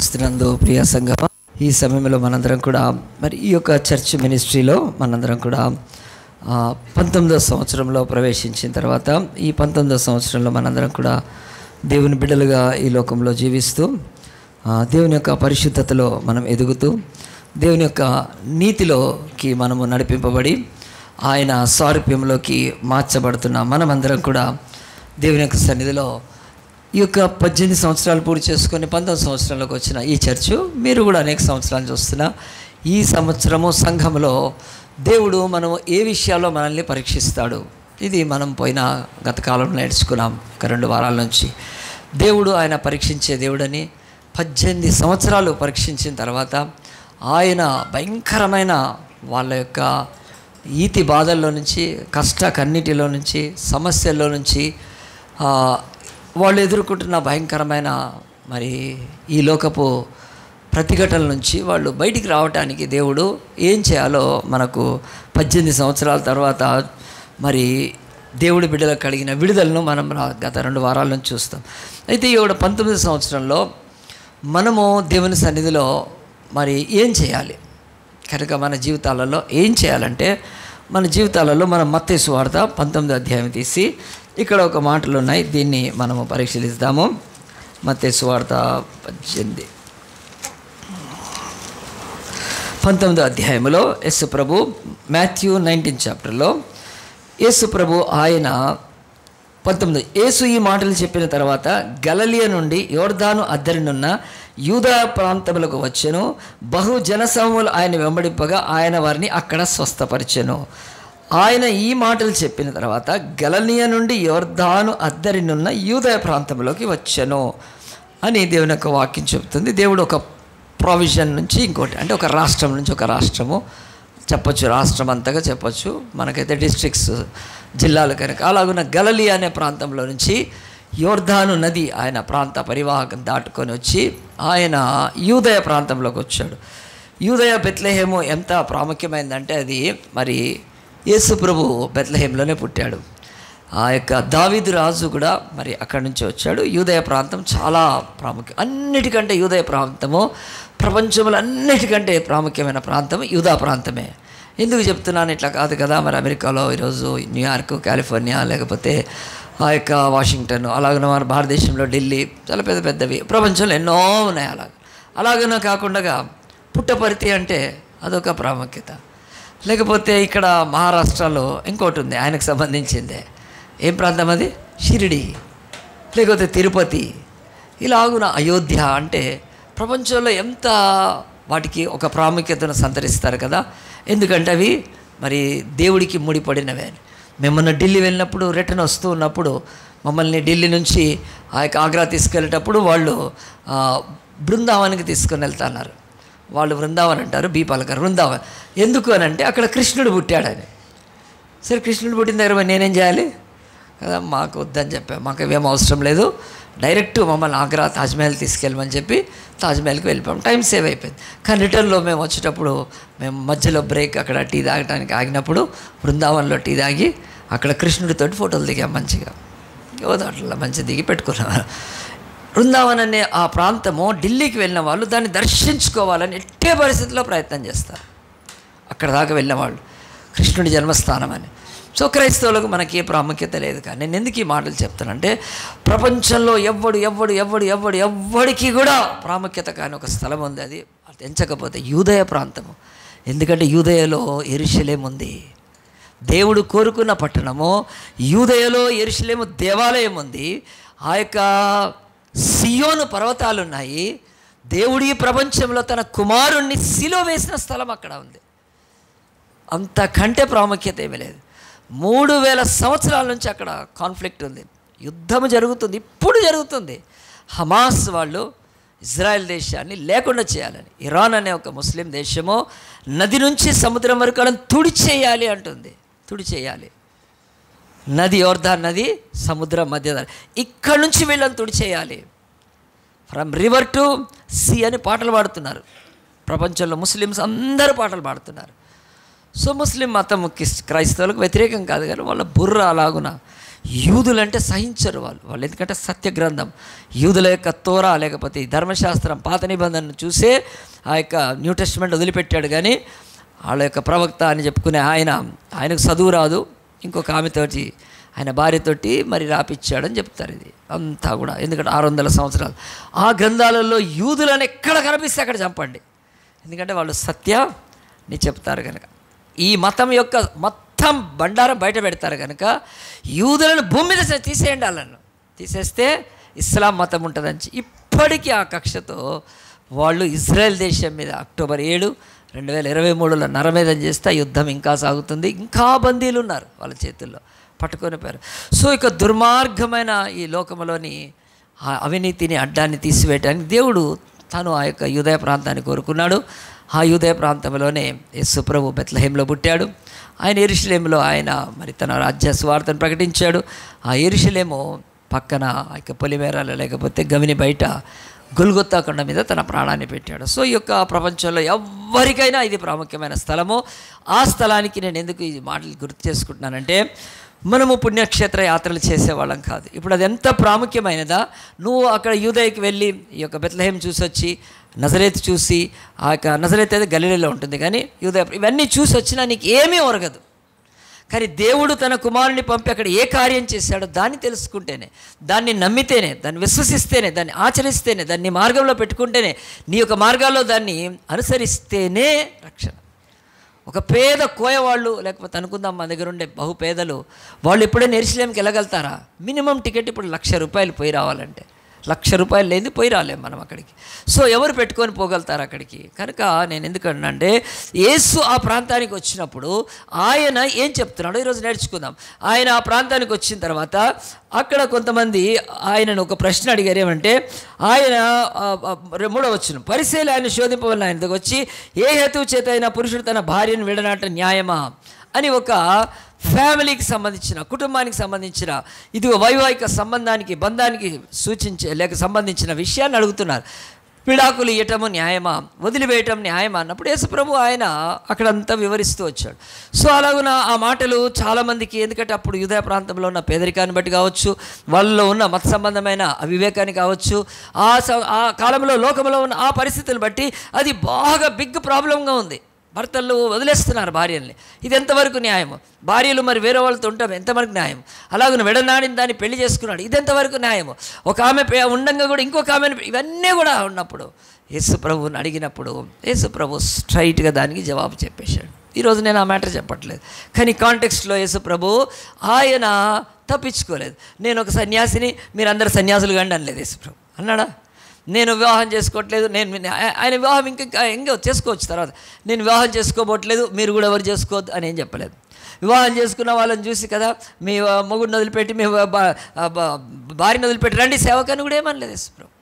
క్రీస్తునందు ప్రియ సంగమ, ఈ సమయంలో మనందరం కూడా మరి ఈ యొక్క చర్చ్ మినిస్ట్రీలో మనందరం కూడా 19వ సంవత్సరంలో ప్రవేశించిన తర్వాత ఈ 19వ సంవత్సరంలో మనందరం కూడా దేవుని బిడ్డలుగా ఈ లోకంలో జీవిస్తూ దేవుని యొక్క పరిశుద్ధతలో మనం ఎదుగుతూ దేవుని యొక్క నీతిలోకి మనము నడిపింపబడి ఆయన సారూప్యంలోకి మార్చబడుతున్న మనమందరం కూడా దేవుని యొక్క సన్నిధిలో ఈ యొక్క 18 సంవత్సరాలు పూర్తి చేసుకొని 19 సంవత్సరాలకు వచ్చిన ఈ చర్చు మీరు కూడా అనేక సంవత్సరాలు చూస్తున్న ఈ సంవత్సరము సంఘంలో దేవుడు మనం ఏ విషయాల్లో మనల్ని పరీక్షిస్తాడు. ఇది మనం పోయిన గత కాలంలో నేర్చుకున్నాం. ఒక 2 వారాల నుంచి దేవుడు ఆయన పరీక్షించే దేవుడని 18 సంవత్సరాలు పరీక్షించిన తర్వాత ఆయన భయంకరమైన వాళ్ళ యొక్క ఈతి బాధల్లో నుంచి, కష్ట నుంచి, సమస్యల్లో నుంచి, వాళ్ళు ఎదుర్కొంటున్న భయంకరమైన మరి ఈ లోకపు ప్రతిఘటనల నుంచి వాళ్ళు బయటికి రావడానికి దేవుడు ఏం చేయాలో మనకు 18 సంవత్సరాల తర్వాత మరి దేవుడి బిడ్డలకు కలిగిన విడుదలను మనం గత 2 వారాల నుంచి చూస్తాం. అయితే ఈ 19వ సంవత్సరంలో మనము దేవుని సన్నిధిలో మరి ఏం చేయాలి కనుక మన జీవితాలలో ఏం చేయాలంటే మన జీవితాలలో మనం మత్తయి సువార్త 19వ అధ్యాయం తీసి ఇక్కడ ఒక మాటలు ఉన్నాయి, దీన్ని మనము పరిశీలిద్దాము. మత్తయి సువార్త 19వ అధ్యాయంలో యేసు ప్రభు మాథ్యూ 19 చాప్టర్లో యేసు ప్రభు ఆయన 19 యేసు ఈ మాటలు చెప్పిన తర్వాత గలిలయ నుండి యోర్దాను అద్దరినున్న యూదా ప్రాంతములకు వచ్చెను. బహు జనసమూహములు ఆయన వెంబడింపగా ఆయన వారిని అక్కడ స్వస్థపరిచెను. ఆయన ఈ మాటలు చెప్పిన తర్వాత గలిలయ నుండి యోర్దాను అద్దరినున్న యూదా ప్రాంతంలోకి వచ్చెను అని దేవుని యొక్క వాక్యం చెబుతుంది. దేవుడు ఒక ప్రొవిజన్ నుంచి ఇంకోటి, అంటే ఒక రాష్ట్రం నుంచి ఒక రాష్ట్రము చెప్పచ్చు, రాష్ట్రం అంతగా చెప్పచ్చు, మనకైతే డిస్ట్రిక్ట్స్ జిల్లాలు కనుక అలాగున్న గలిలయ అనే ప్రాంతంలో నుంచి యోర్దాను నది ఆయన ప్రాంత పరివాహకం దాటుకొని వచ్చి ఆయన యూదయ ప్రాంతంలోకి వచ్చాడు. యూదయ బెత్లెహేము ఎంత ప్రాముఖ్యమైందంటే అది మరి యేసు ప్రభు బెత్లెహేంలోనే పుట్టాడు. ఆ యొక్క దావీదు రాజు కూడా మరి అక్కడి నుంచి వచ్చాడు. యూదయ ప్రాంతం చాలా ప్రాముఖ్యం, అన్నిటికంటే యూదయ ప్రాంతము ప్రపంచంలో అన్నిటికంటే ప్రాముఖ్యమైన ప్రాంతం యూదా ప్రాంతమే. ఎందుకు చెప్తున్నాను ఇట్లా కాదు కదా, మరి అమెరికాలో ఈరోజు న్యూయార్క్, కాలిఫోర్నియా, లేకపోతే ఆ యొక్క వాషింగ్టన్, అలాగనే మన భారతదేశంలో ఢిల్లీ, చాలా పెద్ద పెద్దవి ప్రపంచంలో ఎన్నో ఉన్నాయి. అలాగనే కాకుండా పుట్టపర్తి అంటే అదొక ప్రాముఖ్యత. లేకపోతే ఇక్కడ మహారాష్ట్రలో ఇంకోటి ఉంది ఆయనకు సంబంధించిందే, ఏం ప్రాంతం అది, షిరిడి, లేకపోతే తిరుపతి, ఇలాగున అయోధ్య. అంటే ప్రపంచంలో ఎంత వాటికి ఒక ప్రాముఖ్యతను సంతరిస్తారు కదా, ఎందుకంటే అవి మరి దేవుడికి ముడిపడినవే. మేము మొన్న ఢిల్లీ వెళ్ళినప్పుడు రిటర్న్ వస్తూ ఉన్నప్పుడు మమ్మల్ని ఢిల్లీ నుంచి ఆ యొక్క ఆగ్రా తీసుకెళ్ళేటప్పుడు వాళ్ళు బృందావనికి తీసుకొని వెళ్తున్నారు. వాళ్ళు బృందావన్ అంటారు, బీపాలకర్ బృందావన్. ఎందుకు అని అంటే అక్కడ కృష్ణుడు పుట్టాడని. సరే, కృష్ణుడు పుట్టిన దగ్గర నేనేం చేయాలి కదా, మాకు వద్దని చెప్పాము, మాకు ఏం అవసరం లేదు, డైరెక్ట్ మమ్మల్ని ఆగ్రా తాజ్మహల్ తీసుకెళ్ళమని చెప్పి తాజ్మహల్కి వెళ్ళిపోయాం. టైం సేవ్ అయిపోయింది. కానీ రిటర్న్లో మేము వచ్చేటప్పుడు మేము మధ్యలో బ్రేక్ అక్కడ టీ తాగడానికి ఆగినప్పుడు బృందావన్లో టీ తాగి అక్కడ కృష్ణుడితోటి ఫోటోలు దిగాం మంచిగా, అట్లా మంచిగా దిగి పెట్టుకున్నాం. బృందావన్ అనే ఆ ప్రాంతము ఢిల్లీకి వెళ్ళిన వాళ్ళు దాన్ని దర్శించుకోవాలని ఎట్టే పరిస్థితుల్లో ప్రయత్నం చేస్తారు. అక్కడ దాకా వెళ్ళిన వాళ్ళు కృష్ణుడి జన్మస్థానం అని. సో క్రైస్తవులకు మనకి ఏ ప్రాముఖ్యత లేదు. కానీ నేను ఎందుకు ఈ మాటలు చెప్తానంటే ప్రపంచంలో ఎవ్వడికి కూడా ప్రాముఖ్యత కానీ ఒక స్థలం ఉంది, అది ఎంచకపోతే యూదయ ప్రాంతము. ఎందుకంటే యూదయలో యెరూషలేము ఉంది, దేవుడు కోరుకున్న పట్టణము. యూదయలో యెరూషలేము దేవాలయం ఉంది, ఆ యొక్క సియోను పర్వతాలు ఉన్నాయి. దేవుడి ప్రపంచంలో తన కుమారుణ్ణి సిలువ వేసిన స్థలం అక్కడ ఉంది. అంతకంటే ప్రాముఖ్యత ఏమీ లేదు. 3000 సంవత్సరాల నుంచి అక్కడ కాన్ఫ్లిక్ట్ ఉంది, యుద్ధం జరుగుతుంది, ఇప్పుడు జరుగుతుంది. హమాస్ వాళ్ళు ఇజ్రాయెల్ దేశాన్ని లేకుండా చేయాలని, ఇరాన్ అనే ఒక ముస్లిం దేశము నది నుంచి సముద్రం వరకు వాళ్ళని తుడిచేయాలి అంటుంది. తుడిచేయాలి, నది యోర్దాన్ నది సముద్రం మధ్య, ఇక్కడి నుంచి వీళ్ళని తుడిచేయాలి. ఫ్రమ్ రివర్ టు సీ అని పాటలు పాడుతున్నారు. ప్రపంచంలో ముస్లిమ్స్ అందరూ పాటలు పాడుతున్నారు. సో ముస్లిం మతం క్రైస్తవులకు వ్యతిరేకం కాదు, కానీ వాళ్ళ బుర్ర అలాగున యూదులంటే సహించరు వాళ్ళు ఎందుకంటే సత్య గ్రంథం, యూదుల యొక్క తోరా లేకపోతే ధర్మశాస్త్రం పాత నిబంధనను చూసే ఆ యొక్క న్యూ టెస్టిమెంట్ వదిలిపెట్టాడు. కానీ వాళ్ళ యొక్క ప్రవక్త అని చెప్పుకునే ఆయనకు చదువు రాదు, ఇంకొక ఆమెతోటి ఆయన భార్యతోటి మరి రాపిచ్చాడని చెప్తారు. ఇది అంతా కూడా ఎందుకంటే 600 సంవత్సరాలు ఆ గ్రంథాలలో యూదులను ఎక్కడ కనిపిస్తే అక్కడ చంపండి, ఎందుకంటే వాళ్ళు సత్యాన్ని చెప్తారు కనుక. ఈ మతం యొక్క మొత్తం బండారం బయట పెడతారు కనుక యూదులను భూమి మీద తీసేయండి, వాళ్ళను తీసేస్తే ఇస్లాం మతం ఉంటుందని ఇప్పటికీ ఆ కక్షతో వాళ్ళు ఇజ్రాయెల్ దేశం మీద అక్టోబర్ 7, 2023లో నరమేధం చేస్తే యుద్ధం ఇంకా సాగుతుంది. ఇంకా బందీలు ఉన్నారు వాళ్ళ చేతుల్లో, పట్టుకొని పోయారు. సో ఇక దుర్మార్గమైన ఈ లోకంలోని అవినీతిని అడ్డాన్ని తీసివేయడానికి దేవుడు తను ఆ యొక్క యూదయ ప్రాంతాన్ని కోరుకున్నాడు. ఆ యూదయ ప్రాంతంలోనే యేసు ప్రభు బెత్లెహేంలో పుట్టాడు. ఆయన యెరూషలేములో ఆయన మరి తన రాజ్య సువార్తను ప్రకటించాడు. ఆ యెరూషలేము పక్కన ఆ యొక్క పొలిమేరలో లేకపోతే గవిని బయట గొల్గొతా కొండ మీద తన ప్రాణాన్ని పెట్టాడు. సో ఈ యొక్క ప్రపంచంలో ఎవరికైనా ఇది ప్రాముఖ్యమైన స్థలము. ఆ స్థలానికి నేను ఎందుకు ఈ మాటలు గుర్తు చేసుకుంటున్నానంటే, మనము పుణ్యక్షేత్ర యాత్రలు చేసేవాళ్ళం కాదు. ఇప్పుడు అది ఎంత ప్రాముఖ్యమైనదా, నువ్వు అక్కడ యూదయకి వెళ్ళి ఈ యొక్క బెత్లెహేం చూసి వచ్చి నజరేత్ చూసి, ఆ యొక్క నజరేత్ అయితే గలిలీలో ఉంటుంది కానీ యూదయ ఇవన్నీ చూసి వచ్చినా నీకు ఏమీ ఒరగదు. కానీ దేవుడు తన కుమారుని పంపి అక్కడ ఏ కార్యం చేశాడో దాన్ని తెలుసుకుంటేనే, దాన్ని నమ్మితేనే, దాన్ని విశ్వసిస్తేనే, దాన్ని ఆచరిస్తేనే, దాన్ని మార్గంలో పెట్టుకుంటేనే, నీ యొక్క మార్గాల్లో దాన్ని అనుసరిస్తేనే రక్షణ. ఒక పేద కోయవాళ్ళు లేకపోతే అనుకుందాం మన దగ్గర ఉండే బహుపేదలు వాళ్ళు ఎప్పుడైనా యెరూషలేంకి వెళ్ళగలుగుతారా? మినిమం టికెట్ ఇప్పుడు ₹1,00,000 పోయి రావాలంటే, ₹1,00,000 లేని పోయి రాలేము మనం అక్కడికి. సో ఎవరు పెట్టుకొని పోగలుగుతారు అక్కడికి? కనుక నేను ఎందుకంటే యేసు ఆ ప్రాంతానికి వచ్చినప్పుడు ఆయన ఏం చెప్తున్నాడో ఈరోజు నేర్చుకుందాం. ఆయన ఆ ప్రాంతానికి వచ్చిన తర్వాత అక్కడ కొంతమంది ఆయనను ఒక ప్రశ్న అడిగారు. ఏమంటే ఆయన 3వ వచనం, పరిసయ్యులు ఆయన శోధింపవలన ఆయన దగ్గరకు వచ్చి, ఏ హేతువు చేత అయినా పురుషుడు తన భార్యను విడనాట న్యాయమా అని ఒక ఫ్యామిలీకి సంబంధించిన, కుటుంబానికి సంబంధించిన, ఇది వైవాహిక సంబంధానికి బంధానికి సూచించే లేక సంబంధించిన విషయాన్ని అడుగుతున్నారు. విడాకులు ఇవ్వటము న్యాయమా, వదిలివేయటం న్యాయమా అన్నప్పుడు యేసుప్రభు ఆయన అక్కడంతా వివరిస్తూ వచ్చాడు. సో అలాగున ఆ మాటలు చాలామందికి, ఎందుకంటే అప్పుడు యూదయ ప్రాంతంలో ఉన్న పేదరికాన్ని బట్టి కావచ్చు, వాళ్ళలో ఉన్న మత సంబంధమైన అవివేకాన్ని కావచ్చు, ఆ కాలంలో లోకంలో ఉన్న ఆ పరిస్థితులను బట్టి అది బాగా బిగ్ ప్రాబ్లంగా ఉంది. భర్తలు వదిలేస్తున్నారు భార్యల్ని, ఇది ఎంతవరకు న్యాయము? భార్యలు మరి వేరే వాళ్ళతో ఉంటాం, ఎంతవరకు న్యాయం? అలాగే విడనాడిన దాన్ని పెళ్లి చేసుకున్నాడు, ఇది ఎంతవరకు న్యాయము? ఒక ఆమె ఉండంగా కూడా ఇంకొక ఆమెను, ఇవన్నీ కూడా ఉన్నప్పుడు యేసు ప్రభువుని అడిగినప్పుడు యేసు ప్రభు స్ట్రైట్గా దానికి జవాబు చెప్పేశాడు. ఈరోజు నేను ఆ మ్యాటర్ చెప్పట్లేదు, కానీ కాంటెక్స్ట్లో యేసు ప్రభు ఆయన తప్పించుకోలేదు. నేను ఒక సన్యాసిని, మీరు అందరు సన్యాసులు కండి అనలేదు యేసు ప్రభు. అన్నాడా? నేను వివాహం చేసుకోవట్లేదు, ఆయన వివాహం ఇంకా చేసుకోవచ్చు తర్వాత, నేను వివాహం చేసుకోబోట్లేదు, మీరు కూడా ఎవరు చేసుకోవద్దు అని ఏం చెప్పలేదు. వివాహం చేసుకున్న వాళ్ళని చూసి కదా, మీ మొగుడిని వదిలిపెట్టి మీ భార్యను వదిలిపెట్టి రండి సేవకని కూడా ఏమనలేదు యేసుప్రభు.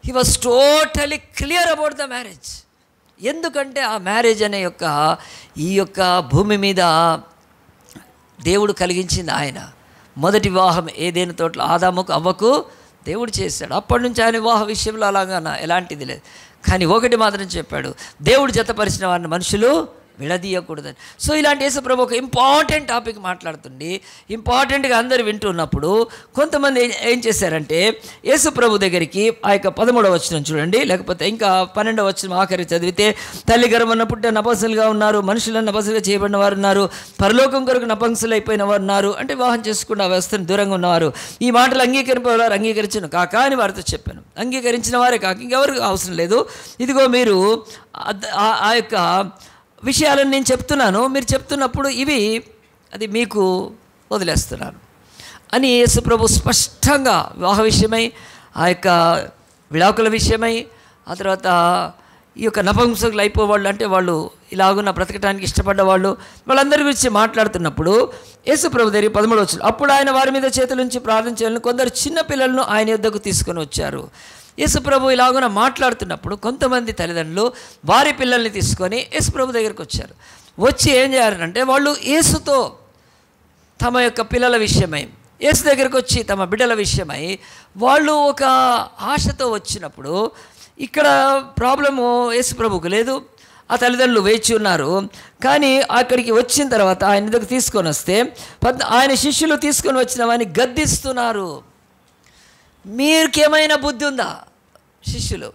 He was totally clear about the marriage. ఎందుకంటే ఆ మ్యారేజ్ అనే ఈ యొక్క భూమి మీద దేవుడు కలిగించింది ఆయన. మొదటి వివాహం ఏదైనా తోటలో ఆదాముకు అవ్వకు దేవుడు చేశాడు. అప్పటి నుంచి ఆయన వివాహ విషయంలో అలాగా ఎలాంటిది లేదు. కానీ ఒకటి మాత్రం చెప్పాడు, దేవుడు జతపరిచిన వారిని మనుషులు విడదీయకూడదని. సో ఇలాంటి యేసుప్రభు ఒక ఇంపార్టెంట్ టాపిక్ మాట్లాడుతుండి ఇంపార్టెంట్గా అందరు వింటున్నప్పుడు కొంతమంది ఏం చేశారంటే యేసుప్రభు దగ్గరికి ఆ యొక్క 13వ వచనం చూడండి, లేకపోతే ఇంకా 12వ వచనం ఆఖరి చదివితే, తల్లి గర్భమున పుట్టిన నపుంసకులుగా ఉన్నారు, మనుషులను నపుంసకులుగా చేయబడిన వారు ఉన్నారు, పరలోకం కొరకు నపుంసకులు అయిపోయిన వారు ఉన్నారు, అంటే వివాహం చేసుకున్న వ్యవస్థను దూరంగా ఉన్నవారు. ఈ మాటలు అంగీకరింపేవారు అంగీకరించను కాక అని వారితో చెప్పాను. అంగీకరించిన వారే కాక ఇంకెవరికి అవసరం లేదు, ఇదిగో మీరు ఆ యొక్క విషయాలను నేను చెప్తున్నాను, మీరు చెప్తున్నప్పుడు అది మీకు వదిలేస్తున్నాను అని యేసుప్రభు స్పష్టంగా వివాహ విషయమై, ఆ యొక్క విడాకుల విషయమై, ఆ తర్వాత ఈ యొక్క నపుంసకులు అయిపోవాళ్ళు, అంటే వాళ్ళు ఇలాగున్న బ్రతకడానికి ఇష్టపడ్డవాళ్ళు, వాళ్ళందరి గురించి మాట్లాడుతున్నప్పుడు యేసుప్రభు దగ్గర 13వ వచనం, అప్పుడు ఆయన వారి మీద చేతులుంచి ప్రార్థన చేయాలని కొందరు చిన్నపిల్లలను ఆయన యొద్దకు తీసుకొని వచ్చారు. యేసుప్రభు ఇలాగున మాట్లాడుతున్నప్పుడు కొంతమంది తల్లిదండ్రులు వారి పిల్లల్ని తీసుకొని యేసుప్రభు దగ్గరికి వచ్చారు. వచ్చి ఏం చేయాలంటే వాళ్ళు యేసుతో తమ యొక్క పిల్లల విషయమై, యేసు దగ్గరికి వచ్చి తమ బిడ్డల విషయమై వాళ్ళు ఒక ఆశతో వచ్చినప్పుడు ఇక్కడ ప్రాబ్లము యేసుప్రభుకు లేదు. ఆ తల్లిదండ్రులు వేచి ఉన్నారు. కానీ అక్కడికి వచ్చిన తర్వాత ఆయన దగ్గర తీసుకొని వస్తే ఆయన శిష్యులు తీసుకొని వచ్చిన వాడిని గద్దిస్తున్నారు. మీకేమైనా బుద్ధి ఉందా శిష్యులు?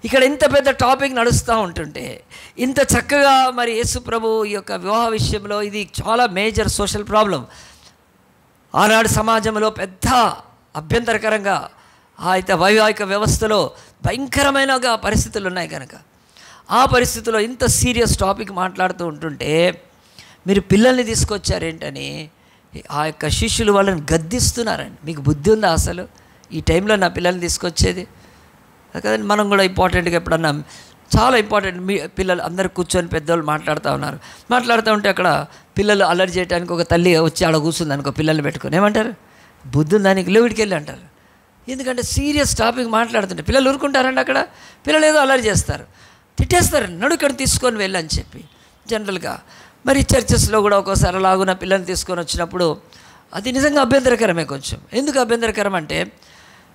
ఇక్కడ ఇంత పెద్ద టాపిక్ నడుస్తూ ఉంటుంటే, ఇంత చక్కగా మరి యేసు ప్రభు ఈ యొక్క వివాహ విషయంలో ఇది చాలా మేజర్ సోషల్ ప్రాబ్లం. ఆనాడు సమాజంలో పెద్ద అభ్యంతరకరంగా అయితే వైవాహిక వ్యవస్థలో భయంకరమైనగా పరిస్థితులు ఉన్నాయి కనుక ఆ పరిస్థితుల్లో ఇంత సీరియస్ టాపిక్ మాట్లాడుతూ ఉంటుంటే మీరు పిల్లల్ని తీసుకొచ్చారేంటని ఆ యొక్క శిష్యులు వాళ్ళని గద్దిస్తున్నారండి. మీకు బుద్ధి ఉందా అసలు? ఈ టైంలో నా పిల్లల్ని తీసుకొచ్చేది కదండి. మనం కూడా ఇంపార్టెంట్గా ఎప్పుడన్నా చాలా ఇంపార్టెంట్ మీ పిల్లలు అందరు కూర్చొని పెద్దవాళ్ళు మాట్లాడుతూ ఉన్నారు. మాట్లాడుతూ ఉంటే అక్కడ పిల్లలు అల్లరి చేయడానికి ఒక తల్లి వచ్చి ఆడ కూర్చుంది అనుకో, పిల్లల్ని పెట్టుకొని ఏమంటారు? బుద్ధి ఉందా నీకు, లేవిడికి వెళ్ళి అంటారు. ఎందుకంటే సీరియస్ టాపిక్ మాట్లాడుతుంటే పిల్లలు ఊరుకుంటారండి. అక్కడ పిల్లలు ఏదో అల్లరి చేస్తారు, తిట్టేస్తారు, నడుకని తీసుకొని వెళ్ళని చెప్పి. జనరల్గా మరి చర్చెస్లో కూడా ఒక్కోసారి అలాగున పిల్లల్ని తీసుకొని వచ్చినప్పుడు అది నిజంగా అభ్యంతరకరమే. కొంచెం ఎందుకు అభ్యంతరకరం అంటే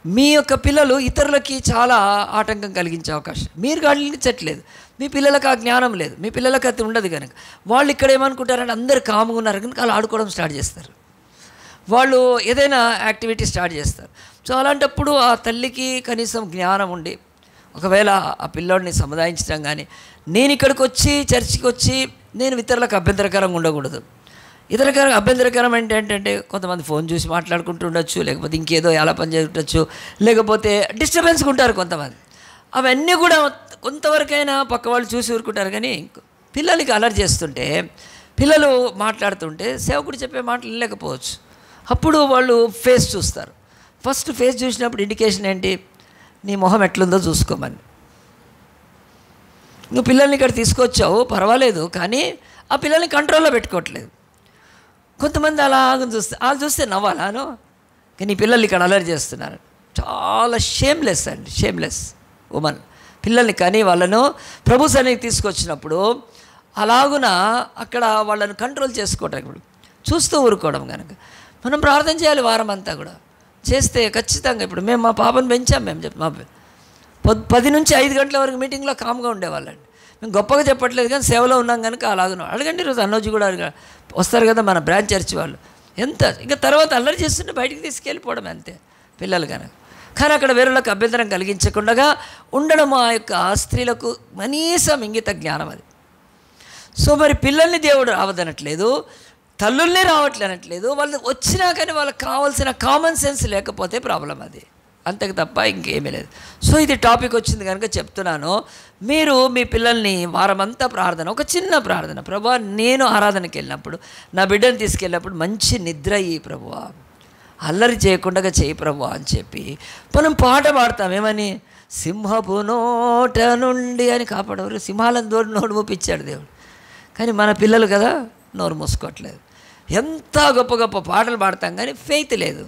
మీ యొక్క పిల్లలు ఇతరులకి చాలా ఆటంకం కలిగించే అవకాశం. మీరు కలిగించట్లేదు, మీ పిల్లలకు ఆ జ్ఞానం లేదు, మీ పిల్లలకు అది ఉండదు కనుక వాళ్ళు ఇక్కడ ఏమనుకుంటారంటే అందరు కాముగా ఉన్నారు కనుక వాళ్ళు ఆడుకోవడం స్టార్ట్ చేస్తారు, వాళ్ళు ఏదైనా యాక్టివిటీ స్టార్ట్ చేస్తారు. సో అలాంటప్పుడు ఆ తల్లికి కనీసం జ్ఞానం ఉండి ఒకవేళ ఆ పిల్లోడిని సముదాయించడం కానీ, నేను ఇక్కడికి వచ్చి చర్చికి వచ్చి నేను ఇతరులకు అభ్యంతరకరంగా ఉండకూడదు. అభ్యంతరకరం ఏంటంటే కొంతమంది ఫోన్ చూసి మాట్లాడుకుంటూ ఉండొచ్చు, లేకపోతే ఇంకేదో ఎలా పని చేయవచ్చు, లేకపోతే డిస్టర్బెన్స్గా ఉంటారు కొంతమంది. అవన్నీ కూడా కొంతవరకైనా పక్క వాళ్ళు చూసి ఊరుకుంటారు. కానీ పిల్లలకి అలర్ట్ చేస్తుంటే, పిల్లలు మాట్లాడుతుంటే సేవకుడు చెప్పే మాటలు లేకపోవచ్చు. అప్పుడు వాళ్ళు ఫేస్ చూస్తారు. ఫస్ట్ ఫేస్ చూసినప్పుడు ఇండికేషన్ ఏంటి? నీ మొహం ఎట్లుందో చూసుకోమని. నువ్వు పిల్లల్ని ఇక్కడ తీసుకొచ్చావు పర్వాలేదు, కానీ ఆ పిల్లల్ని కంట్రోల్లో పెట్టుకోవట్లేదు. కొంతమంది అలాగ చూస్తే నవ్వాలాను, కానీ పిల్లల్ని ఇక్కడ అలర్ట్ చేస్తున్నారు. చాలా షేమ్లెస్ అండి, షేమ్లెస్ ఉమెన్. పిల్లల్ని కానీ వాళ్ళను ప్రభు సన్నిధికి తీసుకొచ్చినప్పుడు అలాగున అక్కడ వాళ్ళని కంట్రోల్ చేసుకోవటం, ఇప్పుడు చూస్తూ ఊరుకోవడం కనుక మనం ప్రార్థన చేయాలి వారం అంతా కూడా చేస్తే ఖచ్చితంగా. ఇప్పుడు మేము మా పాపను పెంచాం, మేము మా 10 నుంచి 5 గంటల వరకు మీటింగ్లో కామ్గా ఉండేవాళ్ళండి. మేము గొప్పగా చెప్పట్లేదు కానీ సేవలో ఉన్నాం కనుక అలాగను. అడగండి, ఈరోజు అన్నోజీ కూడా వస్తారు కదా మన బ్రాంచ్ చర్చి వాళ్ళు, ఎంత ఇంకా తర్వాత అల్లరి చేస్తుంటే బయటికి తీసుకెళ్ళిపోవడం అంతే పిల్లలు కనుక. కానీ అక్కడ వేరేళ్ళకి అభ్యంతరం కలిగించకుండా ఉండడం ఆ యొక్క స్త్రీలకు కనీసం ఇంగిత జ్ఞానం అది. సో మరి పిల్లల్ని దేవుడు రావద్దనట్లేదు, తల్లుల్ని రావట్లేనట్లేదు, వాళ్ళు వచ్చినా కానీ వాళ్ళకి కావాల్సిన కామన్ సెన్స్ లేకపోతే ప్రాబ్లం అది, అంతకు తప్ప ఇంకేమీ లేదు. సో ఇది టాపిక్ వచ్చింది కనుక చెప్తున్నాను. మీరు మీ పిల్లల్ని వారమంతా ప్రార్థన, ఒక చిన్న ప్రార్థన, ప్రభువా నేను ఆరాధనకి వెళ్ళినప్పుడు నా బిడ్డను తీసుకెళ్ళినప్పుడు మంచి నిద్ర అయ్యి ప్రభువా, అల్లరి చేయకుండా చేయి ప్రభువా అని చెప్పి మనం పాట పాడతాం. ఏమని? సింహపు నోట నుండి అని కాపాడేవారు, సింహాలను నోరు మూపించాడు దేవుడు. కానీ మన పిల్లలు కదా నోరు మూసుకోవట్లేదు. ఎంత గొప్ప గొప్ప పాటలు పాడతాం కానీ ఫెయిత్ లేదు.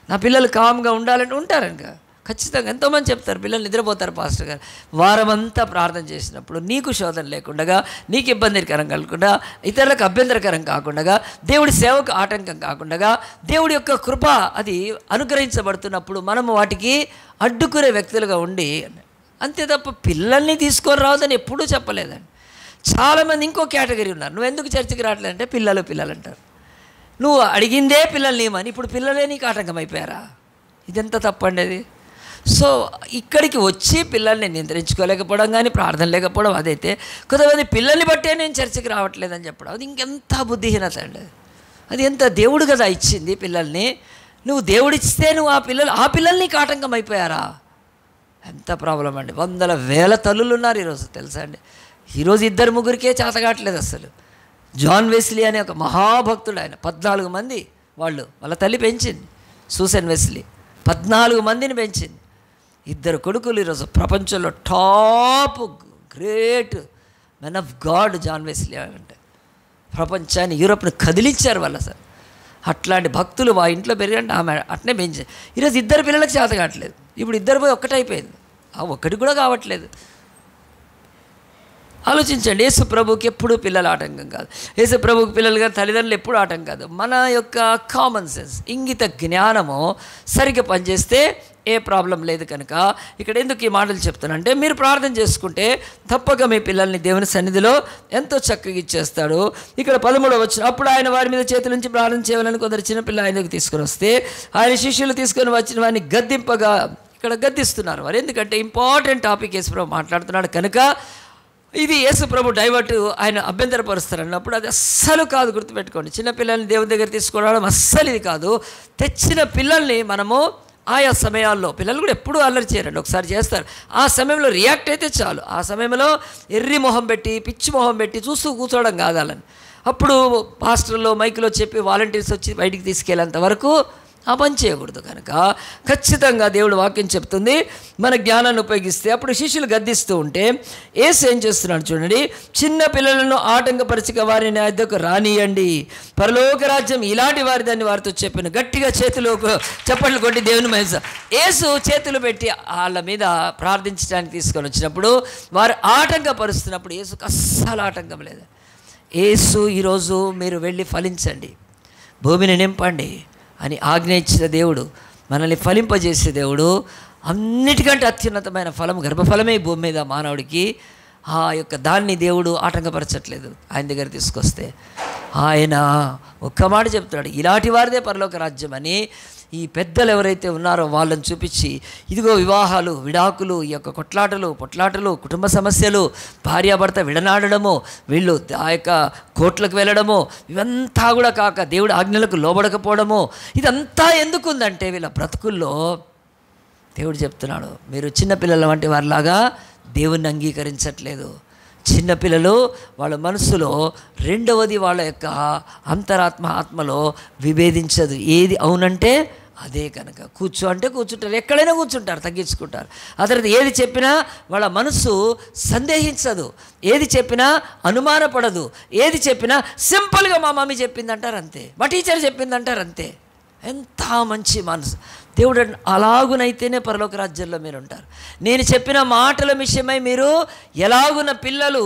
నా పిల్లలు కామ్గా ఉండాలంటే ఉంటారనుక ఖచ్చితంగా. ఎంతోమంది చెప్తారు పిల్లలు నిద్రపోతారు పాస్టర్ గారు. వారమంతా ప్రార్థన చేసినప్పుడు నీకు శోధన లేకుండా, నీకు ఇబ్బందికరం కలగకుండా, ఇతరులకు అభ్యంతరకరం కాకుండా, దేవుడి సేవకు ఆటంకం కాకుండా, దేవుడి యొక్క కృప అది అనుగ్రహించబడుతున్నప్పుడు మనము వాటికి అడ్డుకునే వ్యక్తులుగా ఉండి, అంతే తప్ప పిల్లల్ని తీసుకొని రావద్దని ఎప్పుడూ చెప్పలేదండి. చాలామంది ఇంకో కేటగిరీ ఉన్నారు. నువ్వు ఎందుకు చర్చికి రావట్లేదంటే పిల్లలు అంటారు. నువ్వు అడిగిందే పిల్లల్ని ఏమని, ఇప్పుడు పిల్లలే నీకు ఆటంకం అయిపోయారా? ఇదెంత తప్పండి అది. సో ఇక్కడికి వచ్చి పిల్లల్ని నియంత్రించుకోలేకపోవడం కానీ ప్రార్థన లేకపోవడం అదైతే, కొంతమంది పిల్లల్ని బట్టే నేను చర్చికి రావట్లేదని చెప్పడం అది ఇంకెంత బుద్ధిహీనత అండి. అది ఎంత దేవుడు కదా ఇచ్చింది పిల్లల్ని, నువ్వు దేవుడిస్తే నువ్వు ఆ పిల్లల్ని నీకు ఆటంకం అయిపోయారా? ఎంత ప్రాబ్లం అండి. 100,000 తల్లులు ఉన్నారు ఈరోజు తెలుసా అండి. ఈరోజు 2-3కే చేతగాట్లేదు అసలు. జాన్ వెస్లీ అనే ఒక మహాభక్తుడు, ఆయన 14 మంది వాళ్ళ తల్లి పెంచింది. సూసన్ వెస్లీ 14 మందిని పెంచింది. 2 కొడుకులు ఈరోజు ప్రపంచంలో top great men of God John Wesley అంటే. ప్రపంచాన్ని యూరోప్ని కదిలించారు వాళ్ళు అసలు. అట్లాంటి భక్తులు మా ఇంట్లో పెరిగంటే ఆమె అట్నే పెంచారు. ఈరోజు 2 పిల్లలకు చేత కావట్లేదు. ఇప్పుడు 2 పోయి ఒక్కటైపోయింది, ఒక్కటి కూడా కావట్లేదు. ఆలోచించండి. యేసు ప్రభుకి ఎప్పుడూ పిల్లలు ఆటంకం కాదు. యేసు ప్రభుకి పిల్లలుగా తల్లిదండ్రులు ఎప్పుడు ఆటంకం కాదు. మన యొక్క కామన్ సెన్స్, ఇంగిత జ్ఞానము సరిగ్గా పనిచేస్తే ఏ ప్రాబ్లం లేదు కనుక ఇక్కడ ఎందుకు ఈ మాటలు చెప్తానంటే, మీరు ప్రార్థన చేసుకుంటే తప్పక మీ పిల్లల్ని దేవుని సన్నిధిలో ఎంతో చక్కగా ఇచ్చేస్తాడు. ఇక్కడ 13వ వచనం, అప్పుడు ఆయన వారి మీద చేతుల నుంచి ప్రార్థన చేయాలని కొందరు చిన్నపిల్లలు ఆయనకు తీసుకొని వస్తే ఆయన శిష్యులు తీసుకొని వచ్చిన వారిని గద్దింపగా, ఇక్కడ గద్దిస్తున్నారు వారు. ఎందుకంటే ఇంపార్టెంట్ టాపిక్ యేసుప్రభు మాట్లాడుతున్నాడు కనుక ఇది యేసుప్రభు డైవర్ట్ ఆయన అభ్యంతరపరుస్తారు అన్నప్పుడు అది అస్సలు కాదు. గుర్తుపెట్టుకోండి, చిన్నపిల్లల్ని దేవుని దగ్గర తీసుకురావడం అస్సలు ఇది కాదు. తెచ్చిన పిల్లల్ని మనము ఆయా సమయాల్లో, పిల్లలు కూడా ఎప్పుడూ అల్లరి చేయరండి, ఒకసారి చేస్తారు, ఆ సమయంలో రియాక్ట్ అయితే చాలు. ఆ సమయంలో ఎర్రి మొహం పెట్టి పిచ్చి మొహం పెట్టి చూస్తూ కూర్చోవడం కాదాలని. అప్పుడు పాస్టర్లో మైకులో చెప్పి వాలంటీర్స్ వచ్చి బయటికి తీసుకెళ్ళేంత వరకు ఆ పని చేయకూడదు. కనుక ఖచ్చితంగా దేవుడు వాక్యం చెప్తుంది మన జ్ఞానాన్ని ఉపయోగిస్తే. అప్పుడు శిష్యులు గద్దిస్తూ ఉంటే యేసు ఏం చేస్తున్నాడు చూడండి, చిన్న పిల్లలను ఆటంకపరిచక వారిని నా యొద్దకు రానియండి, పరలోక రాజ్యం ఇలాంటి వారి దాన్ని వారితో చెప్పాను. గట్టిగా చేతులు చప్పట్లు కొట్టి దేవుని మహిమ. యేసు చేతులు పెట్టి వాళ్ళ మీద ప్రార్థించడానికి తీసుకొని వచ్చినప్పుడు వారు ఆటంకపరుస్తున్నప్పుడు యేసుకు అస్సలు ఆటంకం లేదు. యేసు ఈరోజు మీరు వెళ్ళి ఫలించండి, భూమిని నింపండి అని ఆజ్ఞ ఇచ్చిన దేవుడు, మనల్ని ఫలింపజేసే దేవుడు. అన్నిటికంటే అత్యున్నతమైన ఫలం గర్భఫలమే ఈ భూమి మీద మానవుడికి. ఆ యొక్క దాన్ని దేవుడు ఆటంకపరచట్లేదు. ఆయన దగ్గర తీసుకొస్తే ఆయన ఒక్క మాట చెప్తాడు, ఇలాంటి వారిదే పరలోక రాజ్యం అని. ఈ పెద్దలు ఎవరైతే ఉన్నారో వాళ్ళని చూపించి, ఇదిగో వివాహాలు, విడాకులు, ఈ యొక్క పొట్లాటలు, కుటుంబ సమస్యలు, భార్యాభర్త విడనాడడము, వీళ్ళు ఆ యొక్క కోట్లకు వెళ్ళడము, ఇవంతా కూడా కాక దేవుడి ఆజ్ఞలకు లోబడకపోవడము, ఇదంతా ఎందుకుందంటే వీళ్ళ బ్రతుకుల్లో దేవుడు చెప్తున్నాడు, మీరు చిన్నపిల్లల వంటి వారిలాగా దేవుణ్ణి అంగీకరించట్లేదు. చిన్నపిల్లలు వాళ్ళ మనసులో, రెండవది వాళ్ళ యొక్క అంతరాత్మ ఆత్మలో విభేదించదు. ఏది అవునంటే అదే. కనుక కూర్చో అంటే కూర్చుంటారు, ఎక్కడైనా కూర్చుంటారు, తగ్గించుకుంటారు. ఆ తర్వాత ఏది చెప్పినా వాళ్ళ మనసు సందేహించదు, ఏది చెప్పినా అనుమానపడదు, ఏది చెప్పినా సింపుల్గా మా మమ్మీ చెప్పిందంటారు అంతే, మా టీచర్ చెప్పిందంటారు అంతే. ఎంత మంచి మనసు దేవుడు. అలాగునైతేనే పరలోక రాజ్యంలో మీరు ఉంటారు. నేను చెప్పిన మాటల విషయమై మీరు ఎలాగున పిల్లలు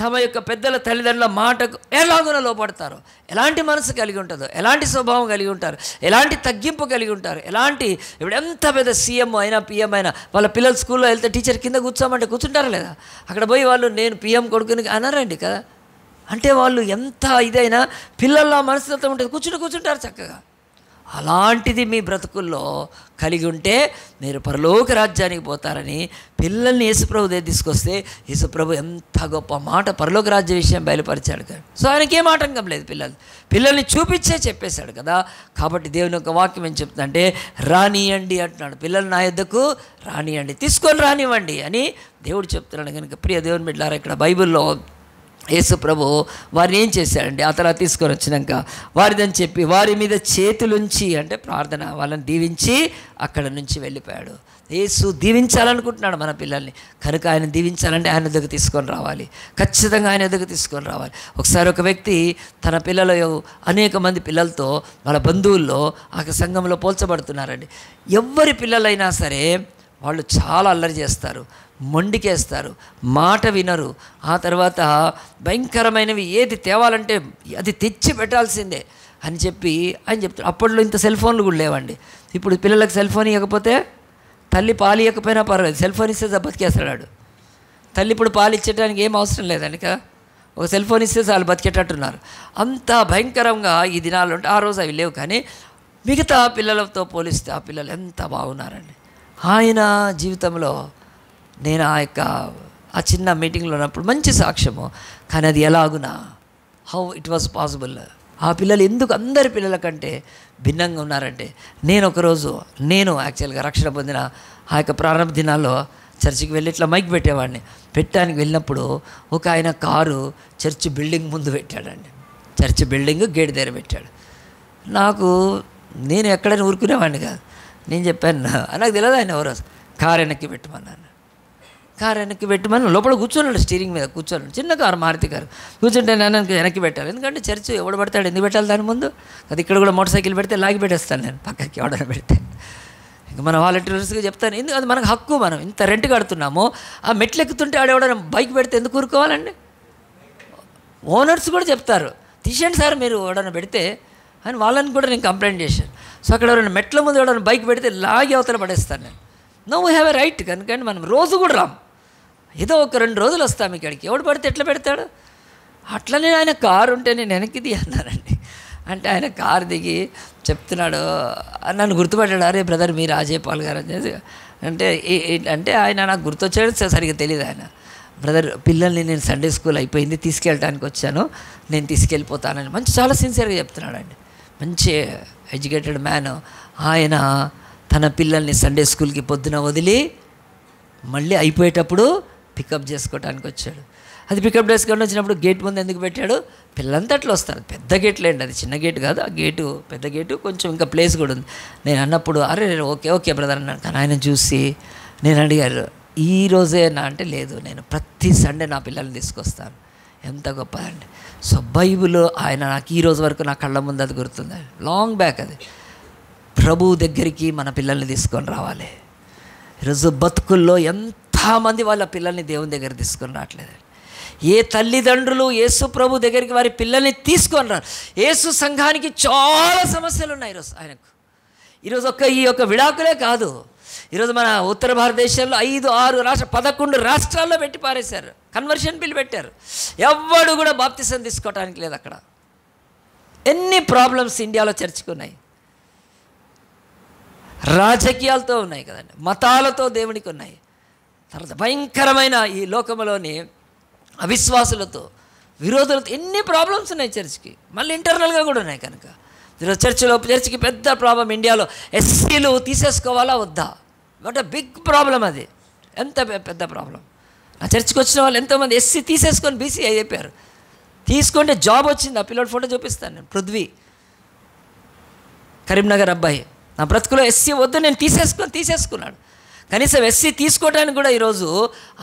తమ యొక్క పెద్దల తల్లిదండ్రుల మాటకు ఎలాగున లోపడతారో, ఎలాంటి మనసు కలిగి ఉంటుందో, ఎలాంటి స్వభావం కలిగి ఉంటారు, ఎలాంటి తగ్గింపు కలిగి ఉంటారు, ఎలాంటి ఇప్పుడు ఎంత పెద్ద సీఎం అయినా పిఎం అయినా వాళ్ళ పిల్లలు స్కూల్లో వెళ్తే టీచర్ కింద కూర్చోమంటే కూర్చుంటారా లేదా? అక్కడ పోయి వాళ్ళు నేను పిఎం కొడుకుని అన్నారండి కదా. అంటే వాళ్ళు ఎంత ఇదైనా పిల్లల్లో మనసుతో ఉంటుంది, కూర్చుంటారు చక్కగా. అలాంటిది మీ బ్రతుకుల్లో కలిగి ఉంటే మీరు పరలోక రాజ్యానికి పోతారని పిల్లల్ని యేసుప్రభు దగ్గర తీసుకొస్తే యేసుప్రభు ఎంత గొప్ప మాట పరలోక రాజ్య విషయం బయలుపరిచాడు కదా. సో ఆయనకి ఏం ఆటంకం లేదు, పిల్లల్ని చూపించే చెప్పేశాడు కదా. కాబట్టి దేవుని యొక్క వాక్యం ఏం చెప్తుందంటే రానియండి అంటున్నాడు, పిల్లలు నా యొద్దకు రానియండి, తీసుకొని రానివ్వండి అని దేవుడు చెప్తున్నాడు. కనుక ప్రియ దేవుని బిడ్డలారా, ఇక్కడ బైబిల్లో యేసు ప్రభు వారిని ఏం చేశాడండి, ఆ తర్వాత తీసుకొని వచ్చినాక వారిదని చెప్పి వారి మీద చేతులుంచి అంటే ప్రార్థన, వాళ్ళని దీవించి అక్కడ నుంచి వెళ్ళిపోయాడు. యేసు దీవించాలనుకుంటున్నాడు మన పిల్లల్ని. కనుక ఆయన దీవించాలంటే ఆయన దగ్గర తీసుకొని రావాలి, ఖచ్చితంగా ఆయన దగ్గర తీసుకొని రావాలి. ఒకసారి ఒక వ్యక్తి తన పిల్లలు అనేక మంది పిల్లలతో వాళ్ళ బంధువుల్లో ఆ సంఘంలో పోల్చబడుతున్నారండి. ఎవరి పిల్లలైనా సరే వాళ్ళు చాలా అల్లరి చేస్తారు, మొండికేస్తారు, మాట వినరు. ఆ తర్వాత భయంకరమైనవి ఏది తేవాలంటే అది తెచ్చి పెట్టాల్సిందే అని చెప్పి ఆయన చెప్తారు. అప్పట్లో ఇంత సెల్ ఫోన్లు కూడా లేవండి. ఇప్పుడు పిల్లలకు సెల్ ఫోన్ ఇవ్వకపోతే, తల్లి పాలు ఇవ్వకపోయినా పర్వాలేదు, సెల్ ఫోన్ ఇస్తే బతికేస్తాడు. తల్లి ఇప్పుడు పాలు ఇచ్చేయడానికి ఏం అవసరం లేదండి కదా, ఒక సెల్ ఫోన్ ఇస్తే చాలు బతికేటట్టున్నారు. అంత భయంకరంగా ఈ దినాలు ఉంటే, ఆ రోజు అవి లేవు. కానీ మిగతా పిల్లలతో పోలిస్తే ఆ పిల్లలు ఎంత బాగున్నారండి. ఆయన జీవితంలో నేను ఆ చిన్న మీటింగ్లో ఉన్నప్పుడు మంచి సాక్ష్యము. కానీ అది ఎలాగునా, హౌ ఇట్ వాజ్ పాసిబుల్, ఆ పిల్లలు ఎందుకు అందరి పిల్లల కంటే భిన్నంగా ఉన్నారంటే, నేను యాక్చువల్గా రక్షణ పొందిన ఆ యొక్క ప్రారంభ దినాల్లో చర్చికి వెళ్ళి ఇట్లా మైక్ పెట్టేవాడిని. పెట్టడానికి వెళ్ళినప్పుడు ఒక ఆయన కారు చర్చి బిల్డింగ్ ముందు పెట్టాడండి. చర్చి బిల్డింగ్ గేట్ దగ్గర పెట్టాడు. నేను ఎక్కడైనా ఊరుకునేవాడిని కాదు. నేను చెప్పాను, నాకు తెలియదు ఆయన ఎవరో, కారు వెనక్కి పెట్టమన్నాను. కారు వెనక్కి పెట్టమని లోపల కూర్చోన్నాడు, స్టీరింగ్ మీద కూర్చోన్నాడు. చిన్న కారు, మారుతి కారు. కూర్చుంటే నేను వెనక్కి పెట్టాలి, ఎందుకంటే చర్చ్ ఎవడు పడతాడు, ఎందుకు పెట్టాలి దాని ముందు. అది ఇక్కడ కూడా మోటార్ సైకిల్ పెడితే లాగి పెట్టేస్తాను నేను పక్కకి, ఎవడైనా పెడితే. ఇంకా మన వాలంటీర్స్గా చెప్తాను, ఎందుకు అది మనకు హక్కు, మనం ఇంత రెంట్ కడుతున్నాము. ఆ మెట్లు ఎక్కుతుంటే ఆడెవడైనా బైక్ పెడితే ఎందుకు ఊరుకోవాలండి. ఓనర్స్ కూడా చెప్తారు, తీసేయండి సార్ మీరు ఎవడైనా పెడితే అని. వాళ్ళని కూడా నేను కంప్లైంట్ చేశాను. సో అక్కడ ఎవరైనా మెట్ల ముందు ఎవరైనా బైక్ పెడితే లాగి అవతల పడేస్తాను నేను. No we have a right కనుక మనం రోజు కూడా రాం, ఏదో ఒక 2 రోజులు వస్తాం ఇక్కడికి. ఎవడు పడితే ఎట్లా పెడతాడు? అట్లనే ఆయన కారు ఉంటే నేను వెనక్కి అన్నానండి. అంటే ఆయన కారు దిగి చెప్తున్నాడు, నన్ను గుర్తుపట్టాడు, అరే బ్రదర్ మీరు రాజేపాల్ గారు అని. అంటే ఆయన నాకు గుర్తొచ్చాడు సరిగ్గా తెలియదు. ఆయన బ్రదర్ పిల్లల్ని నేను సండే స్కూల్ అయిపోయింది తీసుకెళ్ళడానికి వచ్చాను, నేను తీసుకెళ్ళిపోతానని చాలా సిన్సియర్గా చెప్తున్నాడు అండి. మంచి ఎడ్యుకేటెడ్ మ్యాన్. ఆయన తన పిల్లల్ని సండే స్కూల్కి పొద్దున వదిలి మళ్ళీ అయిపోయేటప్పుడు పికప్ చేసుకోవడానికి వచ్చాడు. అది పికప్ చేసుకొని వచ్చినప్పుడు గేట్ ముందు ఎందుకు పెట్టాడు? పిల్లలంతా అట్లా వస్తారు. పెద్ద గేట్ లేండి, అది చిన్న గేట్ కాదు, ఆ గేటు పెద్ద గేటు, కొంచెం ఇంకా ప్లేస్ కూడా ఉంది. నేను అన్నప్పుడు అరే ఓకే బ్రదర్ అన్నాను. కానీ ఆయన చూసి నేను అడిగారు, ఈ రోజేనా అంటే లేదు, నేను ప్రతి సండే నా పిల్లల్ని తీసుకొస్తాను. ఎంత గొప్పదండి. సో బైబిల్ ఆయన నాకు ఈ రోజు వరకు నా కళ్ళ ముందు అది గుర్తుంది. లాంగ్ బ్యాక్ అది. ప్రభువు దగ్గరికి మన పిల్లల్ని తీసుకొని రావాలి. ఈరోజు బతుకుల్లో ఎంతమంది వాళ్ళ పిల్లల్ని దేవుని దగ్గర తీసుకొని రావట్లేదు. ఏ తల్లిదండ్రులు యేసు ప్రభు దగ్గరికి వారి పిల్లల్ని తీసుకొని రారు. యేసు సంఘానికి చాలా సమస్యలు ఉన్నాయి ఈరోజు ఆయనకు. ఈరోజు ఈ యొక్క విడాకులే కాదు, ఈరోజు మన ఉత్తర భారతదేశంలో 5, 6 11 రాష్ట్రాల్లో పెట్టి పారేశారు. కన్వర్షన్ బిల్ పెట్టారు. ఎవ్వడు కూడా బాప్తిసం తీసుకోవటానికి లేదు అక్కడ. ఎన్ని ప్రాబ్లమ్స్ ఇండియాలో చర్చకున్నాయి. రాజకీయాలతో ఉన్నాయి కదండి, మతాలతో దేవునికి ఉన్నాయి. తర్వాత భయంకరమైన ఈ లోకంలోని అవిశ్వాసులతో, విరోధులతో ఎన్ని ప్రాబ్లమ్స్ ఉన్నాయి చర్చికి. మళ్ళీ ఇంటర్నల్గా కూడా ఉన్నాయి. కనుక ఈరోజు చర్చికి పెద్ద ప్రాబ్లం ఇండియాలో ఎస్సీలు తీసేసుకోవాలా వద్దా? వాట్ అ బిగ్ ప్రాబ్లం అది. ఎంత పెద్ద ప్రాబ్లం. నా చర్చికి వచ్చిన వాళ్ళు ఎంతోమంది ఎస్సీ తీసేసుకొని బీసీ అయిపోయారు. తీసుకుంటే జాబ్ వచ్చింది. ఆ పిల్లోడి ఫోటో చూపిస్తాను నేను. పృథ్వీ, కరీంనగర్ అబ్బాయి. నా బ్రతుకులో ఎస్సీ వద్దు నేను తీసేసుకున్నాడు. కనీసం ఎస్సీ తీసుకోవడానికి కూడా ఈరోజు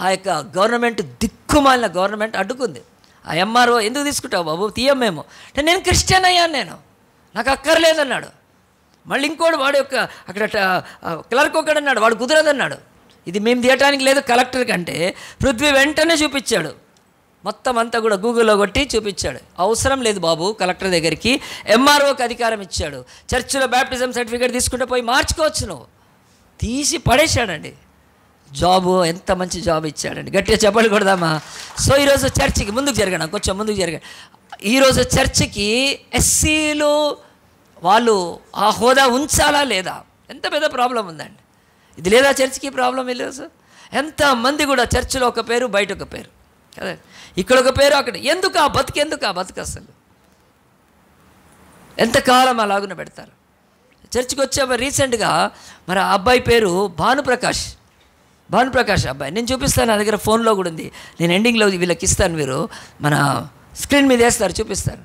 ఆ యొక్క గవర్నమెంట్, దిక్కుమాలిన గవర్నమెంట్ అడ్డుకుంది. ఆ ఎంఆర్ఓ ఎందుకు తీసుకుంటావు బాబు, తీయం మేము అంటే, నేను క్రిస్టియన్ అయ్యాను, నేను నాకు అక్కర్లేదన్నాడు. మళ్ళీ ఇంకోడు వాడు యొక్క అక్కడ క్లర్క్ ఒకడన్నాడు, వాడు కుదరదన్నాడు. ఇది మేము తీయటానికి లేదు కలెక్టర్ కంటే. పృథ్వీ వెంటనే చూపించాడు, మొత్తం అంతా కూడా గూగుల్లో కొట్టి చూపించాడు. అవసరం లేదు బాబు కలెక్టర్ దగ్గరికి, ఎంఆర్ఓకి అధికారం ఇచ్చాడు. చర్చిలో బ్యాప్టిజం సర్టిఫికేట్ తీసుకుంటే పోయి మార్చుకోవచ్చు. నువ్వు తీసి పడేశాడండి. జాబు ఎంత మంచి జాబ్ ఇచ్చాడండి. గట్టిగా చెప్పలు కొడదామా? సో ఈరోజు చర్చికి ముందుకు జరగడం, కొంచెం ముందుకు జరగడం. ఈరోజు చర్చికి ఎస్సీలు వాళ్ళు ఆ హోదా ఉంచాలా లేదా? ఎంత పెద్ద ప్రాబ్లం ఉందండి. ఇది లేదా చర్చికి ప్రాబ్లం ఈరోజు? ఎంతమంది కూడా చర్చిలో ఒక పేరు, బయట ఒక పేరు కదా, ఇక్కడ ఒక పేరు, అక్కడ ఎందుకు ఆ బతుకు అసలు ఎంతకాలం అలాగున పెడతారు. చర్చికి వచ్చే రీసెంట్గా మరి ఆ అబ్బాయి పేరు భానుప్రకాష్ అబ్బాయి. నేను చూపిస్తాను, నా దగ్గర ఫోన్లో కూడా ఉంది. నేను ఎండింగ్లో వీళ్ళకి ఇస్తాను, మీరు మన స్క్రీన్ మీద వేస్తారు, చూపిస్తాను.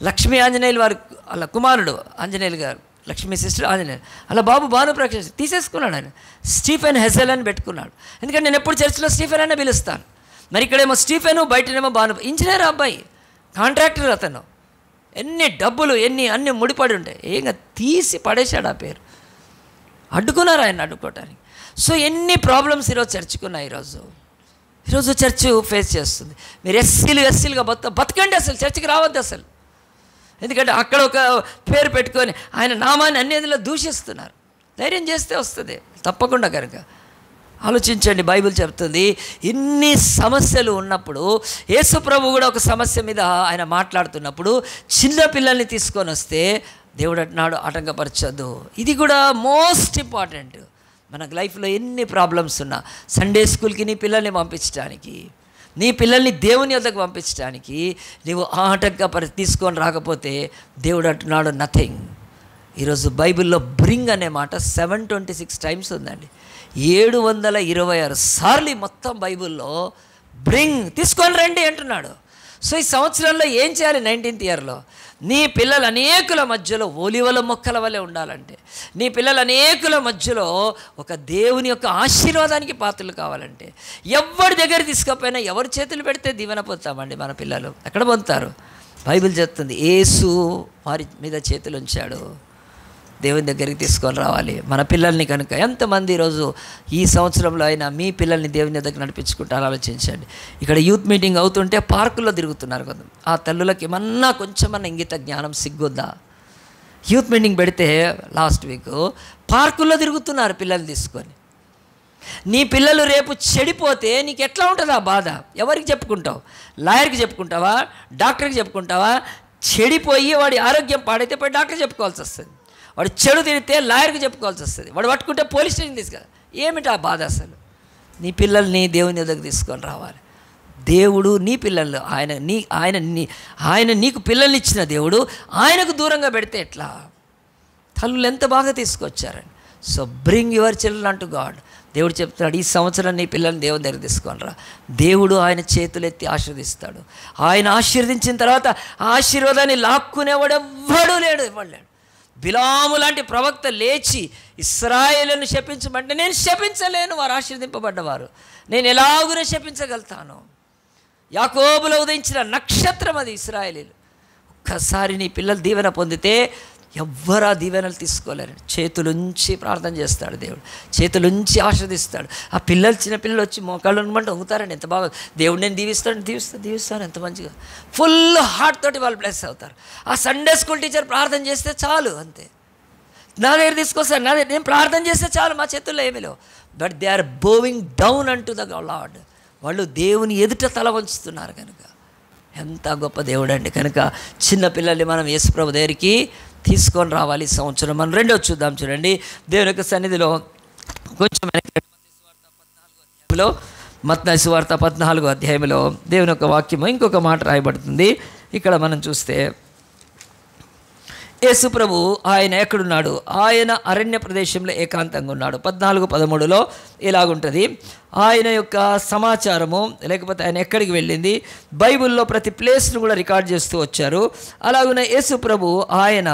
లక్ష్మీ ఆంజనేయులు వారి వాళ్ళ కుమారుడు ఆంజనేయులు గారు, లక్ష్మీ సిస్టర్ ఆంజనేయులు, అలా బాబు భానుప్రకాష్ తీసేసుకున్నాడు. ఆయన స్టీఫెన్ హెజెల్ అని పెట్టుకున్నాడు. ఎందుకంటే నేను ఎప్పుడు చర్చిలో స్టీఫెన్ అనే పిలుస్తాను. మరి ఇక్కడేమో స్టీఫెను, బయటనేమో ఇంజనీర్ అబ్బాయి, కాంట్రాక్టర్ అతను. ఎన్ని డబ్బులు అన్ని ముడిపడి ఉంటాయి. ఏంగా తీసి పడేశాడు ఆ పేరు. అడ్డుకున్నారు ఆయన అడ్డుకోవటానికి. సో ఎన్ని ప్రాబ్లమ్స్ ఈరోజు చర్చకున్నాయి. ఈరోజు చర్చ్ ఫేస్ చేస్తుంది. మీరు ఎస్సీలుగా బతకండి, అసలు చర్చికి రావద్దు అసలు. ఎందుకంటే అక్కడ ఒక పేరు పెట్టుకొని ఆయన నామాన్ని అన్నిటిలో దూషిస్తున్నారు. ధైర్యం చేస్తే వస్తుంది తప్పకుండా. కనుక ఆలోచించండి, బైబిల్ చెప్తుంది ఇన్ని సమస్యలు ఉన్నప్పుడు, యేసు ప్రభు కూడా ఒక సమస్య మీద ఆయన మాట్లాడుతున్నప్పుడు చిన్న పిల్లల్ని తీసుకొని వస్తే దేవుడు అంటున్నాడు ఆటంకపరచొద్దు. ఇది కూడా మోస్ట్ ఇంపార్టెంట్. మనకు లైఫ్లో ఎన్ని ప్రాబ్లమ్స్ ఉన్నా సండే స్కూల్కి నీ పిల్లల్ని పంపించడానికి, నీ పిల్లల్ని దేవుని వద్దకు పంపించడానికి నీవు తీసుకొని రాకపోతే దేవుడు అంటున్నాడు నథింగ్. ఈరోజు బైబిల్లో బ్రింగ్ అనే మాట 726 టైమ్స్ ఉందండి. 726 సార్లు మొత్తం బైబిల్లో బ్రింగ్, తీసుకొని రండి అంటున్నాడు. సో ఈ సంవత్సరంలో ఏం చేయాలి? 19th ఇయర్లో నీ పిల్లలు అనేకుల మధ్యలో ఒలివల మొక్కల వలె ఉండాలంటే, నీ పిల్లలు అనేకుల మధ్యలో ఒక దేవుని యొక్క ఆశీర్వాదానికి పాత్రలు కావాలంటే, ఎవరి దగ్గర తీసుకపోయినా ఎవరి చేతులు పెడితే దీవెన పొందుతామండి మన పిల్లలు. ఎక్కడ పొందుతారు? బైబిల్ చెప్తుంది యేసు వారి మీద చేతులు ఉంచాడు, దేవుని దగ్గరికి తీసుకొని రావాలి మన పిల్లల్ని. కనుక ఎంతమంది ఈరోజు ఈ సంవత్సరంలో అయినా మీ పిల్లల్ని దేవుని దగ్గర నడిపించుకుంటారు ఆలోచించండి. ఇక్కడ యూత్ మీటింగ్ అవుతుంటే పార్కుల్లో తిరుగుతున్నారు కదా, ఆ తల్లులకి ఏమన్నా కొంచెమన్నా ఇంగిత జ్ఞానం సిగ్గుద్దా? యూత్ మీటింగ్ పెడితే లాస్ట్ వీక్ పార్కుల్లో తిరుగుతున్నారు పిల్లలు తీసుకొని. నీ పిల్లలు రేపు చెడిపోతే నీకు ఎట్లా ఉంటుంది ఆ బాధ? ఎవరికి చెప్పుకుంటావు? లాయర్కి చెప్పుకుంటావా? డాక్టర్కి చెప్పుకుంటావా? చెడిపోయి వాడి ఆరోగ్యం పాడైతే పోయి డాక్టర్కి చెప్పుకోవాల్సి వస్తుంది. వాడు చెడు తిరిగితే లాయర్కి చెప్పుకోవాల్సి వస్తుంది. వాడు పట్టుకుంటే పోలీస్ స్టేషన్ తీసుకెళ్ళాలి. ఏమిటి ఆ బాధ అసలు? నీ పిల్లల్ని దేవుని దగ్గరికి తీసుకొని రావాలి. దేవుడు నీ పిల్లలు ఆయన నీకు పిల్లల్ని ఇచ్చిన దేవుడు ఆయనకు దూరంగా పెడితే ఎట్లా? తల్లులు ఎంత బాగా తీసుకొచ్చారని. So bring your children unto God. దేవుడు చెప్తున్నాడు, ఈ సంవత్సరం నీ పిల్లల్ని దేవుని దగ్గర తీసుకొని రా. దేవుడు ఆయన చేతులెత్తి ఆశీర్వదిస్తాడు. ఆయన ఆశీర్వదించిన తర్వాత ఆ ఆశీర్వాదాన్ని లాక్కునేవాడు ఎవ్వడూ లేడు, ఇవ్వలేడు. బిలాము లాంటి ప్రవక్త లేచి ఇశ్రాయేలును శపించమంటే నేను శపించలేను, వారు ఆశీర్వదింపబడ్డవారు, నేను ఎలాగునే శపించగలుగుతాను. యాకోబులో ఉదయించిన నక్షత్రం అది ఇశ్రాయేలీలు. ఒక్కసారి నీ పిల్లలు దీవెన పొందితే ఎవ్వరు ఆ దీవెనలు తీసుకోలేరు. చేతులుంచి ప్రార్థన చేస్తాడు దేవుడు, చేతులుంచి ఆస్వాదిస్తాడు. ఆ పిల్లలు చిన్న పిల్లలు వచ్చి మోకాళ్ళు అనమాట వంగుతారండి. ఎంత బాగా దేవుడు నేను దీవిస్తాను ఎంత మంచిగా ఫుల్ హార్ట్ తోటి వాళ్ళు బ్లెస్ అవుతారు. ఆ సండే స్కూల్ టీచర్ ప్రార్థన చేస్తే చాలు, అంతే. నా దగ్గర తీసుకొస్తాను, నా దగ్గర నేను ప్రార్థన చేస్తే చాలు, మా చేతుల్లో ఏమీ లేవు. But they are bowing down unto the lord. వాళ్ళు దేవుని ఎదుట తల వంచుతున్నారు. కనుక ఎంత గొప్ప దేవుడు అండి. కనుక చిన్న పిల్లల్ని మనం యేసుప్రభు దగ్గరికి తీసుకొని రావాలి. ఈ సంవత్సరం మనం రెండో చూద్దాం. చూడండి, దేవుని యొక్క సన్నిధిలో కొంచెం మత్తయి సువార్త 14వ అధ్యాయంలో దేవుని యొక్క వాక్యము ఇంకొక మాట రాయబడుతుంది. ఇక్కడ మనం చూస్తే యేసు ప్రభు ఆయన ఎక్కడున్నాడు? ఆయన అరణ్య ప్రదేశంలో ఏకాంతంగా ఉన్నాడు. 14:13లో ఇలాగుంటుంది. ఆయన యొక్క సమాచారము లేకపోతే ఆయన ఎక్కడికి వెళ్ళింది, బైబిల్లో ప్రతి ప్లేస్ను కూడా రికార్డ్ చేస్తూ వచ్చారు. అలాగున్న యేసు ప్రభు ఆయన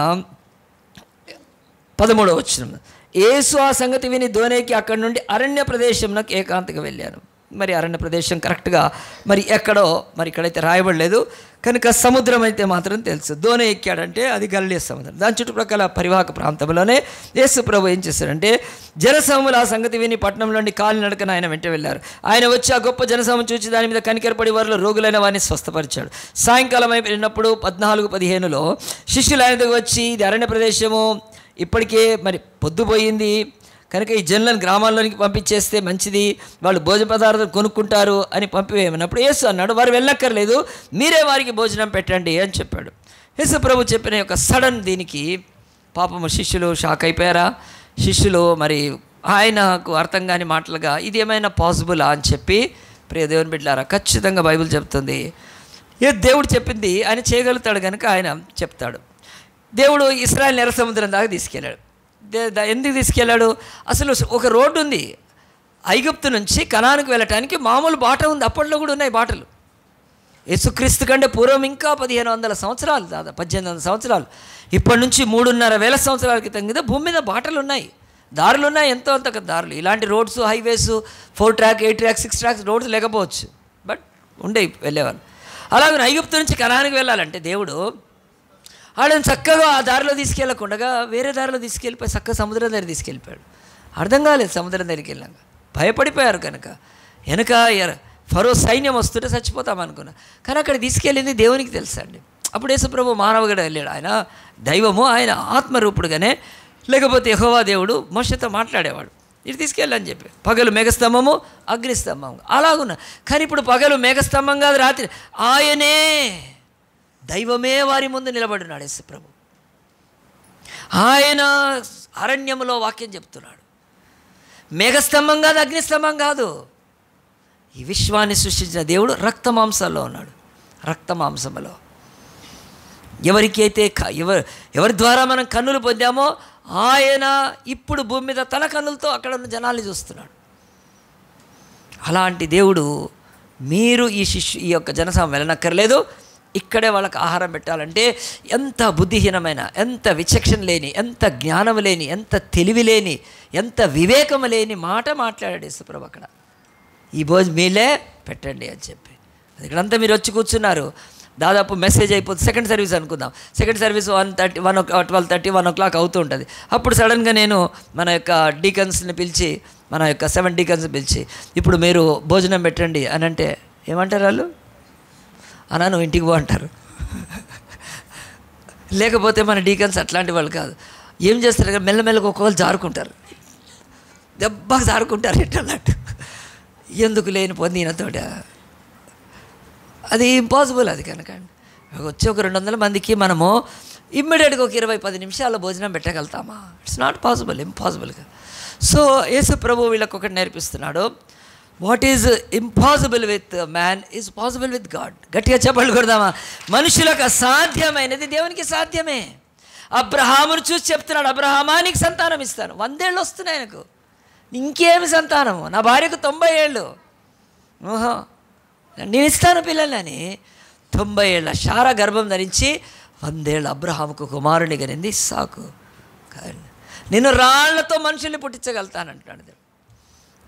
13వ వచనం, యేసు ఆ సంగతి విని దోణికి అక్కడి నుండి అరణ్య ప్రదేశంలోకి ఏకాంతంగా వెళ్ళాను. మరి అరణ్య ప్రదేశం కరెక్ట్గా మరి ఎక్కడో మరి ఇక్కడైతే రాయబడలేదు కనుక సముద్రం అయితే మాత్రం తెలుసు. దోణి ఎక్కాడంటే అది గలిలయ సముద్రం. దాని చుట్టుప్రక్కల పరివాహక ప్రాంతంలోనే యేసు ప్రభు ఏం చేశారంటే జనసమూహములు ఆ సంగతి విని పట్టణంలోని కాలినడకన ఆయన వెంట వెళ్ళారు. ఆయన వచ్చి ఆ గొప్ప జనసమూహం చూసి దాని మీద కనికరపడి వారిలో రోగులైన వారిని స్వస్థపరిచాడు. సాయంకాలం అయిపోయినప్పుడు 14:15లో శిష్యులు ఆయన దగ్గర వచ్చి ఇది అరణ్య ప్రదేశము, ఇప్పటికే మరి పొద్దుపోయింది కనుక ఈ జనులను గ్రామాల్లోనికి పంపించేస్తే మంచిది, వాళ్ళు భోజన పదార్థాలు కొనుక్కుంటారు అని పంపివేయమన్నప్పుడు యేసు అన్నాడు, వారు వెళ్ళక్కర్లేదు, మీరే వారికి భోజనం పెట్టండి అని చెప్పాడు. యేసు ప్రభు చెప్పిన యొక్క సడన్ దీనికి పాపము శిష్యులు షాక్ అయిపోయారా? శిష్యులు మరి ఆయనకు అర్థం కాని మాటలుగా ఇది ఏమైనా పాసిబులా అని చెప్పి, ప్రియ దేవుని బిడ్డలారా, ఖచ్చితంగా బైబిల్ చెప్తుంది ఏ దేవుడు చెప్పింది ఆయన చేయగలుగుతాడు కనుక ఆయన చెప్తాడు. దేవుడు ఇశ్రాయేలు ఎర్ర సముద్రం దాకా తీసుకెళ్ళాడు. ఎందుకు తీసుకెళ్ళాడు? అసలు ఒక రోడ్డు ఉంది ఐగుప్తు నుంచి కనానుకు వెళ్ళటానికి, మామూలు బాట ఉంది. అప్పట్లో కూడా ఉన్నాయి బాటలు. యేసుక్రీస్తు కంటే పూర్వం ఇంకా 1500 సంవత్సరాలు, దాదాపు 1800 సంవత్సరాలు, ఇప్పటి నుంచి 3,500 సంవత్సరాల క్రితం కదా భూమి మీద బాటలు ఉన్నాయి, దారులు ఉన్నాయి, ఎంతో అంత దారులు. ఇలాంటి roads, highways 4 track 8 track 6 tracks roads లేకపోవచ్చు, బట్ ఉండే వెళ్ళేవాళ్ళు. అలాగే ఐగుప్తు నుంచి కనానుకు వెళ్ళాలంటే దేవుడు వాళ్ళని చక్కగా ఆ దారిలో తీసుకెళ్ళకుండా వేరే దారిలో తీసుకెళ్ళిపోయి చక్కగా సముద్రం దగ్గర తీసుకెళ్ళిపోయాడు. అర్థం కాలేదు సముద్రం దగ్గరికి వెళ్ళాక, భయపడిపోయారు. కనుక వెనక ఫరో సైన్యం వస్తుంటే చచ్చిపోతాం అనుకున్నా, కానీ అక్కడ తీసుకెళ్ళింది దేవునికి తెలుసండి. అప్పుడు యేసు ప్రభు మానవుగా వెళ్ళాడు. ఆయన దైవము, ఆయన ఆత్మరూపుడుగానే, లేకపోతే యెహోవా దేవుడు మోషేతో మాట్లాడేవాడు, ఇటు తీసుకెళ్ళని చెప్పి. పగలు మేఘస్తంభము, అగ్నిస్తంభం అలాగున్నా. కానీ ఇప్పుడు పగలు మేఘస్తంభం కాదు, రాత్రి ఆయనే దైవమే వారి ముందు నిలబడినాడు యేసు ప్రభు. ఆయన అరణ్యములో వాక్యం చెప్తున్నాడు. మేఘస్తంభం కాదు, అగ్నిస్తంభం కాదు. ఈ విశ్వాన్ని సృష్టించిన దేవుడు రక్తమాంసాల్లో ఉన్నాడు. రక్తమాంసములో ఎవరి ద్వారా మనం కన్నులు పొందామో ఆయన ఇప్పుడు భూమి మీద తన కన్నులతో అక్కడ ఉన్న జనాల్ని చూస్తున్నాడు. అలాంటి దేవుడు మీరు ఈ యొక్క జనసమూహం వెళ్ళనక్కర్లేదు, ఇక్కడే వాళ్ళకి ఆహారం పెట్టాలంటే ఎంత బుద్ధిహీనమైన, ఎంత విచక్షణ లేని, ఎంత జ్ఞానం లేని, ఎంత తెలివి లేని, ఎంత వివేకం లేని మాట మాట్లాడాడు యేసుప్రభు అక్కడ. ఈ భోజనం మీలే పెట్టండి అని చెప్పి. ఇక్కడంతా మీరు వచ్చి కూర్చున్నారు, దాదాపు మెసేజ్ అయిపోతుంది. సెకండ్ సర్వీస్ అనుకుందాం, సెకండ్ సర్వీస్ 1:30 12:30 1 o'clock అవుతూ ఉంటుంది. అప్పుడు సడన్గా నేను మన యొక్క డీకన్స్ని పిలిచి, మన యొక్క 7 డీకన్స్ని పిలిచి ఇప్పుడు మీరు భోజనం పెట్టండి అని అంటే ఏమంటారు వాళ్ళు? అన్నా నువ్వు ఇంటికి పో అంటారు. లేకపోతే మన డీకన్స్ అట్లాంటి వాళ్ళు కాదు. ఏం చేస్తారు కదా, మెల్లమెల్లగా ఒక్కొక్కరు జారుకుంటారు, దెబ్బగా జారుకుంటారు ఎట్లన్నట్టు. ఎందుకు లేని పొందినతోట అది ఇంపాసిబుల్. అది కనుక వచ్చి ఒక 200 మందికి మనము ఇమ్మీడియట్గా ఒక 20-10 నిమిషాల్లో భోజనం పెట్టగలుగుతామా? ఇట్స్ నాట్ పాసిబుల్, ఇంపాసిబుల్గా. సో యేసు ప్రభు వీళ్ళకి ఒకటి నేర్పిస్తున్నాడు, what is impossible with man is possible with God. గట్టిగా చెప్పలు కొడదామా? మనుషులకు అసాధ్యమైనది దేవునికి సాధ్యమే. అబ్రహామును చూసి చెప్తున్నాడు, అబ్రహామా నీకు సంతానం ఇస్తాను. 100 ఏళ్ళు వస్తున్నాయి ఆయనకు, ఇంకేమి సంతానము, నా భార్యకు 90 ఏళ్ళు, ఓహో నేను ఇస్తాను పిల్లలని. 90 ఏళ్ళ శారా గర్భం ధరించి 100 ఏళ్ళ అబ్రహాముకు కుమారుని కనింది ఇస్సాకు. నేను రాళ్లతో మనుషుల్ని పుట్టించగలుగుతానంటున్నాడు.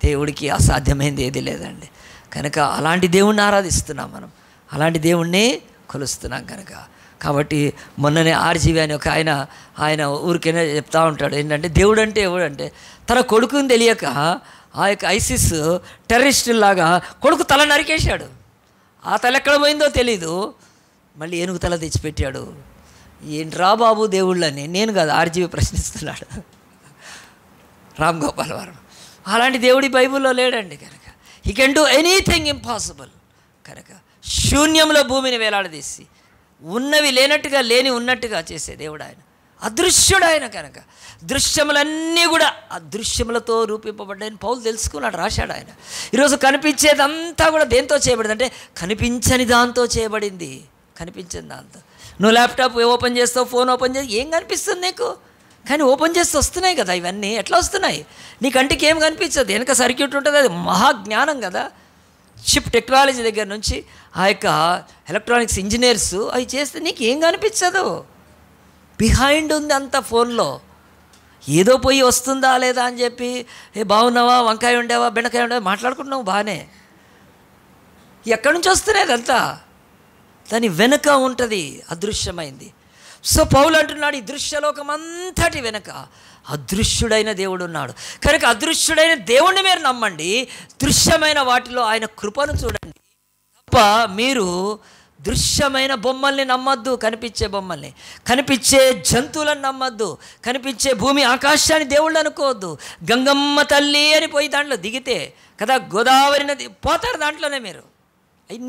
దేవుడికి అసాధ్యమైంది ఏది లేదండి. కనుక అలాంటి దేవుణ్ణి ఆరాధిస్తున్నాం మనం, అలాంటి దేవుణ్ణి కొలుస్తున్నాం కనుక. కాబట్టి మొన్ననే ఆర్జీవి అని ఒక ఆయన ఊరికైనా చెప్తా ఉంటాడు ఏంటంటే, దేవుడు అంటే ఎవడంటే తన కొడుకుని తెలియక ఆ యొక్క ఐసిస్ టెర్రరిస్టులాగా కొడుకు తల నరికేశాడు. ఆ తల ఎక్కడ పోయిందో తెలీదు, మళ్ళీ ఏనుగు తల తెచ్చిపెట్టాడు. ఏంట్రా బాబు దేవుళ్ళని, నేను కాదు ఆర్జీవి ప్రశ్నిస్తున్నాడు, రామ్ గోపాల్ వర్మ. అలాంటి దేవుడి బైబిల్లో లేడండి. కనుక he can do anything impossible. కనుక శూన్యంలో భూమిని వేలాడదీసి ఉన్నవి లేనట్టుగా లేని ఉన్నట్టుగా చేసే దేవుడు ఆయన, అదృశ్యుడు ఆయన. కనుక దృశ్యములన్నీ కూడా అదృశ్యములతో రూపింపబడ్డాయని పౌలు తెలుసుకున్నాడు, రాశాడు ఆయన. ఈరోజు కనిపించేదంతా కూడా దేంతో చేయబడింది అంటే కనిపించని దాంతో చేయబడింది. కనిపించని దాంతో నువ్వు ల్యాప్టాప్ ఓపెన్ చేస్తావు, ఫోన్ ఓపెన్ చేసి ఏం కనిపిస్తుంది నీకు? కానీ ఓపెన్ చేస్తే వస్తున్నాయి కదా ఇవన్నీ. ఎట్లా వస్తున్నాయి? నీ కంటికి ఏం కనిపించదు, వెనక సర్క్యూట్ ఉంటుంది, అది మహాజ్ఞానం కదా. చిప్ టెక్నాలజీ దగ్గర నుంచి ఆ యొక్క ఎలక్ట్రానిక్స్ ఇంజనీర్స్ అవి చేస్తే నీకు ఏం కనిపించదు. బిహైండ్ ఉంది అంత ఫోన్లో. ఏదో పోయి వస్తుందా లేదా అని చెప్పి ఏ బాగున్నావా, వంకాయ ఉండేవా, బెండకాయ ఉండేవా మాట్లాడుకుంటున్నావు బాగానే, ఎక్కడి నుంచి వస్తున్నాయి అదంతా? దాని వెనుక ఉంటుంది అదృశ్యమైంది. సో పౌలు అంటున్నాడు, ఈ దృశ్యలోకం అంతటి వెనుక అదృశ్యుడైన దేవుడు ఉన్నాడు. కనుక అదృశ్యుడైన దేవుణ్ణి మీరు నమ్మండి, దృశ్యమైన వాటిలో ఆయన కృపను చూడండి తప్ప మీరు దృశ్యమైన బొమ్మల్ని నమ్మద్దు. కనిపించే బొమ్మల్ని, కనిపించే జంతువులను నమ్మద్దు, కనిపించే భూమి ఆకాశాన్ని దేవుళ్ళు అనుకోవద్దు. గంగమ్మ తల్లి అని పోయి దాంట్లో దిగితే కదా గోదావరి నది పోతారు దాంట్లోనే. మీరు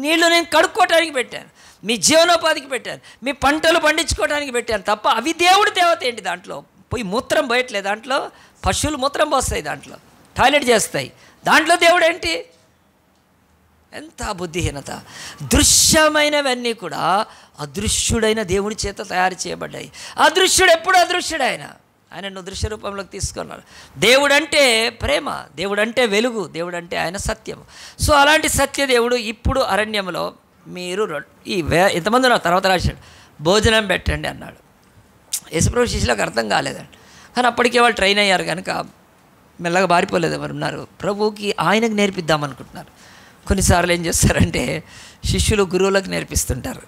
నీళ్లు నేను కడుక్కోవటానికి పెట్టాను, మీ జీవనోపాధికి పెట్టాను, మీ పంటలు పండించుకోవడానికి పెట్టాను తప్ప అవి దేవుడి దేవత ఏంటి? దాంట్లో పోయి మూత్రం పోయట్లేదు, దాంట్లో పశువులు మూత్రం పోస్తాయి, దాంట్లో టాయిలెట్ చేస్తాయి, దాంట్లో దేవుడు ఏంటి? ఎంత బుద్ధిహీనత. దృశ్యమైనవన్నీ కూడా అదృశ్యుడైన దేవుడి చేత తయారు చేయబడ్డాయి. అదృశ్యుడు ఎప్పుడు అదృశ్యుడు ఆయనను దృశ్య రూపంలోకి తీసుకున్నాడు. దేవుడు అంటే ప్రేమ, దేవుడు అంటే వెలుగు, దేవుడు అంటే ఆయన సత్యము. సో అలాంటి సత్య దేవుడు ఇప్పుడు అరణ్యంలో మీరు ఎంతమంది ఉన్నారు తర్వాత రాశాడు, భోజనం పెట్టండి అన్నాడు. యేసుప్రభు శిష్యులకు అర్థం కాలేదండి, కానీ అప్పటికే వాళ్ళు ట్రైన్ అయ్యారు కనుక మెల్లగా బారిపోలేదు. ఎవరు ఉన్నారు ప్రభువుకి ఆయనకు నేర్పిద్దాం అనుకుంటున్నారు. కొన్నిసార్లు ఏం చేస్తారంటే శిష్యులు గురువులకు నేర్పిస్తుంటారు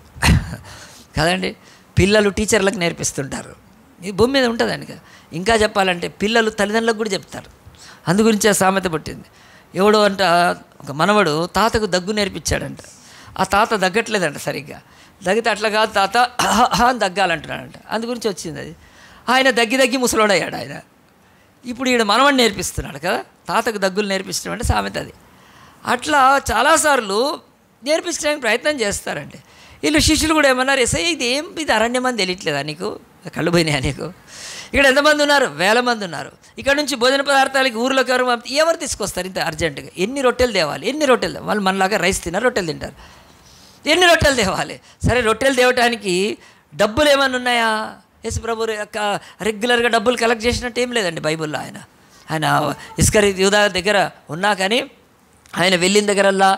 కదండి, పిల్లలు టీచర్లకు నేర్పిస్తుంటారు. ఈ భూమి మీద ఉంటుందండి. ఇంకా చెప్పాలంటే పిల్లలు తల్లిదండ్రులకు కూడా చెప్తారు. అందు గురించి ఆ సామెత పుట్టింది. ఎవడో అంట ఒక మనవడు తాతకు దగ్గు నేర్పించాడంట. ఆ తాత దగ్గట్లేదంట సరిగ్గా, దగ్గితే అట్లా కాదు తాత అని దగ్గాలంటున్నాడంట. అందు గురించి వచ్చింది అది. ఆయన దగ్గి ముసలోడయ్యాడు ఆయన. ఇప్పుడు ఈయన మనవడిని నేర్పిస్తున్నాడు కదా, తాతకు దగ్గులు నేర్పిస్తున్నాడు అంటే సామెత అది. అట్లా చాలాసార్లు నేర్పించడానికి ప్రయత్నం చేస్తారండి. వీళ్ళు శిష్యులు కూడా ఏమన్నారు, ఇది అరణ్యం అని తెలియట్లేదా నీకు? కళ్ళు పోయినాయా నీకు? ఇక్కడ ఎంతమంది ఉన్నారు? 1000 మంది ఉన్నారు. ఇక్కడ నుంచి భోజన పదార్థాలకి ఊర్లోకి ఎవరు తీసుకొస్తారు ఇంత అర్జెంటుగా? ఎన్ని రొట్టెలు తేవాలి? వాళ్ళు మనలాగా రైస్ తిన్నారు, రొట్టెలు తింటారు. ఎన్ని రొట్టెలు తేవాలి? సరే రొట్టెలు తేవటానికి డబ్బులు ఏమైనా ఉన్నాయా? యేసు ప్రభు రెగ్యులర్గా డబ్బులు కలెక్ట్ చేసినట్టు ఏం లేదండి బైబిల్లో. ఆయన ఇస్కరియోతు యూదా దగ్గర ఉన్నా కానీ ఆయన వెళ్ళిన దగ్గరల్లా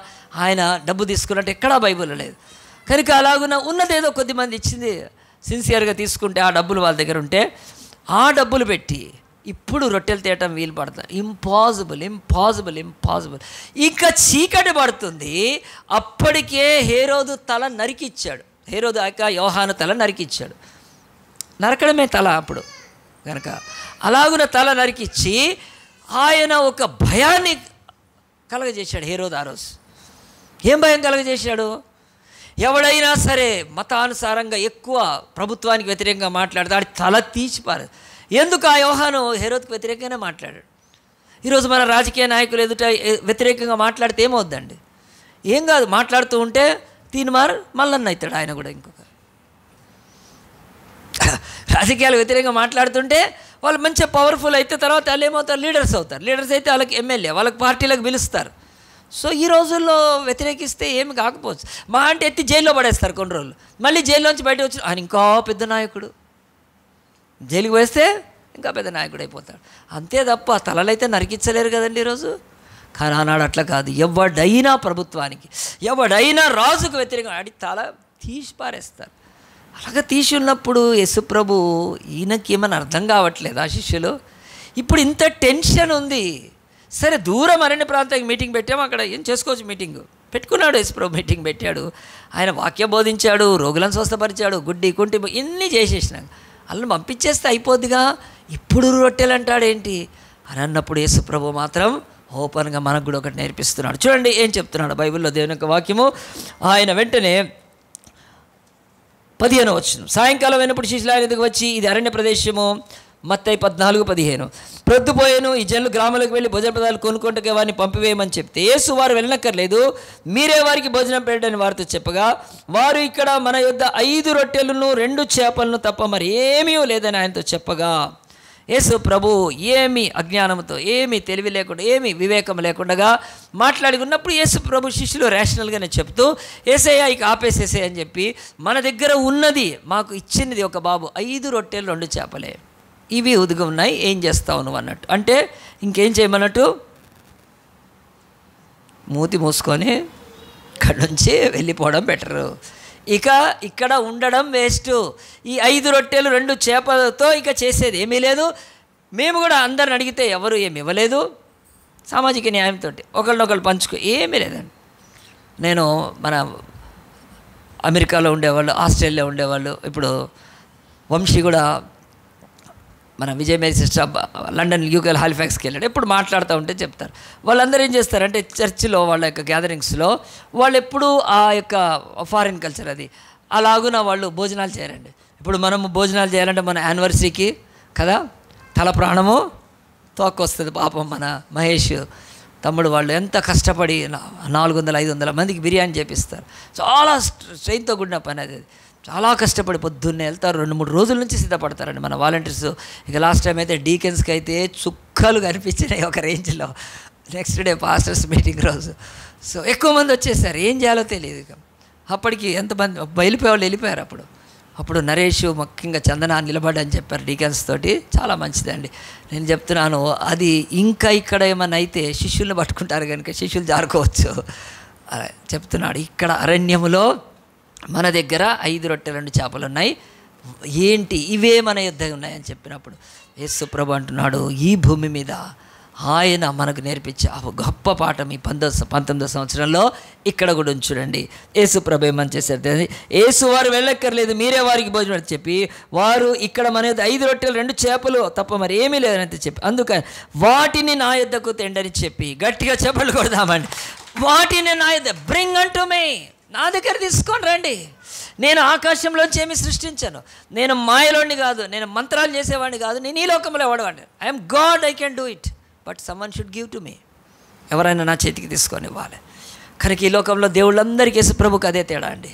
ఆయన డబ్బు తీసుకున్నట్టు ఎక్కడా బైబిల్లో లేదు. కనుక అలాగున్న ఉన్నదేదో కొద్దిమంది ఇచ్చింది సిన్సియర్గా తీసుకుంటే ఆ డబ్బులు వాళ్ళ దగ్గర ఉంటే ఆ డబ్బులు పెట్టి ఇప్పుడు రొట్టెలు తేయటం వీలు పడుతుంది. ఇంపాసిబుల్. ఇంకా చీకటి పడుతుంది. అప్పటికే హేరోదు తల నరికిచ్చాడు. హేరోదు యోహాను తల నరికిచ్చాడు. నరకడమే తల అప్పుడు కనుక అలాగున తల నరికిచ్చి ఆయన ఒక భయాన్ని కలగజేశాడు హేరోదు ఆ రోజు. ఏం భయం కలగజేశాడు? ఎవడైనా సరే మతానుసారంగా ఎక్కువ ప్రభుత్వానికి వ్యతిరేకంగా మాట్లాడితే ఆడి తల తీసిపారు. ఎందుకు ఆ యోహాను హేరోదుకు వ్యతిరేకంగానే మాట్లాడాడు. ఈరోజు మన రాజకీయ నాయకులు ఎదుట వ్యతిరేకంగా మాట్లాడితే ఏమవుద్దండి? ఏం కాదు, మాట్లాడుతూ ఉంటే తీన్మార్ మల్లన్న అవుతాడు ఆయన కూడా. ఇంకొక రాజకీయాలు వ్యతిరేకంగా మాట్లాడుతుంటే వాళ్ళు మంచిగా పవర్ఫుల్ అయితే తర్వాత వాళ్ళు ఏమవుతారు? లీడర్స్ అవుతారు. లీడర్స్ అయితే వాళ్ళకి ఎమ్మెల్యే, వాళ్ళకి పార్టీలకు పిలుస్తారు. సో ఈ రోజుల్లో వ్యతిరేకిస్తే ఏమి కాకపోవచ్చు. మా అంటే ఎత్తి జైల్లో పడేస్తారు కొన్ని రోజులు, మళ్ళీ జైల్లోంచి బయట వచ్చి ఆయన ఇంకా పెద్ద నాయకుడు, జైలుకి వేస్తే ఇంకా పెద్ద నాయకుడు అయిపోతాడు. అంతే తప్ప తలలైతే నరికించలేరు కదండి ఈరోజు. కానీ ఆనాడు అట్లా కాదు. ఎవడైనా ప్రభుత్వానికి, ఎవడైనా రాజుకు వ్యతిరేకంగా ఆడి తల తీసి పారేస్తారు. అలాగే తీసి ఉన్నప్పుడు యేసుప్రభు ఈయనకి ఏమని అర్థం కావట్లేదు ఆ శిష్యులు. ఇప్పుడు ఇంత టెన్షన్ ఉంది. సరే దూరం అరణ్య ప్రాంతానికి మీటింగ్ పెట్టాము, అక్కడ ఏం చేసుకోవచ్చు, మీటింగ్ పెట్టుకున్నాడు. యేసుప్రభు మీటింగ్ పెట్టాడు, ఆయన వాక్యం బోధించాడు, రోగులను స్వస్థపరిచాడు, గుడ్డి కుంటి ఇన్ని చేసేసినాక వాళ్ళని పంపించేస్తే అయిపోద్దిగా. ఇప్పుడు రొట్టెలు అంటాడేంటి అని అన్నప్పుడు యేసుప్రభు మాత్రం ఓపెన్గా మనకు కూడా ఒకటి నేర్పిస్తున్నాడు. చూడండి ఏం చెప్తున్నాడు బైబిల్లో దేవుని యొక్క వాక్యము. ఆయన వెంటనే 15వ వచనం, సాయంకాలం అయినప్పుడు శిష్యులు ఆయన ఎదుగు వచ్చి, ఇది అరణ్య ప్రదేశము, మత్తయి 14:15, ప్రొద్దుపోయాను, ఈ జనులు గ్రామాలకు వెళ్ళి భోజన పదార్థాలు కొనుక్కుంటే వారిని పంపివేయమని చెప్తే, యేసు వారు వెళ్ళనక్కర్లేదు, మీరే వారికి భోజనం పెట్టండి వారితో చెప్పగా, వారు ఇక్కడ మన యొద్ద 5 రొట్టెలను 2 చేపలను తప్ప మరి ఏమీ లేదని ఆయనతో చెప్పగా, యేసు ప్రభు ఏమి అజ్ఞానంతో, ఏమి తెలివి లేకుండా, ఏమి వివేకం లేకుండా మాట్లాడుకున్నప్పుడు యేసు ప్రభు శిష్యులు రేషనల్గానే చెప్తూ, యేసయ్య ఇక ఆపేసేసే అని చెప్పి, మన దగ్గర ఉన్నది మాకు ఇచ్చినది ఒక బాబు 5 రొట్టెలు 2 చేపలే, ఇవి ఉదిగి ఉన్నాయి, ఏం చేస్తావు నువ్వు అన్నట్టు. అంటే ఇంకేం చేయమన్నట్టు, మూతి మూసుకొని ఇక్కడి నుంచి వెళ్ళిపోవడం బెటరు, ఇక ఇక్కడ ఉండడం వేస్ట్. ఈ 5 రొట్టెలు 2 చేపలతో ఇక చేసేది ఏమీ లేదు. మేము కూడా అందరిని అడిగితే ఎవరు ఏమి ఇవ్వలేదు, సామాజిక న్యాయంతో ఒకళ్ళనొకళ్ళు పంచుకో ఏమీ లేదండి. నేను మన అమెరికాలో ఉండేవాళ్ళు, ఆస్ట్రేలియా ఉండేవాళ్ళు, ఇప్పుడు వంశీ కూడా మన విజయ్ మేరీ సిస్టర్ లండన్ యూకేలో హాలిఫాక్స్కి వెళ్ళాడు. ఎప్పుడు మాట్లాడుతూ ఉంటే చెప్తారు, వాళ్ళందరూ ఏం చేస్తారంటే చర్చిలో వాళ్ళ యొక్క గ్యాదరింగ్స్లో వాళ్ళు ఎప్పుడు ఆ యొక్క ఫారిన్ కల్చర్ అది అలాగున వాళ్ళు భోజనాలు చేయరండి. ఇప్పుడు మనము భోజనాలు చేయాలంటే మన యానివర్సరీకి కదా తల ప్రాణము తోక్కొస్తుంది. పాపం మన మహేష్ తమ్ముడు వాళ్ళు ఎంత కష్టపడి 400-500 మందికి బిర్యానీ చేపిస్తారు. చాలా స్ట్రెయిన్తో కూడిన పని అది. చాలా కష్టపడి పొద్దున్నే వెళ్తారు, 2-3 రోజుల నుంచి సిద్ధపడతారండి మన వాలంటీర్స్. ఇక లాస్ట్ టైం అయితే డీకెన్స్కి అయితే చుక్కలు కనిపించినాయి ఒక రేంజ్లో. నెక్స్ట్ డే పాస్టర్స్ మీటింగ్ రోజు సో ఎక్కువ మంది వచ్చేసారు, ఏం చేయాలో తెలియదు. ఇక అప్పటికి ఎంతమంది వెళ్ళిపోయారు. అప్పుడు నరేష్ ముఖ్యంగా చందన నిలబడని చెప్పారు డీకెన్స్ తోటి. చాలా మంచిదండి. నేను చెప్తున్నాను, అది ఇంకా ఇక్కడ ఏమన్నా అయితే శిష్యుల్ని పట్టుకుంటారు కనుక శిష్యులు జారుకోవచ్చు అలా చెప్తున్నాడు. ఇక్కడ అరణ్యములో మన దగ్గర 5 రొట్టెలు 2 చేపలు ఉన్నాయి, ఏంటి ఇవే మన యుద్ధం ఉన్నాయని చెప్పినప్పుడు యేసు ప్రభు అంటున్నాడు, ఈ భూమి మీద ఆయన మనకు నేర్పించే ఆ గొప్ప పాఠం ఈ 19వ సంవత్సరంలో ఇక్కడ కూడా చూడండి. యేసు ప్రభు ఏమని చేశారు, యేసు వారు వెళ్ళక్కర్లేదు, మీరే వారికి భోజనం చెప్పి, వారు ఇక్కడ మన యొద్ద 5 రొట్టెలు 2 చేపలు తప్ప మరి ఏమీ లేదని చెప్పి, అందుకని వాటిని నా యొద్దకు తెండని చెప్పి, గట్టిగా చెప్పలు కొడదామండి, వాటిని నా యొద్ద బ్రింగ్ అంటూ మే, నా దగ్గర తీసుకొని రండి. నేను ఆకాశంలోంచి ఏమి సృష్టించాను, నేను మాయలోని కాదు, నేను మంత్రాలు చేసేవాడిని కాదు, నేను ఈ లోకంలో వాడవాడిని. I'm God, I can do it, but someone should give to me. ఎవరైనా నా చేతికి తీసుకొని ఇవ్వాలి. కనుక ఈ లోకంలో దేవుళ్ళందరికీ యేసు ప్రభుకి అదే తేడా అండి.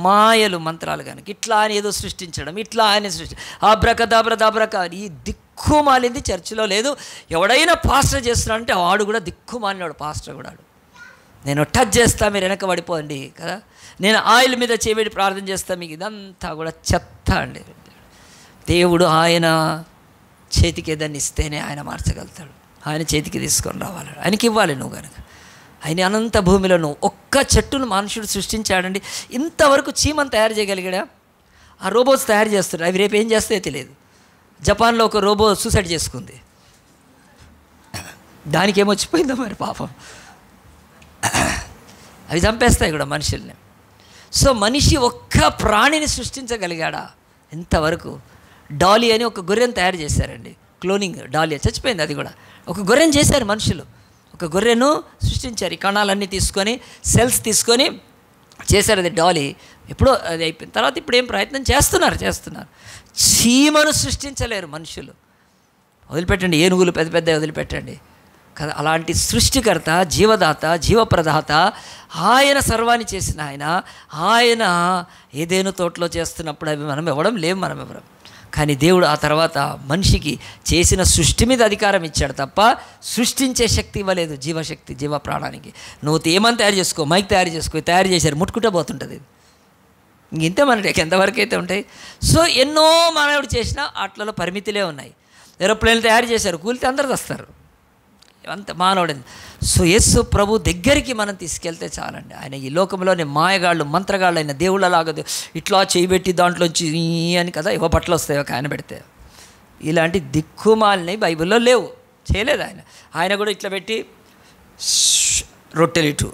మాయలు మంత్రాలు కనుక ఇట్లా అని ఏదో సృష్టించడం, ఇట్లా అని దాబ్రక ఈ దిక్కుమాలింది చర్చిలో లేదు. ఎవడైనా పాస్టర్ చేస్తున్నాడంటే వాడు కూడా దిక్కుమాలినాడు, పాస్టర్ కూడా. నేను టచ్ చేస్తా, మీరు వెనక పడిపోండి కదా, నేను ఆయిల్ మీద చేయబెట్టి ప్రార్థన చేస్తా, మీకు ఇదంతా కూడా చెత్త అండి. దేవుడు ఆయన చేతికి ఏదైనా ఇస్తేనే ఆయన మార్చగలుగుతాడు. ఆయన చేతికి తీసుకొని రావాలి, ఆయనకి ఇవ్వాలి నువ్వు కనుక. ఆయన అనంత భూమిలో నువ్వు ఒక్క చెట్టును మనుషుడు సృష్టించాడండి. ఇంతవరకు చీమను తయారు చేయగలిగాడా? ఆ రోబోట్స్ తయారు చేస్తున్నాడు, అవి రేపు ఏం చేస్తాయో తెలియదు. జపాన్లో ఒక రోబో సూసైడ్ చేసుకుంది, దానికి ఏమొచ్చిపోయిందో మరి పాపం. అవి చంపేస్తాయి కూడా మనుషుల్ని. సో మనిషి ఒక్క ప్రాణిని సృష్టించగలిగాడా ఇంతవరకు? డాలీ అని ఒక గొర్రెను తయారు చేశారండి, క్లోనింగ్. డాలీ చచ్చిపోయింది, అది కూడా. ఒక గొర్రెను చేశారు మనుషులు, ఒక గొర్రెను సృష్టించారు. ఈ కణాలన్నీ తీసుకొని, సెల్స్ తీసుకొని చేశారు. అది డాలీ ఎప్పుడో అది అయిపోయిన తర్వాత ఇప్పుడు ఏం ప్రయత్నం చేస్తున్నారు. చీమను సృష్టించలేరు మనుషులు. వదిలిపెట్టండి, ఏనుగులు పెద్ద పెద్ద వదిలిపెట్టండి కదా. అలాంటి సృష్టికర్త, జీవదాత, జీవప్రదాత, ఆయన సర్వాన్ని చేసిన ఆయన ఏదేను తోటలో చేస్తున్నప్పుడు అవి మనం ఇవ్వడం లేవు, మనం ఇవ్వడం. కానీ దేవుడు ఆ తర్వాత మనిషికి చేసిన సృష్టి మీద అధికారం ఇచ్చాడు తప్ప సృష్టించే శక్తి ఇవ్వలేదు. జీవశక్తి, జీవ ప్రాణానికి. నువ్వు ఏమని తయారు చేసుకో, మైక్ తయారు చేసుకో, తయారు చేశారు, ముట్టుకుంటే పోతుంటుంది. ఇంతే మనకి ఎంతవరకు అయితే ఉంటాయి. సో ఎన్నో మానవుడు చేసినా వాటిలో పరిమితులే ఉన్నాయి. ఏరోప్లేన్లు తయారు చేశారు, కూలితే అందరు వస్తారు, అంత మానవుడు. సో యేసు ప్రభు దగ్గరికి మనం తీసుకెళ్తే చాలండి. ఆయన ఈ లోకంలోని మాయగాళ్ళు, మంత్రగాళ్ళు అయిన దేవుళ్ళలాగా ఇట్లా చేయబెట్టి దాంట్లోంచి అని కదా ఇవ్వ బట్టలు వస్తాయి ఒక ఆయన పెడితే. ఇలాంటి దిక్కుమాలినవి బైబిల్లో లేవు, చేయలేదు ఆయన. ఆయన కూడా ఇట్లా పెట్టి రొట్టెలు ఇటు,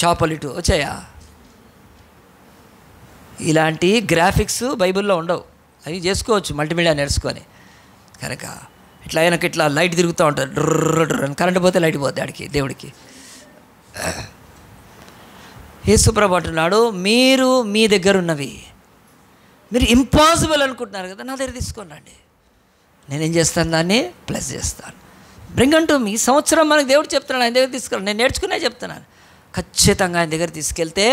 చేపలు ఇటు వచ్చాయా? ఇలాంటి గ్రాఫిక్స్ బైబిల్లో ఉండవు. అవి చేసుకోవచ్చు మల్టీమీడియా నేర్చుకొని. కనుక ఇట్లా ఆయనకి ఇట్లా లైట్ తిరుగుతూ ఉంటుంది, డ్రర్ అని. కరెంట్ పోతే లైట్ పోతే ఆడికి, దేవుడికి. యేసుప్రభు అంటున్నాడు, మీరు మీ దగ్గర ఉన్నవి మీరు ఇంపాసిబుల్ అనుకుంటున్నారు కదా, నా దగ్గర తీసుకొని రండి, నేనేం చేస్తాను, దాన్ని ప్లస్ చేస్తాను. బ్రింగ్ అంటూ మీ సంవత్సరం మనకు దేవుడు చెప్తున్నాడు, ఆయన దగ్గర తీసుకెళ్ళి. నేను నేర్చుకునే చెప్తున్నాను. ఖచ్చితంగా ఆయన దగ్గర తీసుకెళ్తే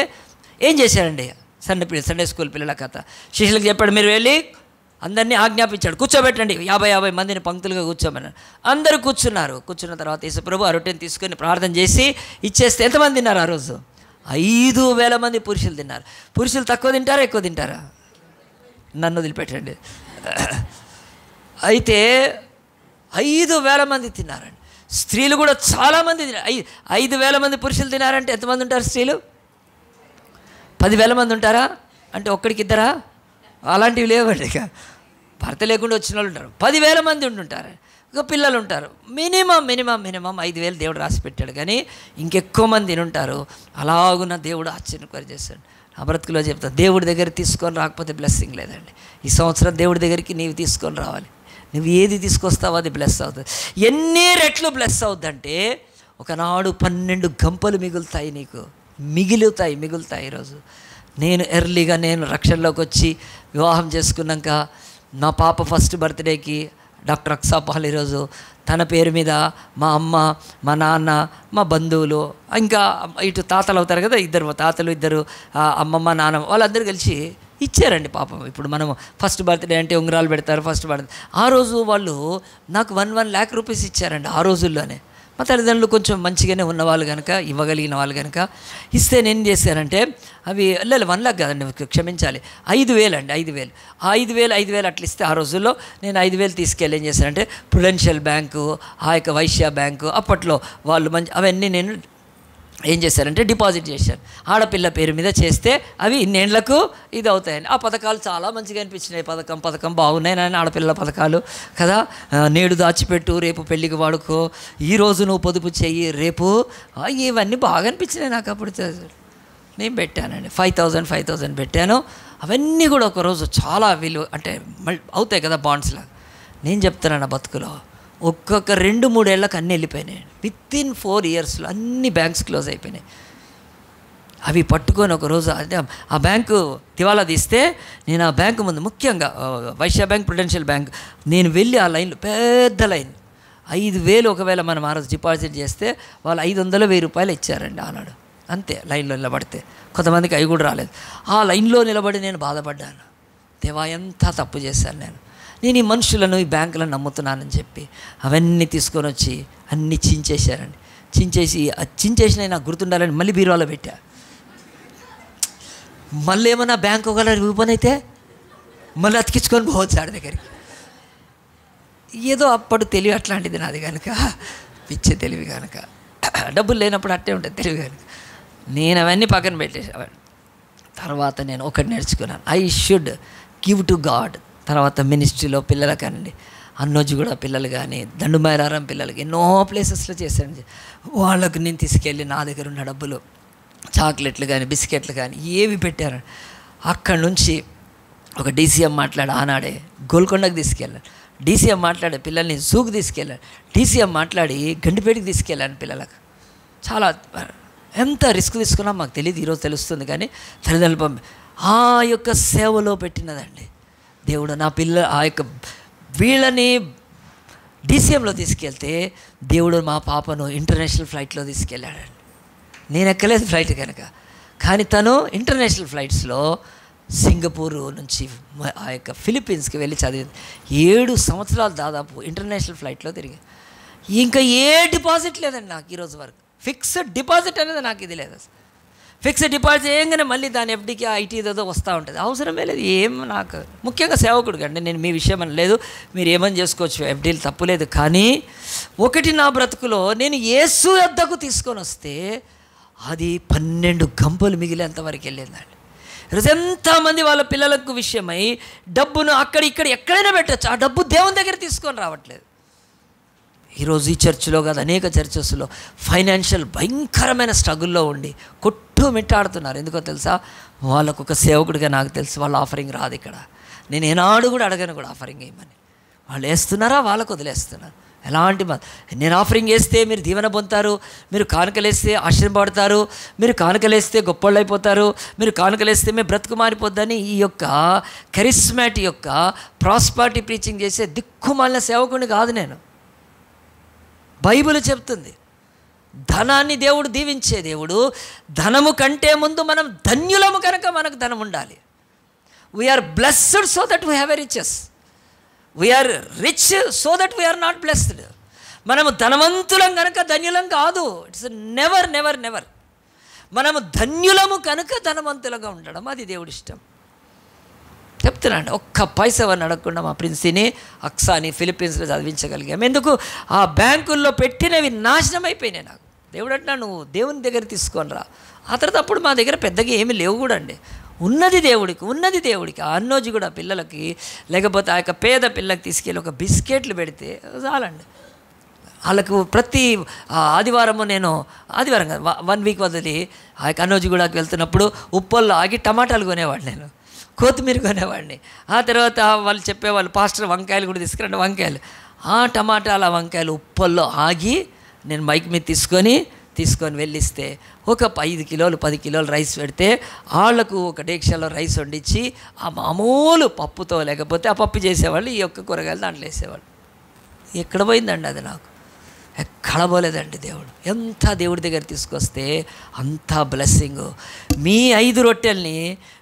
ఏం చేశాడండి? సండే స్కూల్ పిల్లల కథ శిష్యులకు చెప్పాడు, మీరు వెళ్ళి అందరినీ ఆజ్ఞాపించాడు, కూర్చోబెట్టండి, 50 మందిని పంక్తులుగా కూర్చోమన్నారు. అందరూ కూర్చున్నారు. కూర్చున్న తర్వాత యేసుప్రభు ఆ రొట్టెని తీసుకొని ప్రార్థన చేసి ఇచ్చేస్తే ఎంతమంది తిన్నారు ఆ రోజు? 5,000 మంది పురుషులు తిన్నారు. పురుషులు తక్కువ తింటారా, ఎక్కువ తింటారా? నన్ను వదిలిపెట్టండి. అయితే 5,000 మంది తిన్నారండి. స్త్రీలు కూడా చాలామంది తిన్నారు. 5,000 మంది పురుషులు తినారంటే ఎంతమంది ఉంటారు స్త్రీలు? 10,000 మంది ఉంటారా? అంటే ఒక్కడికి ఇద్దరా? అలాంటివి లేవండి. ఇక భర్త లేకుండా వచ్చిన వాళ్ళు ఉంటారు, 10,000 మంది ఉంటుంటారు. ఇక పిల్లలు ఉంటారు. మినిమం 5,000 దేవుడు రాసి పెట్టాడు. కానీ ఇంకెక్కువ మంది ఉంటారు. అలాగున్న దేవుడు ఆశ్చర్యకరం చేస్తాడు. నా బ్రతుకులో చెప్తా, దేవుడి దగ్గర తీసుకొని రాకపోతే బ్లెస్సింగ్ లేదండి. ఈ సంవత్సరం దేవుడి దగ్గరికి నీవు తీసుకొని రావాలి. నువ్వు ఏది తీసుకొస్తావో అది బ్లెస్ అవుతుంది. ఎన్ని రెట్లు బ్లెస్ అవుద్దంటే ఒకనాడు 12 గంపలు మిగులుతాయి, నీకు మిగులుతాయి. ఈరోజు నేను రక్షణలోకి వచ్చి వివాహం చేసుకున్నాక నా పాప ఫస్ట్ బర్త్డేకి డాక్టర్ అక్సాపాల్ ఈరోజు తన పేరు మీద మా అమ్మ, మా నాన్న, మా బంధువులు, ఇంకా ఇటు తాతలు అవుతారు కదా, ఇద్దరు తాతలు, ఇద్దరు అమ్మమ్మ, నాన్నమ్మ, వాళ్ళందరూ కలిసి ఇచ్చారండి పాపం. ఇప్పుడు మనం ఫస్ట్ బర్త్డే అంటే ఉంగరాలు పెడతారు. ఫస్ట్ బర్త్డే ఆ రోజు వాళ్ళు నాకు 1 lakh rupees ఇచ్చారండి ఆ రోజుల్లోనే. మా తల్లిదండ్రులు కొంచెం మంచిగానే ఉన్నవాళ్ళు కనుక, ఇవ్వగలిగిన వాళ్ళు కనుక ఇస్తే నేను చేశానంటే అవి 1 lakh కాదండి, క్షమించాలి, 5,000 అండి. 5,000 ఆ 5,000 అట్లా ఇస్తే ఆ రోజుల్లో నేను 5,000 తీసుకెళ్ళి ఏం చేశానంటే ప్రుడెన్షియల్ బ్యాంకు, ఆ యొక్క వైశ్య బ్యాంకు, అప్పట్లో వాళ్ళు అవన్నీ నేను ఏం చేశారంటే డిపాజిట్ చేశాను. ఆడపిల్ల పేరు మీద చేస్తే అవి ఇన్నేళ్లకు ఇది అవుతాయని. ఆ పథకాలు చాలా మంచిగా అనిపించినాయి. పథకం బాగున్నాయి నాయన, ఆడపిల్లల పథకాలు కదా. నేడు దాచిపెట్టు, రేపు పెళ్ళికి వాడుకో, ఈరోజు నువ్వు పొదుపు చెయ్యి, రేపు, ఇవన్నీ బాగా అనిపించినాయి నాకు. అప్పుడు నేను పెట్టానండి 5,000 పెట్టాను. అవన్నీ కూడా ఒకరోజు చాలా విలువ అంటే అవుతాయి కదా బాండ్స్లా. నేను చెప్తున్నాను నా బతుకులో ఒక్కొక్క 2-3 ఏళ్ళకి అన్నీ వెళ్ళిపోయినాయి. వితిన్ 4 yearsలో అన్ని బ్యాంక్స్ క్లోజ్ అయిపోయినాయి. అవి పట్టుకొని ఒకరోజు అంటే ఆ బ్యాంకు దివాలా తీస్తే నేను ఆ బ్యాంకు ముందు, ముఖ్యంగా వైశ్య బ్యాంక్, ప్రుడెన్షియల్ బ్యాంక్, నేను వెళ్ళి ఆ లైన్లో, పెద్ద లైన్, 5,000 ఒకవేళ మనం ఆ రోజు డిపాజిట్ చేస్తే వాళ్ళు 500-1,000 రూపాయలు ఇచ్చారండి ఆనాడు. అంతే, లైన్లో నిలబడితే. కొంతమందికి అవి కూడా రాలేదు. ఆ లైన్లో నిలబడి నేను బాధపడ్డాను, దేవా ఎంత తప్పు చేశాను నేను ఈ మనుషులను, ఈ బ్యాంకులను నమ్ముతున్నానని చెప్పి అవన్నీ తీసుకొని వచ్చి అన్నీ చించేశారండి. చించేసిన నాకు గుర్తుండాలని మళ్ళీ బీరువాలో పెట్టా. మళ్ళీ ఏమన్నా బ్యాంక్ ఒకవేళ ఓపెన్ అయితే మళ్ళీ అతికించుకొని పోవచ్చు ఆడి దగ్గరికి. ఏదో అప్పుడు తెలివి అట్లాంటిది నాది కనుక, పిచ్చే తెలివి కనుక, డబ్బులు లేనప్పుడు అట్టే ఉంటుంది తెలివి కనుక నేను అవన్నీ పక్కన పెట్టేసాను. తర్వాత నేను ఒకటి నేర్చుకున్నాను, I should give to God. తర్వాత మినిస్ట్రీలో పిల్లలు కానివ్వండి, అన్నోజుగూడ పిల్లలు కానీ, దండుమైరారం పిల్లలకి ఎన్నో ప్లేసెస్లో చేశాను. వాళ్ళకు నేను తీసుకెళ్ళి నా దగ్గర ఉన్న డబ్బులు, చాక్లెట్లు కానీ, బిస్కెట్లు కానీ ఏవి పెట్టారు. అక్కడి నుంచి ఒక డీసీఎం మాట్లాడి ఆనాడే గోల్కొండకు తీసుకెళ్ళాను. డీసీఎం మాట్లాడే పిల్లల్ని జూకు తీసుకెళ్ళాను. డీసీఎం మాట్లాడి గండిపేటకి తీసుకెళ్ళాను పిల్లలకు. చాలా ఎంత రిస్క్ తీసుకున్నా మాకు తెలియదు, ఈరోజు తెలుస్తుంది. కానీ తల్లిదండ్రులు ఆ యొక్క సేవలో పెట్టినదండి దేవుడు. నా ఆ యొక్క వీళ్ళని DCMలో తీసుకెళ్తే దేవుడు మా పాపను ఇంటర్నేషనల్ ఫ్లైట్లో తీసుకెళ్ళాడండి. నేను ఎక్కలేదు ఫ్లైట్ కనుక, కానీ తను ఇంటర్నేషనల్ ఫ్లైట్స్లో సింగపూర్ నుంచి ఆ యొక్క ఫిలిప్పీన్స్కి వెళ్ళి చదివింది. 7 సంవత్సరాలు దాదాపు ఇంటర్నేషనల్ ఫ్లైట్లో తిరిగి. ఇంకా ఏ డిపాజిట్ లేదండి నాకు ఈరోజు వరకు. ఫిక్స్డ్ డిపాజిట్ అనేది నాకు ఇది లేదు అసలు. ఫిక్స్డ్ డిపాజిట్ చేయగానే మళ్ళీ దాని FDకి IT ఏదో వస్తూ ఉంటుంది. అవసరమే లేదు ఏం నాకు. ముఖ్యంగా సేవకుడు కండి, నేను మీ విషయం అని లేదు, మీరు ఏమని చేసుకోవచ్చు, FDలు తప్పులేదు. కానీ ఒకటి నా బ్రతుకులో నేను యేసు యొద్దకు తీసుకొని వస్తే అది 12 గంపలు మిగిలేంతవరకు వెళ్ళిందండి. ఈరోజు ఎంతమంది వాళ్ళ పిల్లలకు విషయమై డబ్బును అక్కడ ఇక్కడ ఎక్కడైనా పెట్టచ్చు, ఆ డబ్బు దేవుని దగ్గర తీసుకొని రావట్లేదు. ఈరోజు ఈ చర్చిలో కాదు, అనేక చర్చెస్లో ఫైనాన్షియల్ భయంకరమైన స్ట్రగుల్లో ఉండి కొట్టుమిట్టాడుతున్నారు. ఎందుకో తెలుసా? వాళ్ళకు ఒక సేవకుడిగా నాకు తెలుసు వాళ్ళ ఆఫరింగ్ రాదు ఇక్కడ. నేను ఏనాడు కూడా అడగను కూడా ఆఫరింగ్ వేయమని. వాళ్ళు వేస్తున్నారా, వాళ్ళకు వదిలేస్తున్నారు. ఎలాంటి నేను ఆఫరింగ్ వేస్తే మీరు దీవెన పొందుతారు, మీరు కానుకలేస్తే ఆశ్చర్యపడతారు, మీరు కానుకలేస్తే గొప్పోళ్ళు అయిపోతారు, మీరు కానుకలేస్తే మేము బ్రతుకు మారిపోద్దని ఈ యొక్క కరిస్మాటిక్ యొక్క ప్రాస్పారిటీ ప్రీచింగ్ చేసే దిక్కుమాలిన సేవకుని కాదు నేను. బైబిల్ చెప్తుంది ధనాన్ని దేవుడు దీవించే దేవుడు. ధనము కంటే ముందు మనం ధన్యులము కనుక మనకు ధనం ఉండాలి. We are blessed so that we have a riches. We are rich so that we are not blessed. మనము ధనవంతులం కనుక ధన్యులం కాదు. It's never never never. మనము ధన్యులము కనుక ధనవంతులుగా ఉండడం అది దేవుడి ఇష్టం. చెప్తున్నాండి, ఒక్క పైసవని అడగకుండా మా ప్రిన్సీని అక్సాని ఫిలిప్పీన్స్లో చదివించగలిగాము. ఎందుకు? ఆ బ్యాంకుల్లో పెట్టినవి నాశనం అయిపోయినాయి. నాకు దేవుడు అంటున్నా, నువ్వు దేవుని దగ్గర తీసుకొని రా. ఆ తర్వాత అప్పుడు మా దగ్గర పెద్దగా ఏమీ లేవు కూడా అండి. ఉన్నది దేవుడికి. ఆ అన్నోజీ కూడా పిల్లలకి, లేకపోతే ఆ యొక్క పేద పిల్లలకి తీసుకెళ్ళి ఒక బిస్కెట్లు పెడితే చాలండి. వాళ్ళకు ప్రతి ఆదివారము నేను ఆదివారం కాదు 1 వీక్ వదిలి ఆ యొక్క అన్నోజీ కూడా వెళ్తున్నప్పుడు ఉప్పల్లో ఆగి టమాటాలు కొనేవాడిని, నేను కొత్తిమీర కొనేవాడిని. ఆ తర్వాత వాళ్ళు చెప్పేవాళ్ళు, పాస్టర్ వంకాయలు కూడా తీసుకురండి, వంకాయలు. ఆ టమాటాల వంకాయలు ఉప్పల్లో ఆగి నేను మైక్ మీద తీసుకొని వెళ్ళిస్తే ఒక 5 కిలోలు 10 కిలోలు రైస్ పెడితే వాళ్ళకు ఒక డేక్షాలో రైస్ వండించి ఆ మామూలు పప్పుతో లేకపోతే ఆ పప్పు చేసేవాళ్ళు, ఈ యొక్క కూరగాయలు దాంట్లో వేసేవాళ్ళు. ఎక్కడ పోయిందండి అది? నాకు ఎక్కడ పోలేదండి. దేవుడు ఎంత దేవుడి దగ్గర తీసుకొస్తే అంత బ్లెస్సింగ్. మీ 5 రొట్టెల్ని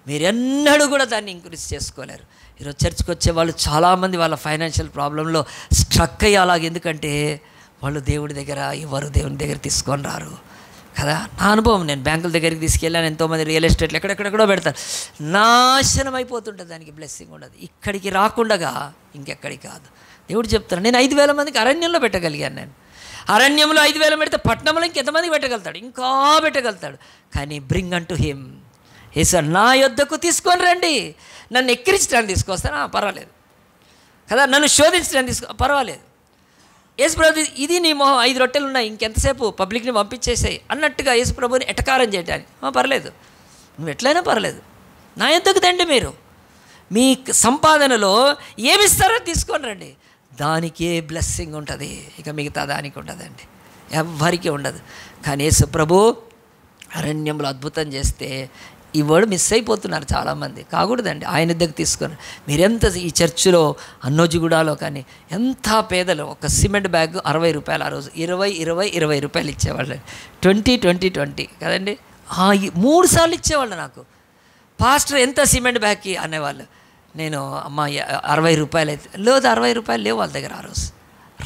మీరు ఎన్నడూ కూడా దాన్ని ఇంక్రీజ్ చేసుకోలేరు. ఈరోజు చర్చ్కి వచ్చే వాళ్ళు చాలామంది వాళ్ళ ఫైనాన్షియల్ ప్రాబ్లంలో స్ట్రక్ అయ్యేలాగా. ఎందుకంటే వాళ్ళు దేవుడి దగ్గర ఇవ్వరు, దేవుని దగ్గర తీసుకొని రారు కదా. నా అనుభవం, నేను బ్యాంకుల దగ్గరికి తీసుకెళ్ళాను. ఎంతోమంది రియల్ ఎస్టేట్లు ఎక్కడెక్కడెక్కడో పెడతారు, నాశనం అయిపోతుంటుంది, దానికి బ్లెస్సింగ్ ఉండదు. ఇక్కడికి రాకుండా ఇంకెక్కడికి కాదు. దేవుడు చెప్తాను, నేను 5,000 మందికి అరణ్యంలో పెట్టగలిగాను. నేను అరణ్యంలో 5,000 పెడితే పట్టణంలో ఇంకెంతమందికి పెట్టగలుగుతాడు? ఇంకా పెట్టగలుగుతాడు. కానీ బ్రింగ్ అంటూ హిమ్, యేసు నా యొద్దకు తీసుకొని రండి. నన్ను ఎక్కిరించడానికి తీసుకొస్తాను, పర్వాలేదు కదా. నన్ను శోధించడానికి పర్వాలేదు. యేసుప్రభు, ఇది నీ మొహం, 5 రొట్టెలు ఉన్నాయి, ఇంకెంతసేపు పబ్లిక్ని పంపించేసాయి అన్నట్టుగా యేసుప్రభుని ఎటకారం చేయడానికి పర్లేదు, నువ్వు ఎట్లయినా పర్లేదు, నా యొద్దకు తండి. మీరు మీ సంపాదనలో ఏమిస్తారో తీసుకొని రండి, దానికే బ్లెస్సింగ్ ఉంటుంది. ఇక మిగతా దానికి ఉండదండి, ఎవ్వరికీ ఉండదు. కానీ యేసుప్రభు అరణ్యంలో అద్భుతం చేస్తే ఈ వర్డ్ మిస్ అయిపోతున్నారు చాలామంది. కాకూడదండి, ఆయన దగ్గర తీసుకొని. మీరెంత ఈ చర్చిలో అన్నోజిగూడలో కానీ ఎంత పేదలు, ఒక సిమెంట్ బ్యాగ్ 60 రూపాయలు, ఆ రోజు 20 రూపాయలు ఇచ్చేవాళ్ళు. 20 కదండి, 3 సార్లు ఇచ్చేవాళ్ళు నాకు. పాస్టర్ ఎంత సిమెంట్ బ్యాగ్కి అనేవాళ్ళు. నేను అమ్మ 60 రూపాయలు అయితే లేదు, 60 రూపాయలు లేవు వాళ్ళ దగ్గర. ఆ రోజు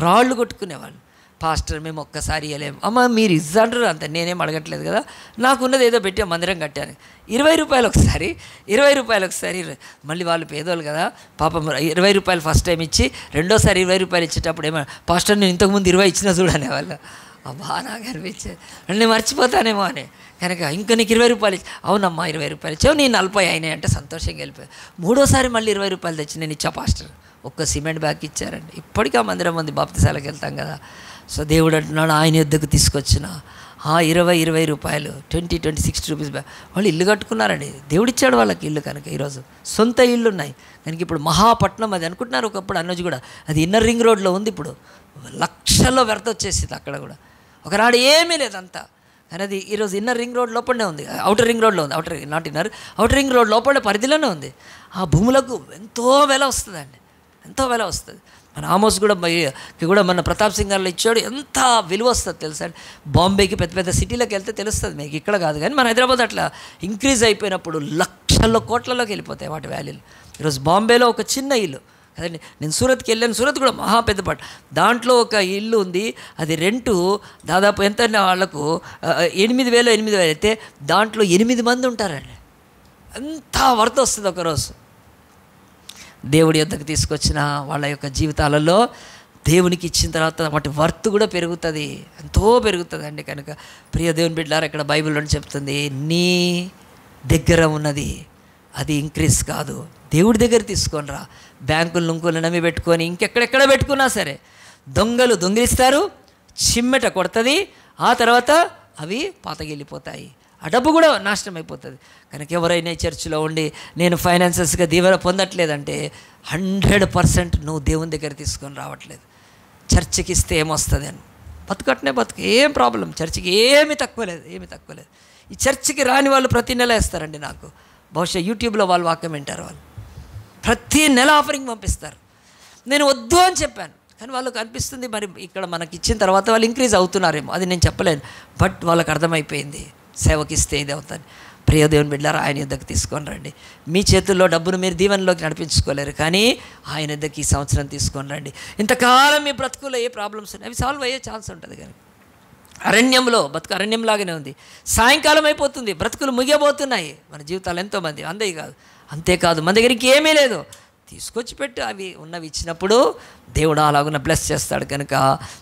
రాళ్ళు కొట్టుకునేవాళ్ళు. పాస్టర్ మేము ఒక్కసారి ఇవ్వలేము. అమ్మ మీరు ఇజ్జంటారు అంత, నేనేం అడగట్లేదు కదా, నాకున్నది ఏదో పెట్టి మందిరం కట్టాను. 20 రూపాయలు ఒకసారి, 20 రూపాయలు ఒకసారి. మళ్ళీ వాళ్ళు పేదోళ్ళు కదా పాపం, 20 రూపాయలు ఫస్ట్ టైం ఇచ్చి రెండోసారి 20 రూపాయలు ఇచ్చేటప్పుడు ఏమో, పాస్టర్ నేను ఇంతకుముందు 20 ఇచ్చినా చూడనేవాళ్ళు. అబ్బా నాకు అనిపించేది, నేను మర్చిపోతానేమో అని. కనుక ఇంకా నీకు 20 రూపాయలు ఇచ్చి, అవునమ్మా 20 రూపాయలు ఇచ్చావు, నేను 40 అయినాయి అంటే సంతోషంగా వెళ్ళిపోయాను. 3ఓసారి మళ్ళీ 20 రూపాయలు తెచ్చి నేను ఇచ్చా పాస్టర్, ఒక్క సిమెంట్ బ్యాగ్ ఇచ్చారండి. ఇప్పటికీ ఆ మందిరం మంది బాప్తిసాలకు వెళ్తాం కదా. సో దేవుడు అంటున్నాడు, ఆయన యొద్దకు తీసుకొచ్చిన 20 రూపాయలు 20 రూపీస్ బ్యాగ్. వాళ్ళు ఇల్లు కట్టుకున్నారండి, దేవుడిచ్చాడు వాళ్ళకి ఇల్లు. కనుక ఈరోజు సొంత ఇళ్ళు ఉన్నాయి. కనుక ఇప్పుడు మహాపట్నం అది అనుకుంటున్నారు ఒకప్పుడు అన్నోజు కూడా, అది ఇన్నర్ రింగ్ రోడ్లో ఉంది. ఇప్పుడు లక్షల్లో వ్యర్థ వచ్చేసింది అక్కడ కూడా. ఒకనాడు ఏమీ లేదంతా. కానీ అది ఈరోజు ఇన్నర్ రింగ్ రోడ్ లోపలనే ఉంది, అవుటర్ రింగ్ రోడ్లో ఉంది. అవుటర్ రింగ్ రోడ్ లోపల పరిధిలోనే ఉంది. ఆ భూములకు ఎంతో వెల వస్తుందండి, ఎంతో వెల వస్తుంది. మన ఆమోస్ కూడా మన ప్రతాప్ సింగ్ గారిలో ఇచ్చాడు, ఎంత విలువ వస్తుంది తెలుసా అండి. బాంబేకి పెద్ద పెద్ద సిటీలకు వెళ్తే తెలుస్తుంది మీకు, ఇక్కడ కాదు. కానీ మన హైదరాబాద్ అట్లా ఇంక్రీజ్ అయిపోయినప్పుడు లక్షల్లో కోట్లలోకి వెళ్ళిపోతాయి వాటి వాల్యూలు. ఈరోజు బాంబేలో ఒక చిన్న ఇల్లు కదండి, నేను సూరత్కి వెళ్ళాను, సూరత్ కూడా మహా పెద్ద పాట, దాంట్లో ఒక ఇల్లు ఉంది, అది రెంటు దాదాపు ఎంత వాళ్ళకు 8,000 అయితే దాంట్లో 8 మంది ఉంటారండి. ఎంత వర్త వస్తుంది ఒకరోజు. దేవుడి యొద్దకు తీసుకొచ్చిన వాళ్ళ యొక్క జీవితాలలో దేవునికి ఇచ్చిన తర్వాత వాటి వర్త్ కూడా పెరుగుతుంది, ఎంతో పెరుగుతుంది అండి. కనుక ప్రియ దేవుని బిడ్డలారా, ఇక్కడ బైబిల్లో చెప్తుంది, నీ దగ్గర ఉన్నది అది ఇంక్రీజ్ కాదు, దేవుడి దగ్గర తీసుకొని రా. బ్యాంకులు నుంకులు నమ్మి పెట్టుకొని ఇంకెక్కడెక్కడ పెట్టుకున్నా సరే దొంగలు దొంగిలిస్తారు, చిమ్మెట కొడుతుంది, ఆ తర్వాత అవి పాతగిల్లిపోతాయి, ఆ డబ్బు కూడా నాశనం అయిపోతుంది. కనుక ఎవరైనా చర్చిలో ఉండి నేను ఫైనాన్సెస్గా దీవెన పొందట్లేదంటే 100% నువ్వు దేవుని దగ్గర తీసుకొని రావట్లేదు. చర్చికి ఇస్తే ఏమొస్తుంది అని బతుకట్నే బతుకు, ఏం ప్రాబ్లం, చర్చికి ఏమీ తక్కువ లేదు. ఈ చర్చికి రాని వాళ్ళు ప్రతి నెల వేస్తారండి నాకు, బహుశా యూట్యూబ్లో వాళ్ళు వాక్యం వింటారు, వాళ్ళు ప్రతి నెల ఆఫరింగ్ పంపిస్తారు. నేను వద్దు అని చెప్పాను, కానీ వాళ్ళకి అనిపిస్తుంది మరి ఇక్కడ మనకి ఇచ్చిన తర్వాత వాళ్ళు ఇంక్రీజ్ అవుతున్నారేమో, అది నేను చెప్పలేను. బట్ వాళ్ళకి అర్థమైపోయింది సేవకి ఇస్తే ఇది అవుతుంది. ప్రియ దేవుని బిడ్డలారా, ఆయన యుద్ధకు తీసుకొని రండి. మీ చేతుల్లో డబ్బును మీరు దీవెనలోకి నడిపించుకోలేరు, కానీ ఆయన యుద్ధకి ఈ సంవత్సరం తీసుకొని రండి. ఇంతకాలం మీ బ్రతుకులో ఏ ప్రాబ్లమ్స్ ఉన్నాయి అవి సాల్వ్ అయ్యే ఛాన్స్ ఉంటుంది. కానీ అరణ్యంలో బతుకు అరణ్యంలాగానే ఉంది, సాయంకాలం అయిపోతుంది, బ్రతుకులు ముగియబోతున్నాయి. మన జీవితాలు ఎంతోమంది అందయి కాదు, అంతేకాదు మన దగ్గరికి ఏమీ లేదు, తీసుకొచ్చి పెట్టు, అవి ఉన్నవి ఇచ్చినప్పుడు దేవుడు అలాగున్న బ్లెస్ చేస్తాడు. కనుక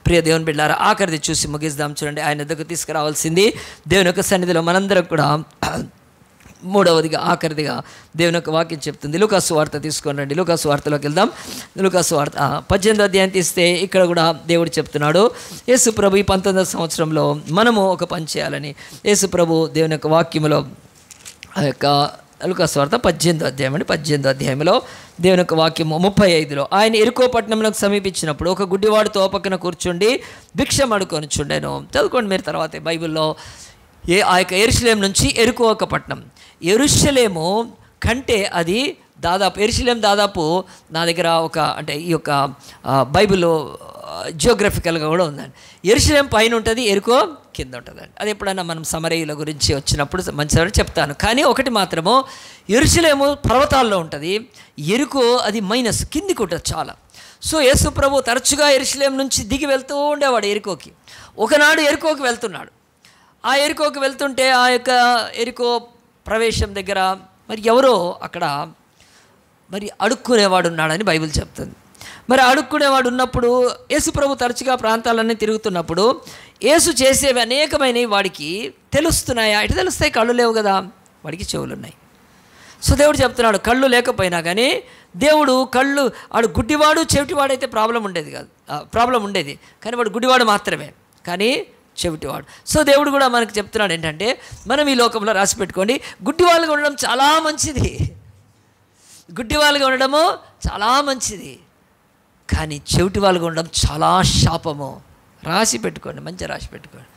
ప్రియ దేవుని బిడ్డలారా, ఆఖరిది చూసి ముగిద్దాం. చూడండి, ఆయన దగ్గర తీసుకురావాల్సింది దేవుని యొక్క సన్నిధిలో మనందరం కూడా మూడవదిగా ఆఖరిదిగా దేవుని యొక్క వాక్యం చెప్తుంది. లూకాసు వార్త తీసుకొని రండి, లూకాసు వార్తలోకి వెళ్దాం. లూకాసు వార్త 18వ అధ్యాయం తీస్తే ఇక్కడ కూడా దేవుడు చెప్తున్నాడు, యేసు ప్రభు ఈ 19వ సంవత్సరంలో మనము ఒక పని చేయాలని. యేసు ప్రభు దేవుని యొక్క వాక్యములో ఆ యొక్క లూకాసు వార్త 18వ అధ్యాయం అండి, 18వ అధ్యాయంలో దేవుని యొక్క వాక్యము 35లో, ఆయన ఎరుకో పట్టణంలోకి సమీపించినప్పుడు ఒక గుడ్డివాడు తోపక్కన కూర్చుండి భిక్షం అడుకొనిచుండెను. చదువుకోండి మీరు తర్వాత బైబిల్లో. ఆ యొక్క యెరూషలేము నుంచి ఎరుకో ఒక పట్టణం, యెరూషలేము కంటే అది దాదాపు, యెరూషలేము దాదాపు నా దగ్గర ఒక అంటే ఈ యొక్క బైబిల్లో జియోగ్రఫికల్గా కూడా ఉందండి. యెరూషలేము పైన ఉంటుంది, ఎరుకో కింద ఉంటుందండి. అది ఎప్పుడైనా మనం సమరయుల గురించి వచ్చినప్పుడు మంచిగా చెప్తాను. కానీ ఒకటి మాత్రము, యెరూషలేము పర్వతాల్లో ఉంటుంది, ఎరుకో అది మైనస్ కిందికి ఉంటుంది చాలా. సో యేసు ప్రభు తరచుగా యెరూషలేము నుంచి దిగి వెళ్తూ ఉండేవాడు ఎరుకోకి. ఒకనాడు ఎరుకోకి వెళ్తున్నాడు. ఆ ఎరుకోకి వెళ్తుంటే ఆ యొక్క ఎరుకో ప్రవేశం దగ్గర మరి ఎవరో అక్కడ మరి అడుక్కునేవాడు ఉన్నాడని బైబిల్ చెప్తుంది. మరి అడుక్కునేవాడు ఉన్నప్పుడు యేసు ప్రభు తరచుగా ప్రాంతాలన్నీ తిరుగుతున్నప్పుడు యేసు చేసేవి అనేకమైనవి వాడికి తెలుస్తున్నాయా? ఎటు తెలుస్తాయి? కళ్ళు లేవు కదా, వాడికి చెవులు ఉన్నాయి. సో దేవుడు చెప్తున్నాడు, కళ్ళు లేకపోయినా కానీ దేవుడు కళ్ళు, వాడు గుడ్డివాడు చెవిటివాడైతే ప్రాబ్లం ఉండేది కాదు, ప్రాబ్లం ఉండేది, కానీ వాడు గుడ్డివాడు మాత్రమే, కానీ చెవిటివాడు. సో దేవుడు కూడా మనకు చెప్తున్నాడు ఏంటంటే, మనం ఈ లోకంలో రాసి పెట్టుకోండి, గుడ్డివాళ్ళుగా ఉండడం చాలా మంచిది, గుడ్డివాళ్ళుగా ఉండడము చాలా మంచిది, కానీ చెవిటి వాళ్ళుగా ఉండడం చాలా శాపము. రాసి పెట్టుకోండి, మంచిగా రాసి పెట్టుకోండి.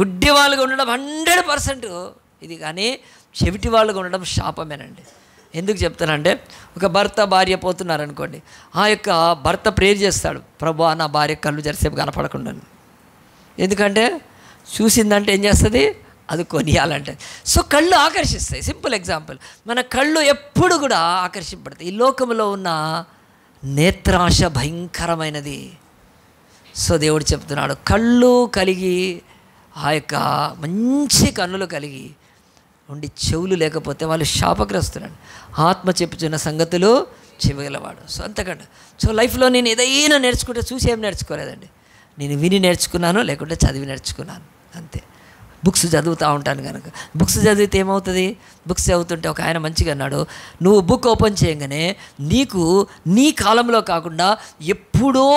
గుడ్డి వాళ్ళుగా ఉండడం 100% ఇది, కానీ చెవిటి వాళ్ళుగా ఉండడం శాపమేనండి. ఎందుకు చెప్తానంటే, ఒక భర్త భార్య పోతున్నారనుకోండి, ఆ యొక్క భర్త ప్రేర్ చేస్తాడు, ప్రభువా నా భార్య కళ్ళు జరసేపు కనపడకుండా. ఎందుకంటే చూసిందంటే ఏం చేస్తుంది, అది కొనియాలంటే. సో కళ్ళు ఆకర్షిస్తాయి. సింపుల్ ఎగ్జాంపుల్, మన కళ్ళు ఎప్పుడు కూడా ఆకర్షింపడతాయి. ఈ లోకంలో ఉన్న నేత్రాశ భయంకరమైనది. సో దేవుడు చెప్తున్నాడు, కళ్ళు కలిగి, ఆ యొక్క మంచి కన్నులు కలిగి ఉండి చెవులు లేకపోతే వాళ్ళు శాపగ్రస్తులండి. ఆత్మ చెప్పుచున్న సంగతులు చెవిగలవాడు. సో అంతకంటే సో లైఫ్లో నేను ఏదైనా నేర్చుకుంటే చూసి ఏం నేర్చుకోలేదండి, నేను విని నేర్చుకున్నాను, లేకుంటే చదివి నేర్చుకున్నాను, అంతే. బుక్స్ చదువుతూ ఉంటాను కనుక. బుక్స్ చదివితే ఏమవుతుంది? బుక్స్ చదువుతుంటే ఒక ఆయన మంచిగా అన్నాడు, నువ్వు బుక్ ఓపెన్ చేయగానే నీకు నీ కాలంలో కాకుండా ఎప్పుడో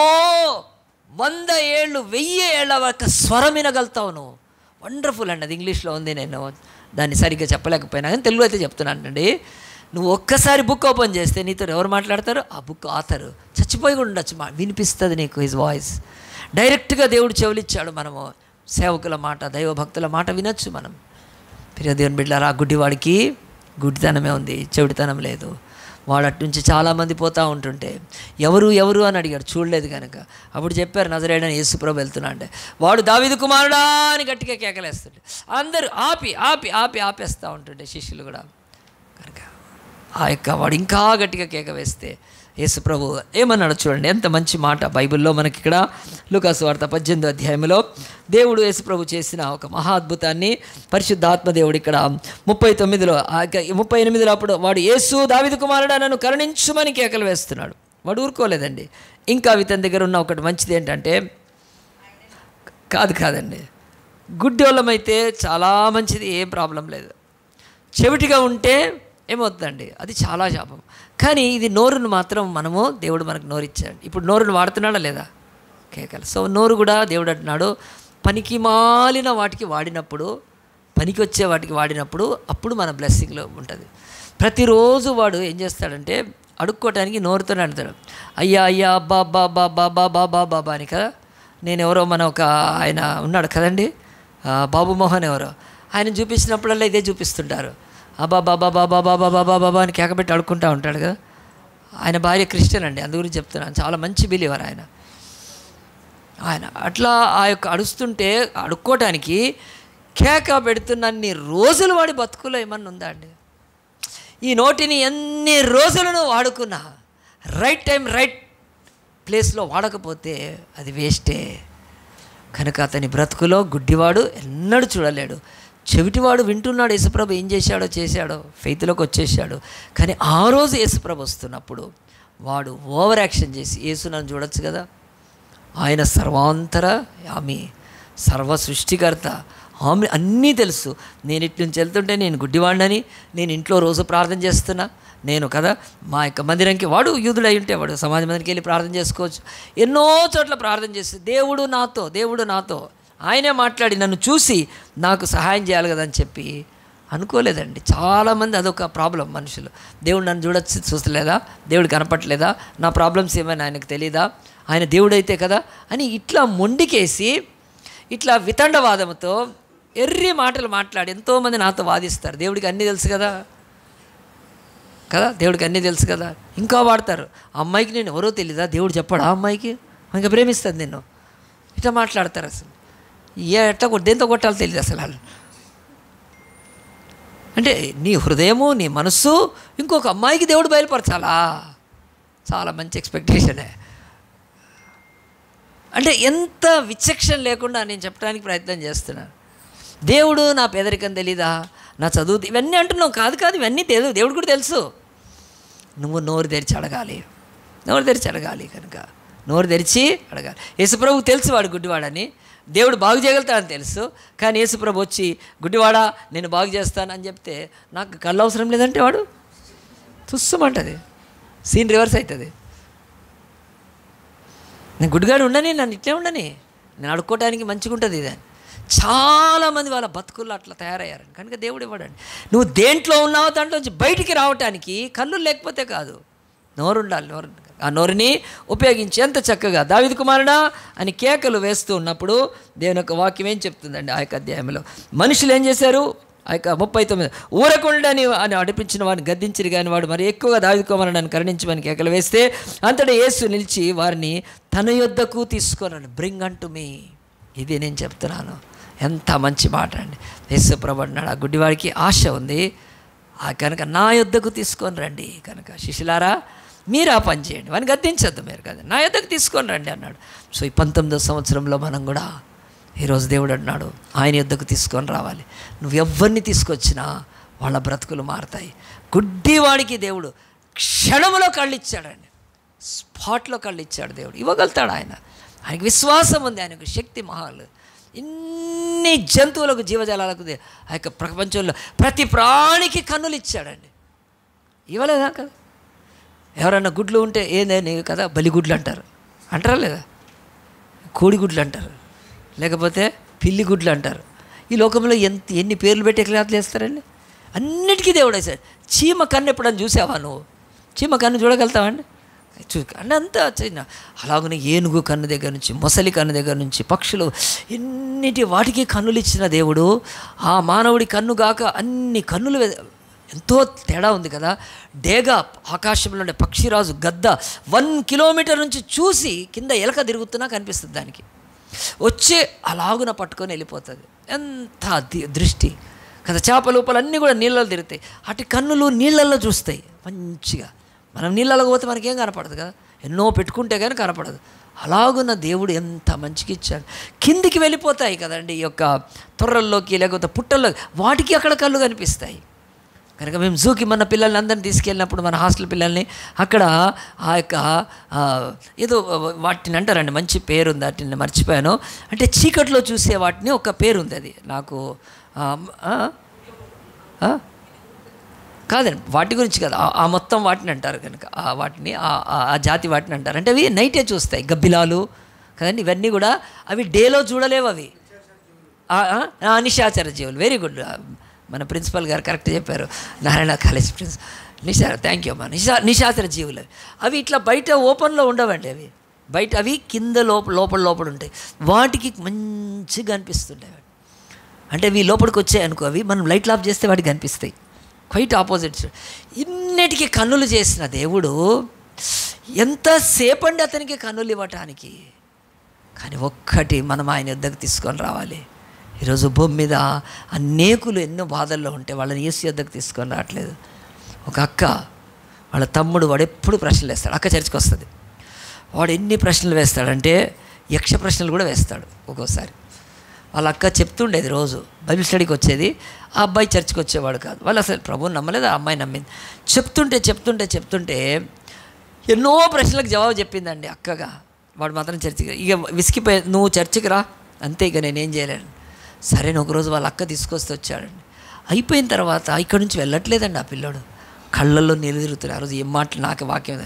100 ఏళ్ళు 1000 ఏళ్ళ వరకు స్వరం వినగలుగుతావు నువ్వు. వండర్ఫుల్ అండి. అది ఇంగ్లీష్లో ఉంది, నేను దాన్ని సరిగ్గా చెప్పలేకపోయినా కానీ తెలుగు అయితే చెప్తున్నానండి. నువ్వు ఒక్కసారి బుక్ ఓపెన్ చేస్తే నీతో ఎవరు మాట్లాడతారు? ఆ బుక్ ఆథరు చచ్చిపోయి కూడా ఉండొచ్చు, వినిపిస్తుంది నీకు హిజ్ వాయిస్. డైరెక్ట్గా దేవుడు చెవులిచ్చాడు. మనము సేవకుల మాట, దైవభక్తుల మాట వినొచ్చు మనం. ప్రియ దేవుని బిడ్డలారా, గుడ్డివాడికి గుడ్డితనమే ఉంది, చెవిటితనం లేదు. వాడు అటు నుంచి చాలామంది పోతూ ఉంటుంటే ఎవరు ఎవరు అని అడిగాడు, చూడలేదు కనుక. అప్పుడు చెప్పారు, నజరేయుడైన యేసుప్రభు వెళ్తున్నా అంటే, వాడు దావీదు కుమారుడా అని గట్టిగా కేకలేస్తుంటే అందరూ ఆపేస్తూ ఉంటుండే శిష్యులు కూడా. కనుక వాడు ఇంకా గట్టిగా కేక వేస్తే యేసుప్రభు ఏమన్నాడు చూడండి, ఎంత మంచి మాట బైబిల్లో మనకి ఇక్కడ లూకాసు వార్త 18వ అధ్యాయంలో దేవుడు యేసుప్రభు చేసిన ఒక మహా అద్భుతాన్ని పరిశుద్ధాత్మ దేవుడు ఇక్కడ 39లో 38లో అప్పుడు వాడు, యేసు దావీదు కుమారుడా నన్ను కరుణించుమని కేకలు వేస్తున్నాడు. వాడు ఊరుకోలేదండి. ఇంకా ఇతని దగ్గర ఉన్న ఒకటి మంచిది ఏంటంటే, కాదండి, గుడ్డోళ్ళమైతే చాలా మంచిది, ఏం ప్రాబ్లం లేదు. చెవిటిగా ఉంటే ఏమవుతుందండి, అది చాలా శాపం. కానీ ఇది నోరును మాత్రం దేవుడు మనకు నోరిచ్చాడు. ఇప్పుడు నోరును వాడుతున్నాడా లేదా? కేకలు. సో నోరు కూడా దేవుడు అంటున్నాడు, పనికి మాలిన వాటికి వాడినప్పుడు, పనికి వచ్చే వాటికి వాడినప్పుడు అప్పుడు మన బ్లెస్సింగ్లో ఉంటుంది. ప్రతిరోజు వాడు ఏం చేస్తాడంటే అడుక్కోవటానికి నోరుతోనే అంటాడు, అయ్యా అయ్యా అబ్బా అబ్బా అబ్బా అబ్బా అబ్బా బాబా బాబా అని కదా. నేను ఎవరో ఒక ఆయన ఉన్నాడు కదండి, బాబు మోహన్ ఎవరో, ఆయన చూపించినప్పుడల్లా ఇదే చూపిస్తుంటారు, అబ్బా బాబా బాబా బాబా బాబా బాబా అని కేకబెట్టి అడుక్కుంటూ ఉంటాడు కదా. ఆయన భార్య క్రిస్టియన్ అండి, అందు గురించి చెప్తున్నాను, చాలా మంచి బిలీవర్ ఆయన. అట్లా ఆ యొక్క అడుస్తుంటే అడుక్కోవటానికి కేక పెడుతున్నన్ని రోజులు వాడి బతుకులో ఏమన్నా ఉందా అండి? ఈ నోటిని ఎన్ని రోజులను వాడుకున్నా రైట్ టైం రైట్ ప్లేస్లో వాడకపోతే అది వేస్టే. కనుక అతని బ్రతుకులో గుడ్డివాడు ఎన్నడూ చూడలేడు. చెవిటివాడు వింటున్నాడు, యేసుప్రభు ఏం చేశాడో ఫెయిత్లోకి వచ్చేసాడు. కానీ ఆ రోజు యేసుప్రభు వస్తున్నప్పుడు వాడు ఓవర్ యాక్షన్ చేసి, యేసు నన్ను చూడొచ్చు కదా, ఆయన సర్వాంతర్యామి, సర్వ సృష్టికర్త, ఆమె అన్నీ తెలుసు, నేను ఇటు నుంచి వెళ్తుంటే నేను గుడ్డివాడినని, నేను ఇంట్లో రోజు ప్రార్థన చేస్తున్నా నేను కదా, మా యొక్క మందిరానికి వాడు యూదుడు అయి ఉంటే వాడు సమాజ మందిరానికి వెళ్ళి ప్రార్థన చేసుకోవచ్చు, ఎన్నో చోట్ల ప్రార్థన చేస్తే దేవుడు నాతో ఆయనే మాట్లాడి నన్ను చూసి నాకు సహాయం చేయాలి కదా అని చెప్పి అనుకోలేదండి. చాలామంది అదొక ప్రాబ్లం మనుషులు, దేవుడు నన్ను చూస్తలేదా, దేవుడు కనపట్లేదా, నా ప్రాబ్లమ్స్ ఏమైనా ఆయనకు తెలీదా, ఆయన దేవుడైతే కదా అని ఇట్లా మొండికేసి ఇట్లా వితండవాదంతో ఎర్రి మాటలు మాట్లాడి ఎంతోమంది నాతో వాదిస్తారు. దేవుడికి అన్నీ తెలుసు కదా, దేవుడికి అన్నీ తెలుసు కదా, ఇంకా వాడతారు. అమ్మాయికి నేను ఎవరో తెలీదా, దేవుడు చెప్పాడు ఆ అమ్మాయికి, ఇంకా ప్రేమిస్తుంది నిన్ను, ఇట్లా మాట్లాడతారు. అసలు ఎట్లా దేంతో కొట్టాలో తెలియదు అసలు వాళ్ళు. అంటే నీ హృదయము నీ మనస్సు ఇంకొక అమ్మాయికి దేవుడు బయలుపరచాలా? చాలా మంచి ఎక్స్పెక్టేషనే. అంటే ఎంత విచక్షణ లేకుండా నేను చెప్పడానికి ప్రయత్నం చేస్తున్నాను. దేవుడు నా పేదరికం తెలీదా, నా చదువు, ఇవన్నీ అంటున్నావు కాదు, ఇవన్నీ దేవుడు కూడా తెలుసు. నువ్వు నోరు తెరిచి అడగాలి. కనుక నోరు తెరిచి అడగాలి. యేసుప్రభుకు తెలుసు వాడు గుడ్డివాడని, దేవుడు బాగు చేయగలుగుతాడని తెలుసు. కానీ యేసుప్రభు వచ్చి గుడ్డివాడా నేను బాగు చేస్తాను అని చెప్తే నాకు కళ్ళు అవసరం లేదంటే వాడు తుస్సమంటుంది, సీన్ రివర్స్ అవుతుంది. నేను గుడ్డిగాడు ఉండని, నన్ను ఇట్లే ఉండని, నేను అడుక్కోవడానికి మంచిగా ఉంటుంది ఇది అని చాలామంది వాళ్ళ బతుకుల్లో అట్లా తయారయ్యారని. కనుక దేవుడు ఇవ్వడండి. నువ్వు దేంట్లో ఉన్నావో దాంట్లోంచి బయటికి రావటానికి కళ్ళు లేకపోతే కాదు, నోరు ఉండాలి. ఆ నోరుని ఉపయోగించి ఎంత చక్కగా దావీదు కుమారుడా అని కేకలు వేస్తూ ఉన్నప్పుడు దేవుని యొక్క వాక్యం ఏం చెప్తుందండి ఆ యొక్క అధ్యాయంలో. మనుషులు ఏం చేశారు, ఆ యొక్క 39 ఊరకుండని అని అడిపించిన వాడిని గద్దించిరు కానీ వాడు మరి ఎక్కువగా దావీదు కుమారుడని కరుణించమని కేకలు వేస్తే అంతటా యేసు నిలిచి వారిని తన యొద్దకు తీసుకొనని, బ్రింగ్ అంటు మీ. ఇది నేను చెప్తున్నాను, ఎంత మంచి మాట అండి. యేసు ప్రభువు అన్నాడు, ఆ గుడ్డివాడికి ఆశ ఉంది, కనుక నా యొద్దకు తీసుకొని రండి. కనుక శిష్యులారా మీరు ఆ పని చేయండి, వాడిని గద్దించద్దు మీరు కదా, నా యొద్దకు తీసుకొని రండి అన్నాడు. సో ఈ 19వ సంవత్సరంలో మనం కూడా ఈరోజు దేవుడు అన్నాడు ఆయన యొద్దకు తీసుకొని రావాలి. నువ్వు ఎవరిని తీసుకొచ్చినా వాళ్ళ బ్రతుకులు మారుతాయి. గుడ్డివాడికి దేవుడు క్షణంలో కళ్ళు ఇచ్చాడండి, స్పాట్లో కళ్ళు ఇచ్చాడు. దేవుడు ఇవ్వగలుగుతాడు. ఆయనకి విశ్వాసం ఉంది, ఆయనకు శక్తి మహాలు. ఇన్ని జంతువులకు జీవజాలాలకు ఆ యొక్క ప్రపంచంలో ప్రతి ప్రాణికి కన్నులు ఇచ్చాడండి, ఇవ్వలేదా కదా? ఎవరన్నా గుడ్లు ఉంటే ఏందని కదా బలిగుడ్లు అంటారా లేదా, కోడిగుడ్లు అంటారు, లేకపోతే పిల్లి గుడ్లు అంటారు. ఈ లోకంలో ఎన్ని పేర్లు పెట్టి ఎక్లాట్లు వేస్తారండి. అన్నిటికీ దేవుడు వేశాడు. చీమ కన్ను ఎప్పుడన్నా చూసావా నువ్వు? చీమ కన్ను చూడగలుగుతావండి? అంటే అంతా చిన్న. అలాగనే ఏనుగు కన్ను దగ్గర నుంచి, మొసలి కన్ను దగ్గర నుంచి, పక్షులు ఎన్నిటి వాటికి కన్నులు ఇచ్చిన దేవుడు ఆ మానవుడి కన్ను గాక అన్ని కన్నులు ఎంతో తేడా ఉంది కదా. డేగ ఆకాశంలో ఉండే పక్షిరాజు గద్ద 1 కిలోమీటర్ నుంచి చూసి కింద ఎలక తిరుగుతున్నా కనిపిస్తుంది దానికి, వచ్చే అలాగున పట్టుకొని వెళ్ళిపోతుంది. ఎంత దృష్టి కదా. చేపలు ఊపలు అన్నీ కూడా నీళ్ళలో తిరుగుతాయి, అటు కన్నులు నీళ్ళల్లో చూస్తాయి మంచిగా. మనం నీళ్ళలో పోతే మనకేం కనపడదు కదా, ఎన్నో పెట్టుకుంటే కానీ కనపడదు. అలాగున్న దేవుడు ఎంత మంచిగా ఇచ్చాడు. కిందికి వెళ్ళిపోతాయి కదండి ఈ యొక్క తొర్రల్లోకి, లేకపోతే పుట్టల్లో, వాటికి అక్కడ కళ్ళు కనిపిస్తాయి. కనుక మేము జూకి మన పిల్లల్ని అందరిని తీసుకెళ్ళినప్పుడు, మన హాస్టల్ పిల్లల్ని, అక్కడ ఆ యొక్క ఏదో వాటిని అంటారండి, మంచి పేరు ఉంది, వాటిని మర్చిపోయాను. అంటే చీకట్లో చూసే వాటిని ఒక పేరు ఉంది, అది నాకు కాదండి, వాటి గురించి కాదు, ఆ మొత్తం వాటిని అంటారు. కనుక వాటిని ఆ జాతి వాటిని అంటారు. అంటే అవి నైటే చూస్తాయి, గబ్బిలాలు కదండి. ఇవన్నీ కూడా అవి డేలో చూడలేవు, అవి నిశాచర జీవులు. వెరీ గుడ్, మన ప్రిన్సిపల్ గారు కరెక్ట్ చెప్పారు, Narayana college principal. Thank you అమ్మా. నిశాచర జీవులు అవి ఇట్లా బయట ఓపెన్లో ఉండవండి, అవి బయట, అవి కింద లోపల ఉంటాయి. వాటికి మంచిగా అనిపిస్తుంటాయి. అంటే అవి లోపలికి వచ్చాయి అనుకో, అవి మనం లైట్లు ఆఫ్ చేస్తే వాటికి కనిపిస్తాయి. Quiet opposites. ఇన్నిటికీ కన్నులు చేసిన దేవుడు ఎంతసేపు అండి అతనికి కన్నులు ఇవ్వటానికి. కానీ ఒక్కటి మనం ఆయన యుద్ధకు తీసుకొని రావాలి. ఈరోజు భూమి మీద అనేకులు ఎన్నో బాధల్లో ఉంటే వాళ్ళని యేసు యుద్ధకు తీసుకొని రావట్లేదు. ఒక అక్క, వాళ్ళ తమ్ముడు, వాడు ఎప్పుడు ప్రశ్నలు వేస్తాడు. అక్క చర్చికి వస్తుంది, వాడు ఎన్ని ప్రశ్నలు వేస్తాడంటే యక్ష ప్రశ్నలు కూడా వేస్తాడు ఒక్కోసారి. వాళ్ళ అక్క చెప్తుండేది, రోజు బైబిల్ స్టడీకి వచ్చేది, ఆ అబ్బాయి చర్చికి వచ్చేవాడు కాదు. వాళ్ళు అసలు ప్రభువుని నమ్మలేదు, ఆ అమ్మాయి నమ్మింది. చెప్తుంటే ఎన్నో ప్రశ్నలకు జవాబు చెప్పిందండి అక్కగా. వాడు మాత్రం చర్చికి, ఇక విసిగిపోయి, నువ్వు చర్చికి రా అంతే, ఇక నేనేం చేయలేను. సరే ఒకరోజు వాళ్ళ అక్క తీసుకొస్తే వచ్చాడండి. అయిపోయిన తర్వాత ఇక్కడి నుంచి వెళ్ళట్లేదండి ఆ పిల్లోడు, కళ్ళల్లో నీళ్ళు తిరుగుతున్నాయి. ఆ రోజు ఏం మాటలు, నాకు వాక్యం,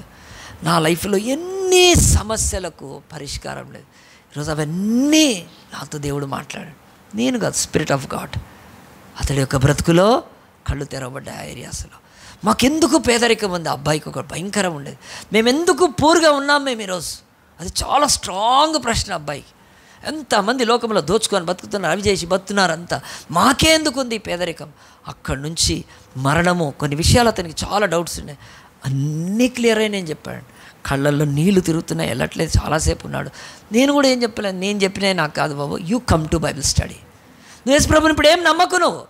నా లైఫ్లో ఎన్ని సమస్యలకు పరిష్కారం లేదు. ఈరోజు అవన్నీ నాతో దేవుడు మాట్లాడాడు, నేను కాదు, స్పిరిట్ ఆఫ్ గాడ్. అతడి యొక్క బ్రతుకులో కళ్ళు తెరవబడ్డాయి. ఆ ఏరియాస్లో మాకెందుకు పేదరికం ఉంది, అబ్బాయికి ఒక భయంకరం ఉండేది. మేమెందుకు పూర్గా ఉన్నాం మేము ఈరోజు, అది చాలా స్ట్రాంగ్ ప్రశ్న అబ్బాయికి. ఎంతమంది లోకంలో దోచుకొని బతుకుతున్నారు, అవి చేసి బతుకుతున్నారు, అంతా మాకేందుకు ఉంది ఈ పేదరికం. అక్కడి నుంచి మరణము, కొన్ని విషయాలు అతనికి చాలా డౌట్స్ ఉన్నాయి, అన్నీ క్లియర్ అయి నేను చెప్పాను. కళ్ళల్లో నీళ్లు తిరుగుతున్నాయి, వెళ్ళట్లేదు, చాలాసేపు ఉన్నాడు. నేను కూడా ఏం చెప్పలేను, నేను చెప్పినా నాకు కాదు బాబు, you come to Bible study. నువ్వు యేసు ప్రభుని ఇప్పుడు ఏం నమ్మకు, నువ్వు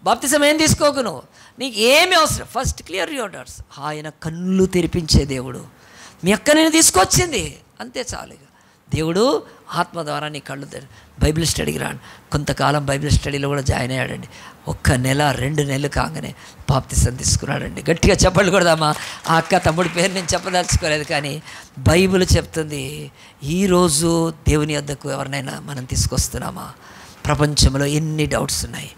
బాప్తిసం ఏం తీసుకోకు, నువ్వు నీకు ఏమీ అవసరం, ఫస్ట్ క్లియర్ యువర్ డౌట్స్. ఆయన కళ్ళు తెరిపించే దేవుడు. మీ అక్క నేను తీసుకొచ్చింది అంతే చాలు. దేవుడు ఆత్మ ద్వారా నీ కళ్ళు బైబిల్ స్టడీకి రాను. కొంతకాలం బైబిల్ స్టడీలో కూడా జాయిన్ అయ్యాడండి. 1 నెల 2 నెలలు కాగానే బాప్తిసం తీసుకున్నాడండి. గట్టిగా చెప్పండి కూడదమ్మా. ఆ అక్క తమ్ముడి పేరు నేను చెప్పదలుచుకోలేదు, కానీ బైబిల్ చెప్తుంది, ఈరోజు దేవుని వద్దకు ఎవరినైనా మనం తీసుకొస్తున్నామా? ప్రపంచంలో ఎన్ని డౌట్స్ ఉన్నాయి,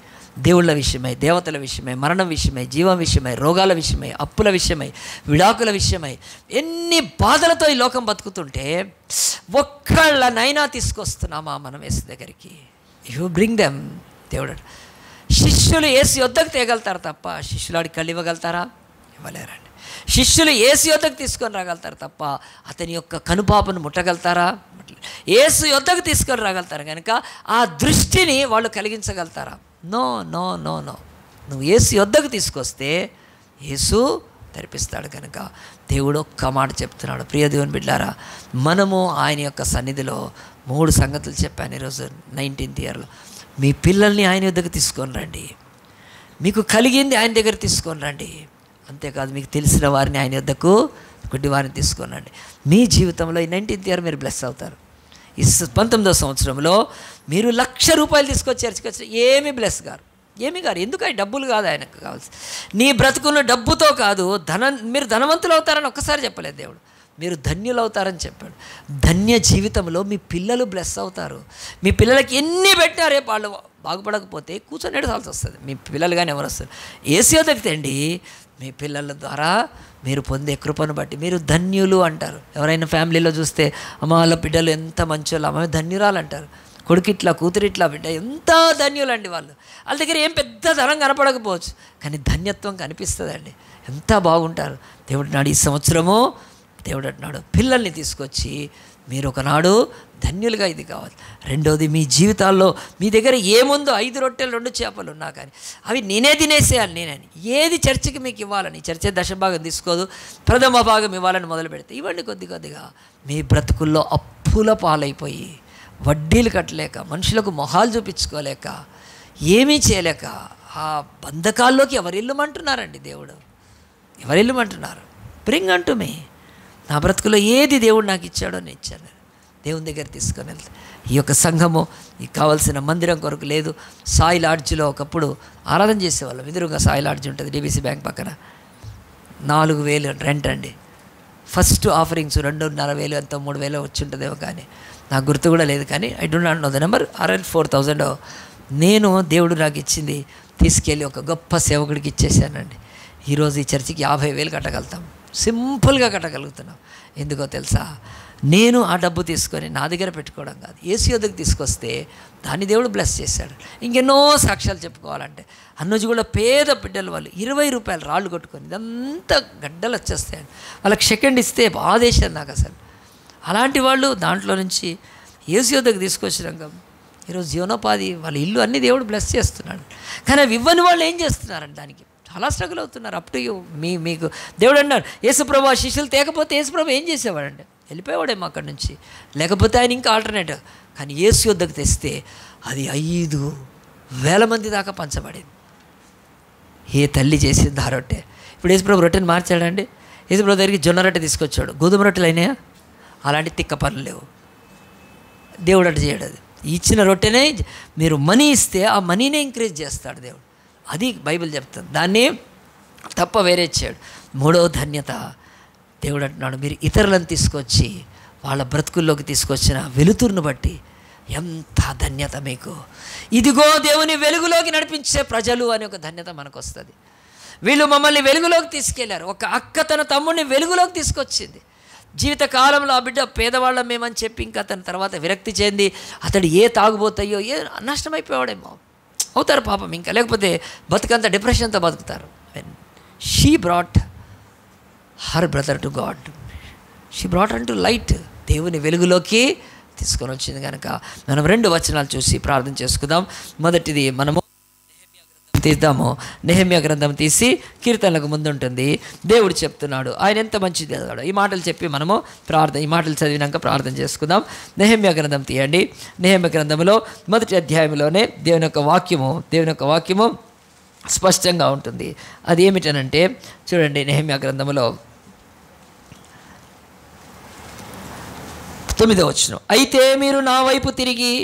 దేవుళ్ళ విషయమై, దేవతల విషయమై, మరణం విషయమై, జీవం విషయమై, రోగాల విషయమై, అప్పుల విషయమై, విడాకుల విషయమై, ఎన్ని బాధలతో ఈ లోకం బతుకుతుంటే ఒక్కళ్ళనైనా తీసుకొస్తున్నామా మనం యేసు దగ్గరికి? You bring them. దేవుడు, శిష్యులు యేసు యొద్దకు తేగలుగుతారు తప్ప శిష్యులాడికి కళ్ళు ఇవ్వగలుగుతారా? ఇవ్వలేరండి. శిష్యులు యేసు యొద్దకు తీసుకొని రాగలుగుతారు తప్ప అతని యొక్క కనుపాపను ముట్టగలుగుతారా? యేసు యొద్దకు తీసుకొని రాగలుగుతారు. కనుక ఆ దృష్టిని వాళ్ళు కలిగించగలుగుతారా? No no no no. నువ్వు యేసు యొద్దకు తీసుకొస్తే యేసు తెరిపిస్తాడు. కనుక దేవుడు ఒక్క మాట చెప్తున్నాడు, ప్రియ దేవుని బిడ్డారా, మనము ఆయన యొక్క సన్నిధిలో 3 సంగతులు చెప్పాను ఈరోజు 19th ఇయర్లో. మీ పిల్లల్ని ఆయన యొద్దకు తీసుకొని రండి, మీకు కలిగింది ఆయన దగ్గర తీసుకొని రండి. అంతేకాదు, మీకు తెలిసిన వారిని ఆయన యొద్దకు, గుడ్డి వారిని తీసుకొని రండి. మీ జీవితంలో ఈ 19th ఇయర్ మీరు బ్లెస్ అవుతారు. ఈ 19వ సంవత్సరంలో మీరు ₹1,00,000 తీసుకొచ్చి చర్చికి వచ్చి ఏమీ బ్లెస్ గారు, ఏమీ గారు. ఎందుకు? డబ్బులు కాదు ఆయనకు కావాల్సి. నీ బ్రతుకున్న డబ్బుతో కాదు, మీరు ధనవంతులు అవుతారని ఒక్కసారి చెప్పలేదు దేవుడు, మీరు ధన్యులు అవుతారని చెప్పాడు. ధన్య జీవితంలో మీ పిల్లలు బ్లెస్ అవుతారు. మీ పిల్లలకి ఎన్ని పెట్టినా రేపు వాళ్ళు బాగుపడకపోతే కూర్చొని ఎడసాల్సి వస్తుంది. మీ పిల్లలు కానీ ఎవరు వస్తారు? ఏసీ తగ్గితేండి, మీ పిల్లల ద్వారా మీరు పొందే కృపను బట్టి మీరు ధన్యులు అంటారు. ఎవరైనా ఫ్యామిలీలో చూస్తే, అమ్మ వాళ్ళ బిడ్డలు ఎంత మంచోళ్ళు, అమ్మ ధన్యురాలు అంటారు. కొడుకిట్లా, కూతురిట్లా, బిడ్డ ఎంత ధన్యులండి వాళ్ళు. వాళ్ళ దగ్గర ఏం పెద్ద ధనం కనపడకపోవచ్చు, కానీ ధన్యత్వం కనిపిస్తుందండి. ఎంత బాగుంటారు. దేవుడు నాడు ఈ సంవత్సరము దేవుడు అంటున్నాడు పిల్లల్ని తీసుకొచ్చి మీరు ఒకనాడు ధన్యులుగా ఇది కావాలి. రెండోది, మీ జీవితాల్లో మీ దగ్గర ఏముందో 5 రొట్టెలు 2 చేపలు ఉన్నా కానీ అవి నేనే తినేసేయాలి నేనని. ఏది చర్చికి మీకు ఇవ్వాలని, చర్చ దశభాగం తీసుకోదు, ప్రథమ భాగం ఇవ్వాలని మొదలు పెడితే ఇవ్వండి. కొద్ది కొద్దిగా మీ బ్రతుకుల్లో అప్పుల పాలైపోయి వడ్డీలు కట్టలేక, మనుషులకు మొహాలు చూపించుకోలేక, ఏమీ చేయలేక ఆ బంధకాల్లోకి ఎవరు వెళ్ళమంటున్నారండి. దేవుడు ఎవరు వెళ్ళమంటున్నారు? బ్రింగ్ అంటూ మీ నా బ్రతుకులో ఏది దేవుడు నాకు ఇచ్చాడో నేను ఇచ్చాను, దేవుని దగ్గర తీసుకొని వెళ్తా. ఈ యొక్క సంఘము ఈ కావాల్సిన మందిరం కొరకు లేదు. సాయి లాడ్జ్లో ఒకప్పుడు ఆరాధన చేసేవాళ్ళం. ఎదురుగా సాయి లాడ్జ్ ఉంటుంది డీబీసీ బ్యాంక్ పక్కన. 4,000 రెంట్ అండి. ఫస్ట్ ఆఫరింగ్స్ 2,500 ఎంతో 3,000 వచ్చి ఉంటుందేమో, కానీ నాకు గుర్తు కూడా లేదు. కానీ I don't not know the number. 4,000 నేను దేవుడు నాకు ఇచ్చింది తీసుకెళ్ళి ఒక గొప్ప సేవకుడికి ఇచ్చేసానండి. ఈరోజు ఈ చర్చికి 50,000 కట్టగలుగుతాం, సింపుల్గా కట్టగలుగుతున్నాం. ఎందుకో తెలుసా? నేను ఆ డబ్బు తీసుకొని నా దగ్గర పెట్టుకోవడం కాదు, యేసు యొద్దకు తీసుకొస్తే దాన్ని దేవుడు బ్లెస్ చేశాడు. ఇంకెన్నో సాక్ష్యాలు చెప్పుకోవాలంటే అన్నోజు కూడా పేద బిడ్డలు వాళ్ళు 20 రూపాయలు రాళ్ళు కొట్టుకొని ఇదంతా గడ్డలు వచ్చేస్తాయండి. వాళ్ళకి సెకండ్ ఇస్తే బాధేశారు నాకు అసలు. అలాంటి వాళ్ళు దాంట్లో నుంచి యేసు యొద్దకు తీసుకొచ్చినాక ఈరోజు జీవనోపాధి, వాళ్ళ ఇల్లు అన్నీ దేవుడు బ్లెస్ చేస్తున్నాడు. కానీ అవి ఇవ్వని వాళ్ళు ఏం చేస్తున్నారండి? దానికి చాలా స్ట్రగుల్ అవుతున్నారు. Up to you. మీకు దేవుడు అన్నాడు యేసుప్రభు ఆ శిష్యులు తేకపోతే యేసుప్రభు ఏం చేసేవాడండి? వెళ్ళిపోయేవాడేమో అక్కడి నుంచి, లేకపోతే ఆయన ఇంకా ఆల్టర్నేటివ్. కానీ యేసు యొద్దకు తెస్తే అది 5,000 మంది దాకా పంచబడింది. ఏ తల్లి చేసింది ఆ రొట్టె. ఇప్పుడు యేసుప్రభు రొట్టెని మార్చాడండి. యేసుప్రభు దగ్గరికి జొన్న రొట్టె తీసుకొచ్చాడు, గోధుమ రొట్టెలు అయినాయా? అలాంటి తిక్క పనులు లేవు. దేవుడు అటు చేయడు. అది ఇచ్చిన రొట్టెనే మీరు మనీ ఇస్తే ఆ మనీనే ఇంక్రీజ్ చేస్తాడు దేవుడు. అది బైబిల్ చెప్తుంది. దాన్ని తప్ప వేరే ఇచ్చాడు. 3వ ధన్యత, దేవుడు అంటున్నాడు మీరు ఇతరులను తీసుకొచ్చి వాళ్ళ బ్రతుకుల్లోకి తీసుకొచ్చిన వెలుతురును బట్టి ఎంత ధన్యత మీకు. ఇదిగో దేవుని వెలుగులోకి నడిపించే ప్రజలు అనే ఒక ధన్యత మనకు వస్తుంది. వీళ్ళు మమ్మల్ని వెలుగులోకి తీసుకెళ్లారు. ఒక అక్క తన తమ్ముడిని వెలుగులోకి తీసుకొచ్చింది. జీవితకాలంలో ఆ బిడ్డ పేదవాళ్ళం మేమని చెప్పి ఇంకా అతని తర్వాత విరక్తి చెంది అతడు ఏ తాగుబోతాయో ఏ నష్టమైపోయాడేమో అవుతారు పాపం. ఇంకా లేకపోతే బతుకంతా డిప్రెషన్తో బతుకుతారు. She brought her brother to God, she brought అంటూ లైట్, దేవుని వెలుగులోకి తీసుకొని వచ్చింది. కనుక మనం 2 వచనాలు చూసి ప్రార్థన చేసుకుందాం. మొదటిది మనము తీద్దాము. నెహెమ్యా గ్రంథం తీసి కీర్తనలకు ముందు ఉంటుంది. దేవుడు చెప్తున్నాడు ఆయన ఎంత మంచిది చదివాడు. ఈ మాటలు చెప్పి మనము ఈ మాటలు చదివినాక ప్రార్థన చేసుకుందాం. నెహెమ్యా గ్రంథం తీయండి. నెహెమ్యా గ్రంథంలో మొదటి అధ్యాయంలోనే దేవుని యొక్క వాక్యము స్పష్టంగా ఉంటుంది. అది ఏమిటనంటే చూడండి, నెహెమ్యా గ్రంథంలో 9వ వచనం, అయితే మీరు నా వైపు తిరిగి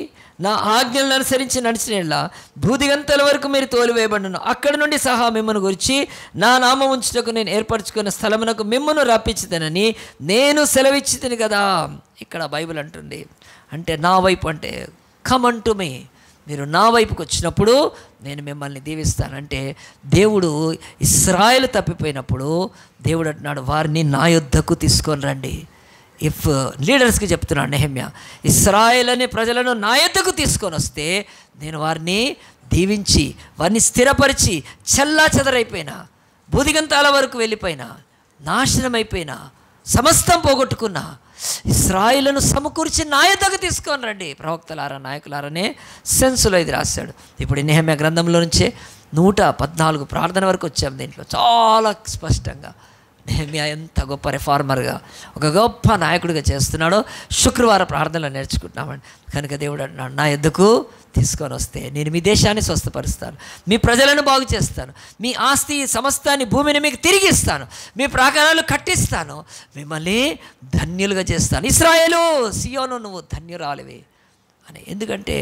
నా ఆజ్ఞలను అనుసరించి నడిచిన భూదిగంతల వరకు మీరు తోలివేయబడును. అక్కడి నుండి సహా మిమ్మల్ని గురించి నా నామం ఉంచుటకు నేను ఏర్పరచుకున్న స్థలమునకు మిమ్మల్ని రప్పించుతానని నేను సెలవిచ్చితిని కదా. ఇక్కడ బైబిల్ అంటుంది. అంటే నా వైపు అంటే కమ్ అంటు మీ, మీరు నా వైపుకి వచ్చినప్పుడు నేను మిమ్మల్ని దీవిస్తానంటే దేవుడు ఇశ్రాయేలు తప్పిపోయినప్పుడు దేవుడు అంటున్నాడు వారిని నా యొద్దకు తీసుకొని రండి. ఇఫ్ లీడర్స్కి చెప్తున్నాడు నెహెమ్యా, ఇశ్రాయేల్ అనే ప్రజలను నా యొద్దకు తీసుకొని వస్తే నేను వారిని దీవించి వారిని స్థిరపరిచి చెల్లా చెదరైపోయినా, బూదిగంతాల వరకు వెళ్ళిపోయినా, నాశనమైపోయినా, సమస్తం పోగొట్టుకున్నా ఇశ్రాయేలును సమకూర్చి నా యొద్దకు తీసుకొని రండి. ప్రవక్తలారా నాయకులారనే సెన్సులో ఇది రాశాడు. ఇప్పుడు నెహెమ్యా గ్రంథంలో నుంచే 114 ప్రార్థన వరకు వచ్చాము. దీంట్లో చాలా స్పష్టంగా నెహెమ్యా ఎంత గొప్ప రిఫార్మర్గా ఒక గొప్ప నాయకుడిగా చేస్తున్నాడో శుక్రవారం ప్రార్థనలో నేర్చుకుంటున్నామండి. కనుక దేవుడు అన్నాడు నా యొద్దకు తీసుకొని వస్తే నేను మీ దేశాన్ని స్వస్థపరుస్తాను, మీ ప్రజలను బాగు చేస్తాను, మీ ఆస్తి సమస్తాన్ని భూమిని మీకు తిరిగి ఇస్తాను, మీ ప్రాకారాలు కట్టిస్తాను, మిమ్మల్ని ధన్యులుగా చేస్తాను. ఇశ్రాయేలు సియోను నువ్వు ధన్యురాలివి అని. ఎందుకంటే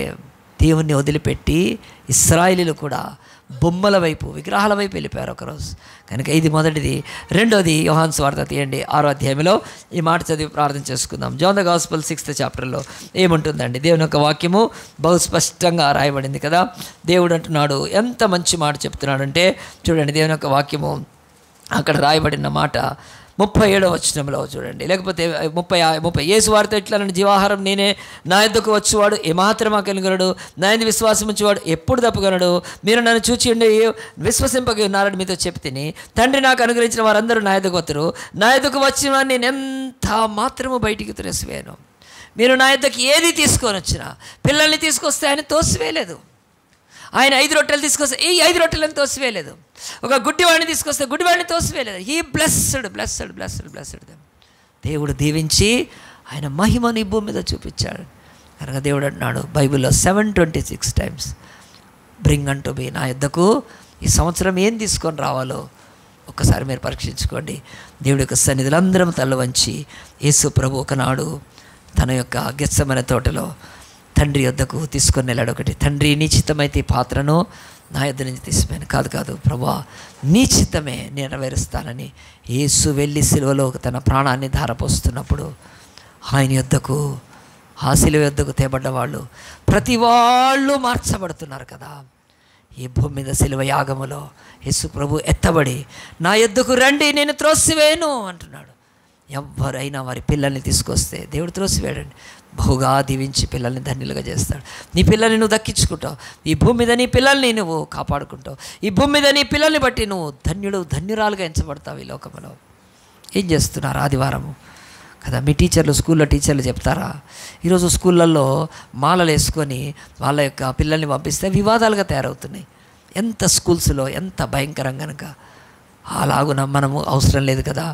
దేవుణ్ణి వదిలిపెట్టి ఇశ్రాయేలీలు కూడా బొమ్మల వైపు విగ్రహాల వైపు వెళ్ళిపోయారు ఒకరోజు. కనుక ఇది మొదటిది. రెండోది యోహాను సువార్త తీయండి 6వ అధ్యాయంలో ఈ మాట చదివి ప్రార్థన చేసుకుందాం. జాన్ ద గాస్పెల్ 6th చాప్టర్లో ఏముంటుందండి? దేవుని యొక్క వాక్యము బహు స్పష్టంగా రాయబడింది కదా. దేవుడు అంటున్నాడు, ఎంత మంచి మాట చెప్తున్నాడంటే చూడండి, దేవుని యొక్క వాక్యము అక్కడ రాయబడిన మాట 37వ వచనంలో చూడండి, లేకపోతే 30 యేసు వారితో ఇట్లా జీవాహారం నేనే, నా యొద్దకు వచ్చేవాడు ఏమాత్రం ఆకలిగలడు, నా యందు విశ్వాసం ఉంచేవాడు ఎప్పుడు తప్పగలడు. మీరు నన్ను చూచి ఉండి విశ్వసింపగా ఉన్నారని మీతో చెప్పి తిని, తండ్రి నాకు అనుగ్రహించిన వారందరూ నా యొద్దకు వస్తారు, నా యొద్దకు వచ్చిన వారిని నేను ఎంత మాత్రము బయటికి త్రోసివేయను. మీరు నా యొద్దకు ఏది తీసుకొని వచ్చినా, పిల్లల్ని తీసుకొస్తే ఆయన తోసివేయలేదు. ఆయన 5 రొట్టెలు తీసుకొస్తే ఈ 5 రొట్టెలను తోసివేయలేదు. ఒక గుడ్డివాడిని తీసుకొస్తే గుడ్డివాడిని తోసివేయలేదు. He blessed blessed blessed blessed. దేవుడు దీవించి ఆయన మహిమను ఈ భూమి మీద చూపించాడు. కనుక దేవుడు అంటున్నాడు బైబిల్లో 726 times, బ్రింగ్ అంటూ మీ, నా యొద్దకు ఈ సంవత్సరం ఏం తీసుకొని రావాలో ఒక్కసారి మీరు పరీక్షించుకోండి. దేవుడి యొక్క సన్నిధిలో అందరం తల వంచి, యేసు ప్రభు ఒకనాడు తన యొక్క గెత్సెమనే తోటలో తండ్రి యొద్దకు తీసుకొని వెళ్ళాడు. ఒకటి, తండ్రి నీ చిత్తమైతే ఈ పాత్రను నా యొద్ద నుంచి తీసిపోయాను. కాదు ప్రభువా, నీ చిత్తమే నెరవేరుస్తానని యేసు వెళ్ళి సిలువలో తన ప్రాణాన్ని ధారపోస్తున్నప్పుడు ఆయన యొద్దకు, ఆ సిలువ యొద్దకు తేబడ్డ వాళ్ళు ప్రతి వాళ్ళు మార్చబడుతున్నారు కదా. ఈ భూమి మీద సిలువ యాగములో యేసు ప్రభు ఎత్తబడి నా యొద్దకు రండి నేను త్రోసివేయను అంటున్నాడు. ఎవరైనా వారి పిల్లల్ని తీసుకొస్తే దేవుడు త్రోసివేయడండి, బహుగా దీవించి పిల్లల్ని ధన్యులుగా చేస్తాడు. నీ పిల్లల్ని నువ్వు దక్కించుకుంటావు, ఈ భూమి మీద నీ పిల్లల్ని నువ్వు కాపాడుకుంటావు, ఈ భూమి మీద నీ పిల్లల్ని బట్టి నువ్వు ధన్యురాలుగా ఎంచబడతావు. ఈ లోకంలో ఏం చేస్తున్నారు? ఆదివారము కదా, మీ టీచర్లు, స్కూల్లో టీచర్లు చెప్తారా? ఈరోజు స్కూళ్ళల్లో మాలలు వేసుకొని వాళ్ళ యొక్క పిల్లల్ని పంపిస్తే వివాదాలుగా తయారవుతున్నాయి. ఎంత స్కూల్స్లో ఎంత భయంకరంగా కనుక. అలాగున మనము అవసరం లేదు కదా.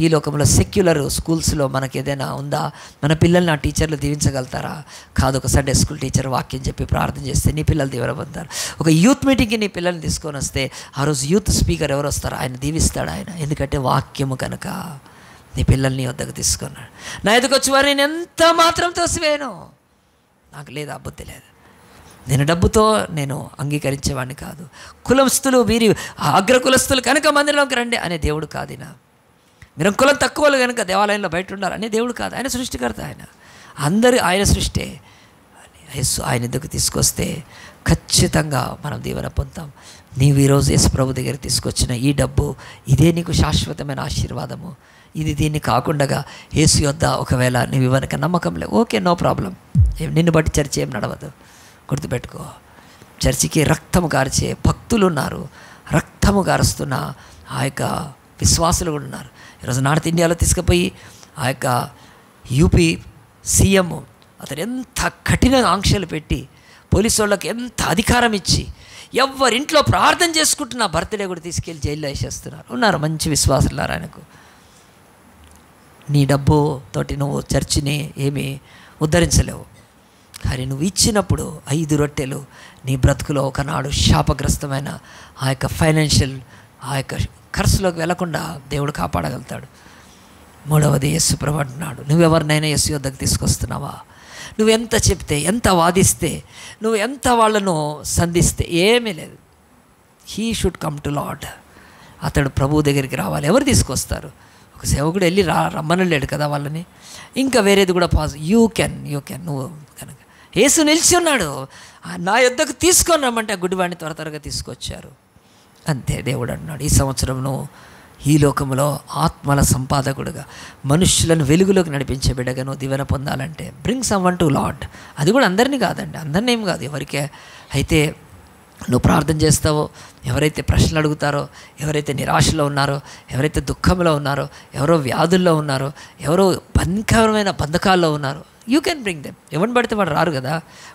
ఈ లోకంలో సెక్యులర్ స్కూల్స్లో మనకి ఏదైనా ఉందా? మన పిల్లల్ని ఆ టీచర్లు దీవించగలుగుతారా? కాదు. ఒక సండే స్కూల్ టీచర్ వాక్యం చెప్పి ప్రార్థన చేస్తే నీ పిల్లలు దీవెనపొందుతారు. ఒక యూత్ మీటింగ్కి నీ పిల్లల్ని తీసుకొని వస్తే ఆ రోజు యూత్ స్పీకర్ ఎవరు వస్తారో ఆయన దీవిస్తాడు ఆయన, ఎందుకంటే వాక్యము కనుక. నీ పిల్లల్ని వద్దకు తీసుకున్నాడు. నా ఎదుకు వచ్చి వారిని నేను ఎంత మాత్రం తోసివేయను. నాకు లేదా బుద్ధి లేదు, నేను డబ్బుతో నేను అంగీకరించేవాడిని కాదు. కులస్తులు వీరి అగ్ర కులస్తులు కనుక మందిరంలోకి రండి అనే దేవుడు కాదినా. మీరు కులం తక్కువ వాళ్ళు కనుక దేవాలయంలో బయట ఉండాలి అనే దేవుడు కాదు. ఆయన సృష్టికర్త, అందరూ ఆయన సృష్టి. ఆయన ఎందుకు తీసుకొస్తే ఖచ్చితంగా మనం దీవెన పొందుతాం. నీవు ఈరోజు యేసు ప్రభు దగ్గర తీసుకొచ్చిన ఈ డబ్బు, ఇదే నీకు శాశ్వతమైన ఆశీర్వాదము. దీన్ని కాకుండా యేసు యొద్ద ఒకవేళ నీవు ఇవ్వనక నమ్మకం లేదు, ఓకే, నో ప్రాబ్లం. నిన్ను బట్టి చర్చ ఏం నడవదు. గుర్తుపెట్టుకో, చర్చికి రక్తము కార్చే భక్తులు ఉన్నారు, రక్తము కారుస్తున్న ఆ యొక్క విశ్వాసులు కూడా ఉన్నారు. ఈరోజు నార్త్ ఇండియాలో తీసుకుపోయి ఆ యొక్క యూపీ సీఎం అతను ఎంత కఠిన ఆంక్షలు పెట్టి, పోలీసు వాళ్ళకి ఎంత అధికారం ఇచ్చి, ఎవరింట్లో ప్రార్థన చేసుకుంటున్న బర్త్డే కూడా తీసుకెళ్ళి జైల్లో వేసేస్తున్నారు. ఉన్నారు మంచి విశ్వాసులు ఆయనకు. నీ డబ్బుతోటి నువ్వు చర్చిని ఏమీ ఉద్ధరించలేవు. కానీ నువ్వు ఇచ్చినప్పుడు 5 రొట్టెలు నీ బ్రతుకులో ఒకనాడు శాపగ్రస్తమైన ఆ యొక్క ఫైనాన్షియల్ ఆ యొక్క ఖర్చులోకి వెళ్లకుండా దేవుడు కాపాడగలుగుతాడు. 3వది యేసు ప్రభు అంటున్నాడు, నువ్వెవరినైనా యేసు యొద్దకు తీసుకొస్తున్నావా? నువ్వు ఎంత చెప్తే, ఎంత వాదిస్తే, నువ్వు ఎంత వాళ్ళను సంధిస్తే ఏమీ లేదు. He should come to lord. అతడు ప్రభువు దగ్గరికి రావాలి. ఎవరు తీసుకొస్తారు? ఒక సేవకుడు వెళ్ళి రమ్మని లేడు కదా వాళ్ళని. ఇంకా వేరేది కూడా యూ కెన్ నువ్వు కనుక యేసు నిలిచి ఉన్నాడు. నా యొద్దకు తీసుకొని రమ్మంటే ఆ గుడివాడిని త్వరగా తీసుకొచ్చారు. అంతే. దేవుడు అన్నాడు, ఈ సంవత్సరం నువ్వు ఈ లోకంలో ఆత్మల సంపాదకుడుగా, మనుష్యులను వెలుగులోకి నడిపించే బిడ్డగా నువ్వు దీవెన పొందాలంటే బ్రింగ్ సమ్వన్ టు లార్డ్. అది కూడా అందరినీ కాదండి, అందరినీ ఏం కాదు. ఎవరికే అయితే నువ్వు ప్రార్థన చేస్తావో, ఎవరైతే ప్రశ్నలు అడుగుతారో, ఎవరైతే నిరాశలో ఉన్నారో, ఎవరైతే దుఃఖంలో ఉన్నారో, ఎవరో వ్యాధుల్లో ఉన్నారో, ఎవరో భయంకరమైన బంధకాల్లో ఉన్నారో, యూ కెన్ బ్రింగ్ దెమ్. ఎవరిని పడితే వాడు రారు కదా.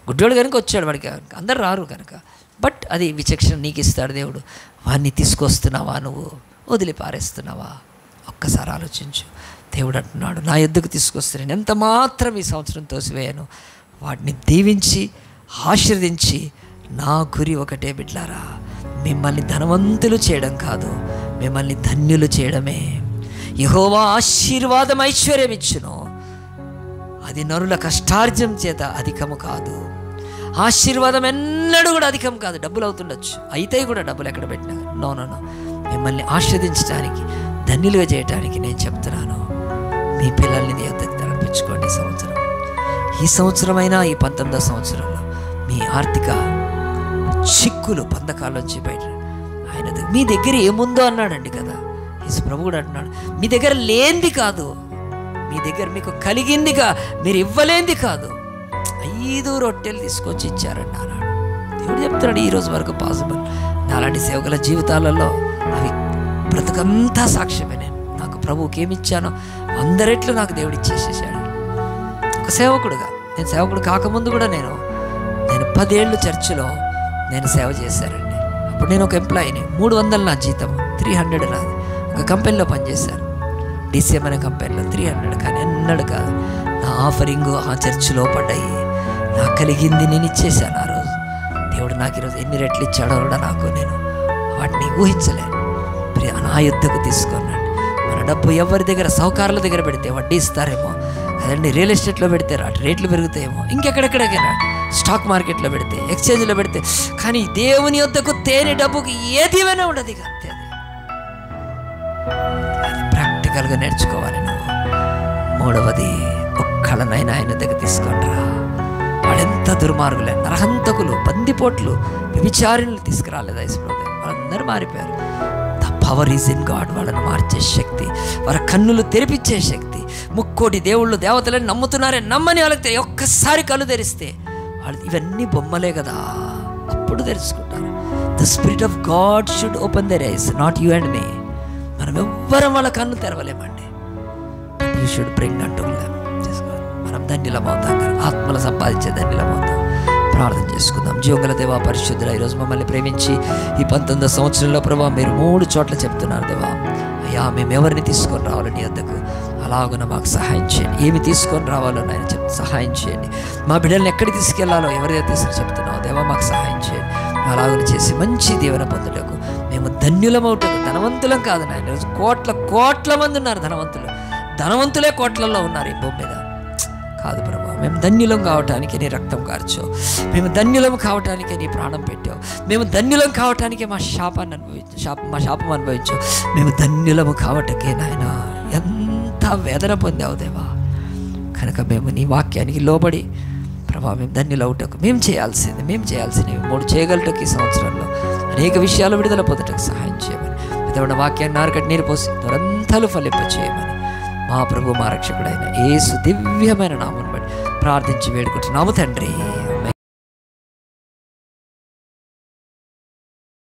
గుడ్డోడు కనుక వచ్చాడు, వాడికి అందరు రారు కనుక. బట్ అది విచక్షణ నీకు ఇస్తాడు దేవుడు. వాడిని తీసుకొస్తున్నావా, నువ్వు వదిలి పారేస్తున్నావా? ఒక్కసారి ఆలోచించు. దేవుడు అంటున్నాడు, నా యొద్దకు తీసుకొస్తే నేను ఎంత మాత్రం ఈ సంవత్సరం తోసివేయను. వాటిని దీవించి ఆశీర్వదించి, నా గురి ఒకటే బిడ్లారా, మిమ్మల్ని ధనవంతులు చేయడం కాదు, మిమ్మల్ని ధన్యులు చేయడమే. యెహోవా ఆశీర్వాదం ఐశ్వర్యం ఇచ్చును, అది నరుల కష్టార్జం చేత అధికము కాదు. ఆశీర్వాదం ఎన్నడూ కూడా అధికం కాదు. డబ్బులు అవుతుండొచ్చు, అయితే కూడా డబ్బులు ఎక్కడ పెట్టినా నో. మిమ్మల్ని ఆశీర్వదించడానికి, ధన్యులుగా చేయడానికి నేను చెప్తున్నాను. మీ పిల్లల్ని నీ యొద్దకు నడిపించుకోండి. ఈ సంవత్సరమైనా ఈ 19వ సంవత్సరంలో మీ ఆర్థిక చిక్కులు బంధకాల్లోంచి బయట ఆయన మీ దగ్గర ఏముందో అన్నాడండి కదా. యేసు ప్రభు కూడా అంటున్నాడు, మీ దగ్గర లేనిది కాదు, మీ దగ్గర మీకు కలిగిందిగా, మీరు ఇవ్వలేంది కాదు. 5 రొట్టెలు తీసుకొచ్చి ఇచ్చారండి అన్నాడు. దేవుడు చెప్తున్నాడు ఈరోజు వరకు పాసిబుల్. నాలాంటి సేవకుల జీవితాలలో అవి బ్రతుకంతా సాక్ష్యమే. నాకు ప్రభువుకి ఏమి ఇచ్చానో అందరెట్లు నాకు దేవుడు ఇచ్చేసేసాడు. ఒక సేవకుడుగా, నేను సేవకుడు కాకముందు కూడా నేను 10 ఏళ్ళు చర్చిలో నేను సేవ చేశానండి. అప్పుడు నేను ఒక ఎంప్లాయీని, 300 నా జీతం, 300 నాది. ఒక కంపెనీలో పనిచేశాను, DCM అనే కంపెనీలో 300. కానీ ఎన్నడూ కాదు నా ఆఫరింగ్ ఆ చర్చిలో పడ్డాయి. నాకు కలిగింది నేను ఇచ్చేసాను. ఆ రోజు దేవుడు నాకు ఈరోజు ఎన్ని రెట్లు ఇచ్చాడో కూడా నాకు నేను వాటిని ఊహించలేను. నా యుద్ధకు తీసుకున్నాడు. మన డబ్బు ఎవరి దగ్గర, సౌకర్యాల దగ్గర పెడితే వడ్డీ ఇస్తారేమో, అదండి రియల్ ఎస్టేట్లో పెడితే రేట్లు పెరుగుతాయేమో, ఇంకెక్కడెక్కడికైనా స్టాక్ మార్కెట్లో పెడితే, ఎక్స్చేంజ్లో పెడితే, కానీ దేవుని యొద్దకు తేనె డబ్బుకి ఏది ఏమైనా ఉండదు. ఇక అంతే. అది ప్రాక్టికల్గా నేర్చుకోవాలి నువ్వు. 3వది, ఒక్కళ్ళనైనా ఆయన దగ్గర తీసుకుంటారా. వాళ్ళెంత దుర్మార్గులే, నరహంతకులు, బందిపోట్లు, వ్యభిచారిణులు తీసుకురాలేదు యేసుప్రభు. వాళ్ళందరూ మారిపోయారు. The power is in God. వాళ్ళని మార్చే శక్తి, వాళ్ళ కన్నులు తెరిపించే శక్తి. 3 కోటి దేవుళ్ళు దేవతలని నమ్ముతున్నారే, నమ్మని వాళ్ళకి ఒక్కసారి కళ్ళు తెరిస్తే వాళ్ళు ఇవన్నీ బొమ్మలే కదా, అప్పుడు తెలుసుకుంటారు. The spirit of God should open their eyes, not you and me. మనం ఎవ్వరం వాళ్ళ కన్ను తెరవలేమండి. యూ షుడ్ బ్రింగ్ అంటూ చేసుకోవాలి. మనం ధన్యులమవుతాం, ఆత్మలు సంపాదించే ధన్యులమవుతాం. ప్రార్థన చేసుకుందాం. జీవంగల దేవా, పరిశుద్ధుడా, ఈరోజు మమ్మల్ని ప్రేమించి ఈ 19వ సంవత్సరంలో ప్రభావ మీరు 3 చోట్ల చెప్తున్నారు దేవా. అయ్యా, మేము ఎవరిని తీసుకొని రావాలో నీ వద్దకు, అలాగున మాకు సహాయం చేయండి. ఏమి తీసుకొని రావాలో నాయన సహాయం చేయండి. మా బిడ్డల్ని ఎక్కడికి తీసుకెళ్లాలో ఎవరైతే తీసుకుని చెప్తున్నావు దేవా, మాకు సహాయం చేయండి. అలాగని చేసి మంచి దీవెన పొందుటకు మేము ధన్యులమవుటకు, ధనవంతులం కాదు నాయన. ఈరోజు కోట్ల మంది ఉన్నారు ధనవంతులు. ధనవంతులే కోట్లలో ఉన్నారు ఈ భూమి మీద. కాదు ప్రభా, మేము ధన్యులం కావటానికి నీ రక్తం కార్చావు, మేము ధన్యులం కావటానికి నీ ప్రాణం పెట్టావు, మేము ధన్యులం కావటానికి మా శాపం అనుభవించావు. మేము ధన్యులము కావటానికే నాయన ఎంత వేదన పొందావు దేవా. కనుక మేము నీ వాక్యానికి లోబడి ప్రభా మేము ధన్యులవుటకు మేము చేయాల్సినవి 3 చేయగలటకు ఈ సంవత్సరంలో అనేక విషయాలు విడుదల పొందటకు సహాయం చేయమని, విధమైన వాక్యాన్ని నారకటి నీరు పోసి దురంతాలు ఫలింప చేయమని మా ప్రభు, మా రక్షకుడైన యేసు దివ్యమైన నామమును బట్టి ప్రార్థించి వేడుకుంటున్నాము తండ్రి.